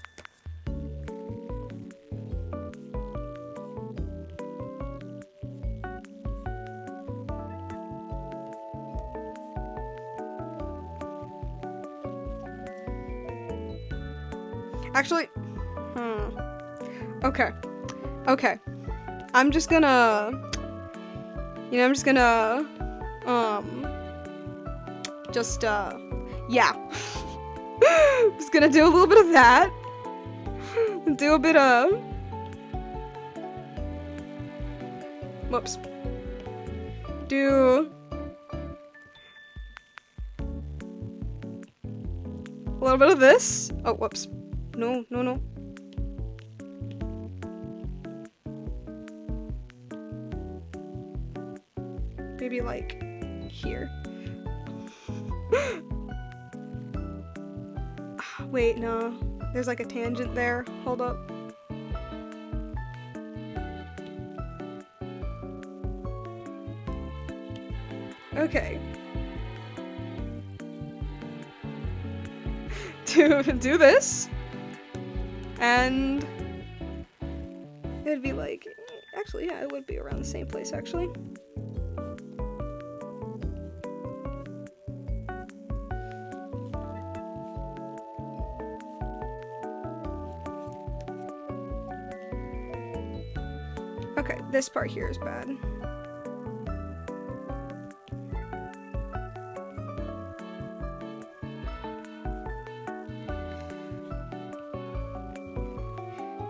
Actually, okay. I'm just gonna, yeah. I'm just gonna do a little bit of that. Do a bit of, whoops. Do a little bit of this. Oh, whoops. No. Maybe here. Wait, no. There's a tangent there. Hold up. Okay. Do this. And it'd be actually, yeah, it would be around the same place, actually. Okay, this part here is bad.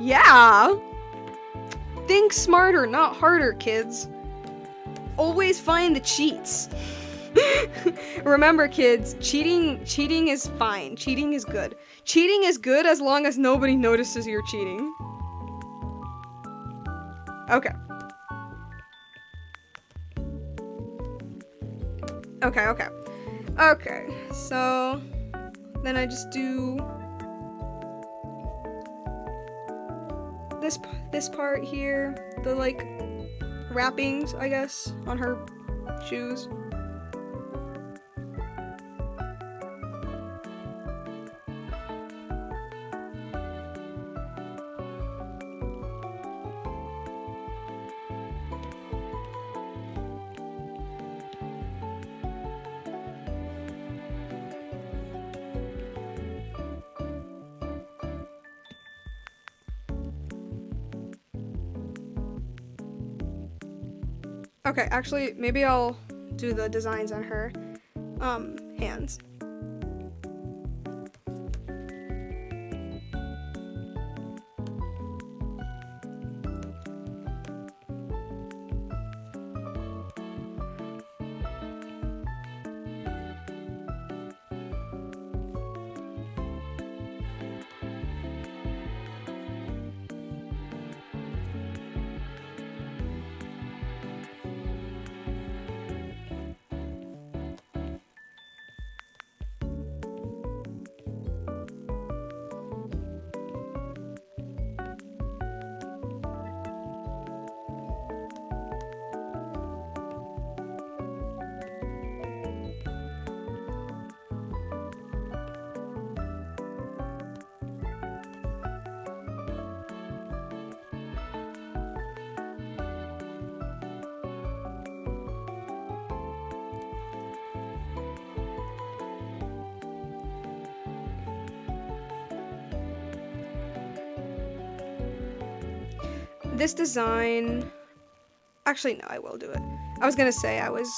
Yeah! Think smarter, not harder, kids. Always find the cheats. Remember, kids, cheating is fine. Cheating is good. Cheating is good as long as nobody notices you're cheating. Okay. Okay, so Then I just do this part here, the like wrappings, I guess, on her shoes. Okay, actually, maybe I'll do the designs on her hands. This design, actually no, I will do it. I was gonna say I was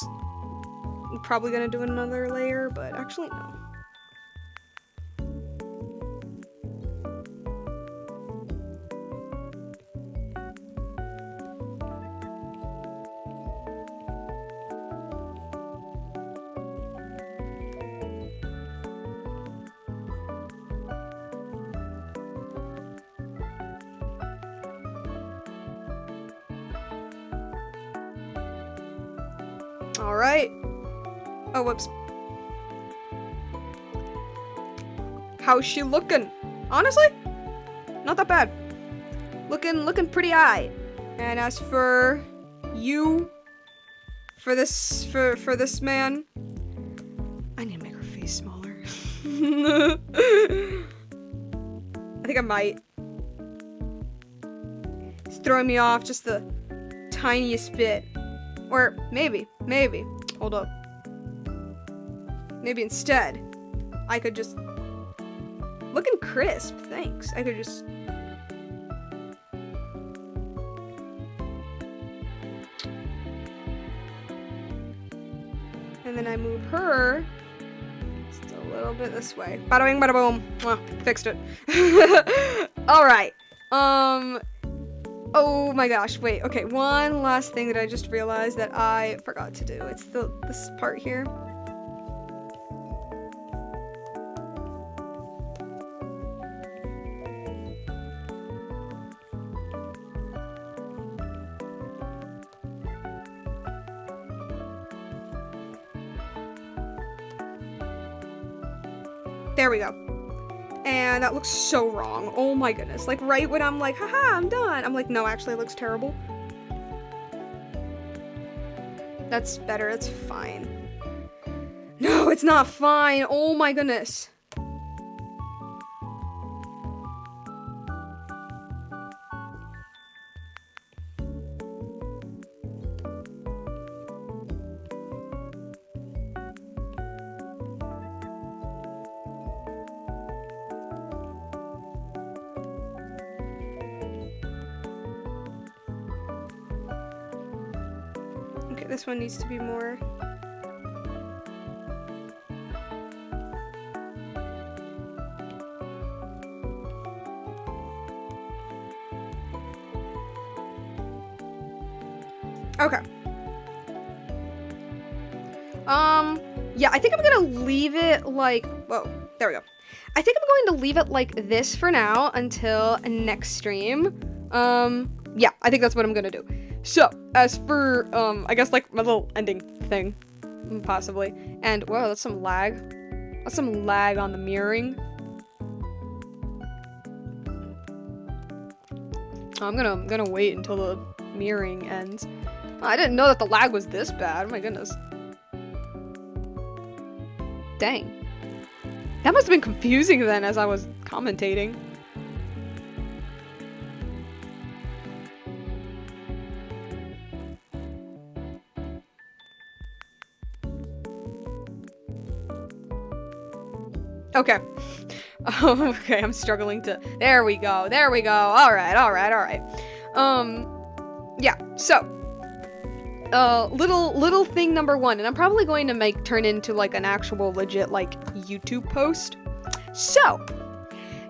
probably gonna do another layer, but actually no. All right. Oh, whoops. How's she looking? Honestly, not that bad. Looking pretty aight. And as for you, for this man, I need to make her face smaller. I think I might. It's throwing me off just the tiniest bit. Or maybe, hold up. Maybe instead, I could just, looking crisp, thanks. I could just, and then I move her just a little bit this way. Bada bing, bada boom. Mwah, fixed it. All right. Oh my gosh, wait, okay, one last thing that I just realized that I forgot to do. It's this part here. There we go. And that looks so wrong. Oh my goodness. Like right when I'm like, haha, I'm done. I'm like, no, actually it looks terrible. That's better. It's fine. No, it's not fine. Oh my goodness. Okay, this one needs to be more. Okay. Yeah, I think I'm gonna leave it like, whoa, there we go. I think I'm going to leave it like this for now until next stream. Yeah, I think that's what I'm gonna do. So, as for, I guess like my little ending thing, possibly. And, whoa, that's some lag. That's some lag on the mirroring. I'm gonna wait until the mirroring ends. I didn't know that the lag was this bad. Oh my goodness. Dang. That must have been confusing then as I was commentating. Okay. Okay, I'm struggling to... There we go. There we go. Alright, alright, alright. Yeah, so... little thing number one, and I'm probably going to turn into, like, an actual legit, like, YouTube post. So...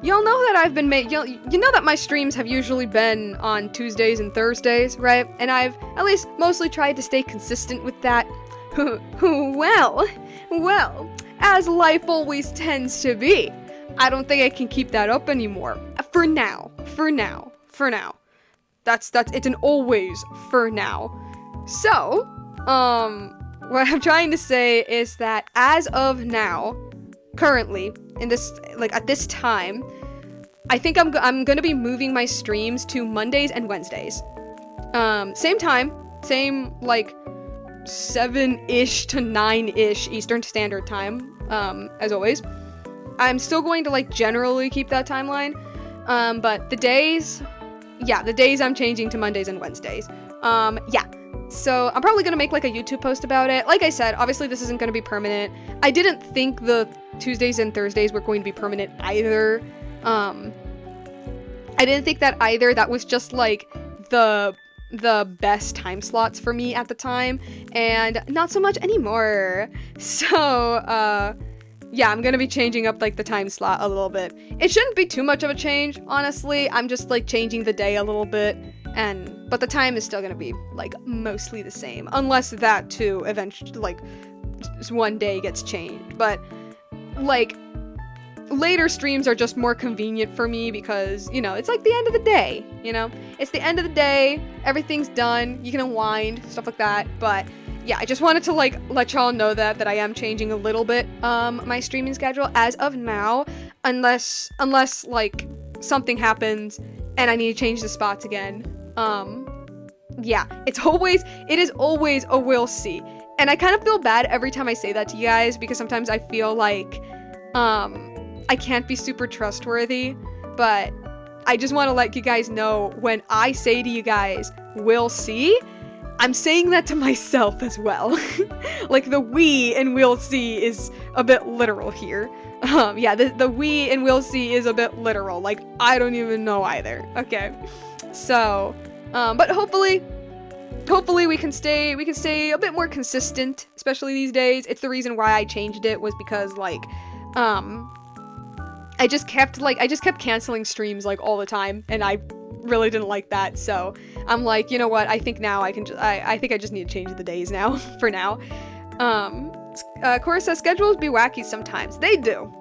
Y'all know that I've been you know that my streams have usually been on Tuesdays and Thursdays, right? And I've at least mostly tried to stay consistent with that. Well, as life always tends to be, I don't think I can keep that up anymore. For now. It's an always for now. So, what I'm trying to say is that as of now, currently, in this, like, at this time, I think I'm gonna be moving my streams to Mondays and Wednesdays. Same time, same, like, 7-ish to 9-ish Eastern Standard Time, as always. I'm still going to, like, generally keep that timeline, but the days I'm changing to Mondays and Wednesdays. Yeah. So I'm probably gonna make, like, a YouTube post about it. Like I said, obviously this isn't gonna be permanent. I didn't think the Tuesdays and Thursdays were going to be permanent either. I didn't think that either. That was just, like, the best time slots for me at the time, and not so much anymore. So, yeah, I'm gonna be changing up, like, the time slot a little bit. It shouldn't be too much of a change, honestly. I'm just, like, changing the day a little bit, but the time is still gonna be, like, mostly the same, unless that too eventually, like, one day gets changed. But, like, later streams are just more convenient for me because, you know, it's like the end of the day, you know? It's the end of the day, everything's done, you can unwind, stuff like that. But yeah, I just wanted to, like, let y'all know that I am changing a little bit my streaming schedule as of now, unless like something happens and I need to change the spots again. Yeah, it is always a we'll see. And I kind of feel bad every time I say that to you guys because sometimes I feel like I can't be super trustworthy, but I just want to let you guys know when I say to you guys, we'll see, I'm saying that to myself as well. Like, the we and we'll see is a bit literal here. Yeah, the we and we'll see is a bit literal. Like, I don't even know either. Okay. So, but hopefully we can stay a bit more consistent, especially these days. It's the reason why I changed it was because, like, I just kept canceling streams, like, all the time, and I really didn't like that, so I'm like, you know what, I think now I think I just need to change the days now, for now. Cora says, schedules be wacky sometimes. They do.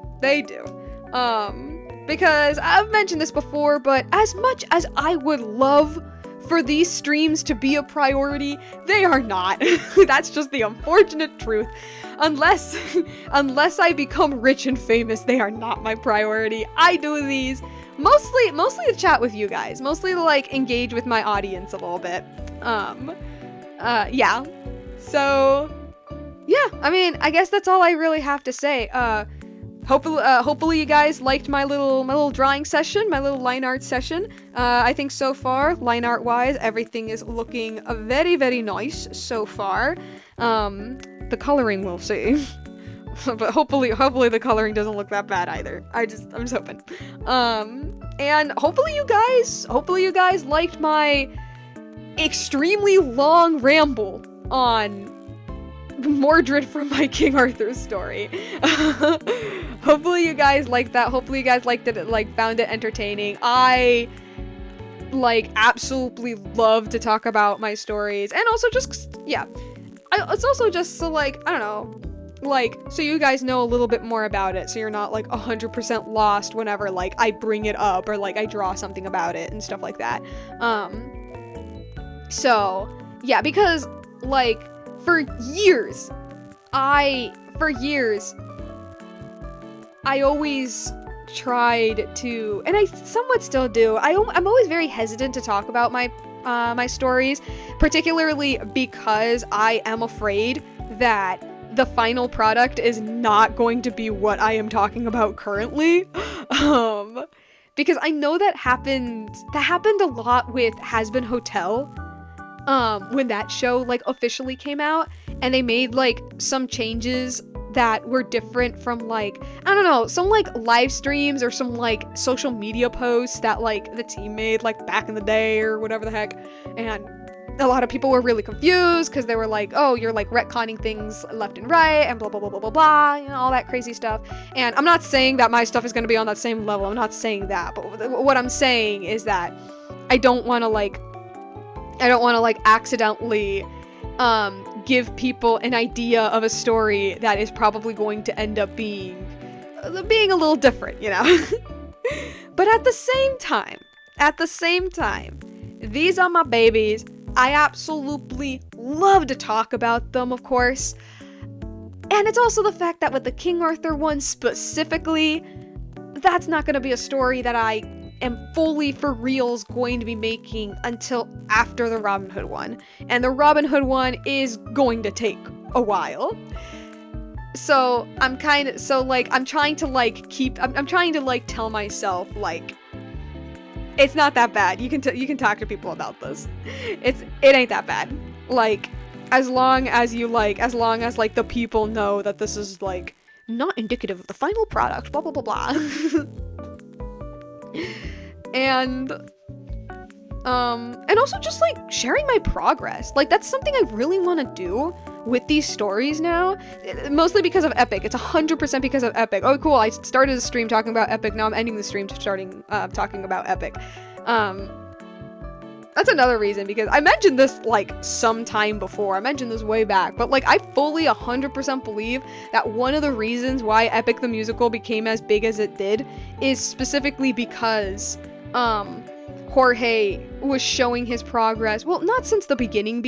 Because I've mentioned this before, but as much as I would love for these streams to be a priority, they are not. That's just the unfortunate truth. Unless I become rich and famous, they are not my priority. I do these mostly to chat with you guys, mostly to, like, engage with my audience a little bit. Yeah. So, yeah, I mean, I guess that's all I really have to say. Hopefully you guys liked my little drawing session, my little line art session. I think so far, line art wise, everything is looking very, very nice so far. The coloring we'll see. But hopefully the coloring doesn't look that bad either. I'm just hoping. And hopefully you guys liked my extremely long ramble on Mordred from my King Arthur story. Hopefully you guys liked that. Hopefully you guys liked it, like, found it entertaining. I, like, absolutely love to talk about my stories, and also just, yeah. It's also just so, like, I don't know, like, so you guys know a little bit more about it, so you're not, like, 100% lost whenever, like, I bring it up, or, like, I draw something about it, and stuff like that. So, yeah, because, like, for years, I always tried to, and I somewhat still do, I'm always very hesitant to talk about my my stories, particularly because I am afraid that the final product is not going to be what I am talking about currently. Because I know that happened a lot with Has Been Hotel, when that show, like, officially came out, and they made, like, some changes that were different from, like, I don't know, some, like, live streams or some, like, social media posts that, like, the team made, like, back in the day or whatever the heck, and a lot of people were really confused because they were like, oh, you're, like, retconning things left and right and blah, blah, blah, blah, blah, blah, you know, all that crazy stuff. And I'm not saying that my stuff is going to be on that same level. I'm not saying that. But what I'm saying is that I don't want to, like, accidentally give people an idea of a story that is probably going to end up being a little different, you know? But at the same time, these are my babies. I absolutely love to talk about them, of course. And it's also the fact that with the King Arthur one specifically, that's not going to be a story that I am fully for reals going to be making until after the Robin Hood one. And the Robin Hood one is going to take a while. So I'm trying to tell myself, like, it's not that bad. You can talk to people about this. It ain't that bad. Like, as long as the people know that this is, like, not indicative of the final product, blah blah blah blah. And also just, like, sharing my progress. Like, that's something I really want to do with these stories now, mostly because of Epic. It's 100% because of Epic. Oh, cool, I started a stream talking about Epic, now I'm ending the stream talking about Epic. That's another reason, because I mentioned this, like, sometime before. I mentioned this way back, but, like, I fully 100% believe that one of the reasons why Epic the Musical became as big as it did is specifically because, Jorge was showing his progress. Well, not since the beginning,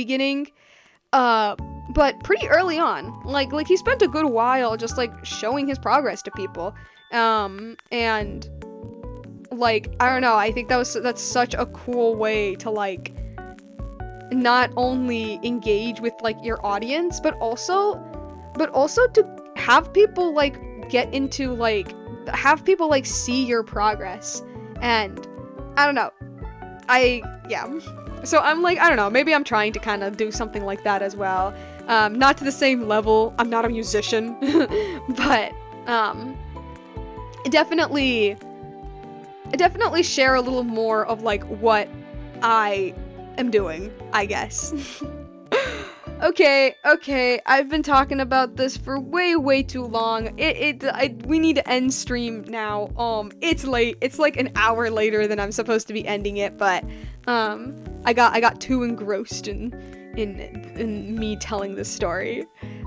but pretty early on. Like he spent a good while just, like, showing his progress to people. And, like, I don't know, I think that's such a cool way to, like, not only engage with, like, your audience, but also to have people, like, get into, like, have people, like, see your progress. And I don't know, so I'm like, I don't know, maybe I'm trying to kind of do something like that as well. Not to the same level, I'm not a musician, but definitely share a little more of, like, what I am doing, I guess. Okay, I've been talking about this for way too long. We need to end stream now. It's late. It's like an hour later than I'm supposed to be ending it, but I got too engrossed in me telling this story.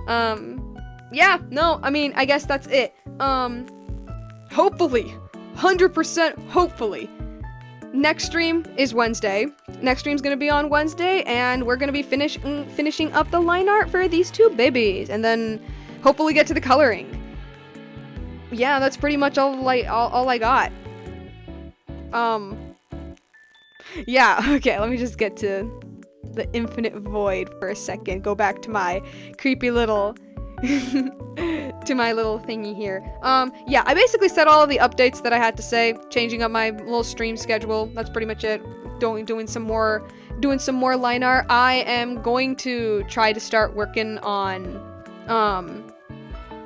Yeah, no, I mean, I guess that's it. Hopefully, 100% hopefully, next stream is Wednesday. Next stream's gonna be on Wednesday, and we're gonna be finishing up the line art for these two babies, and then hopefully get to the coloring. Yeah, that's pretty much all I got. Yeah, okay, let me just get to the infinite void for a second. Go back to my creepy little to my little thingy here. Yeah, I basically said all of the updates that I had to say, changing up my little stream schedule. That's pretty much it. Doing some more line art. I am going to try to start working on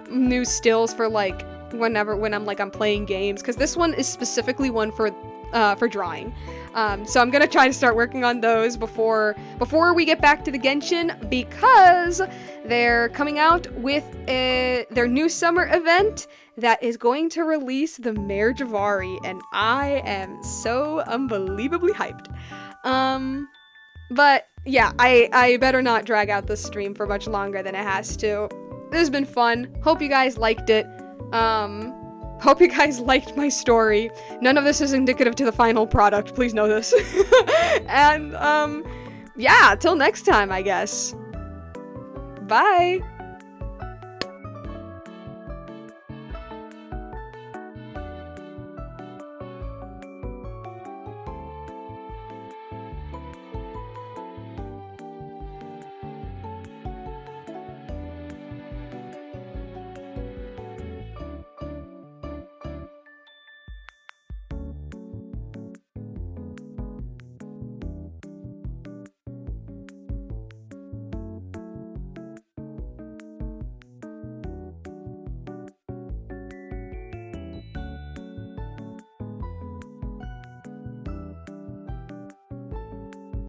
new stills for, like, when I'm playing games, because this one is specifically one for drawing. So I'm gonna try to start working on those before we get back to the Genshin, because they're coming out with their new summer event that is going to release the Mare Javari, and I am so unbelievably hyped. But yeah, I better not drag out this stream for much longer than it has to. This has been fun. Hope you guys liked it. Hope you guys liked my story. None of this is indicative to the final product, please know this. And, yeah, till next time, I guess. Bye!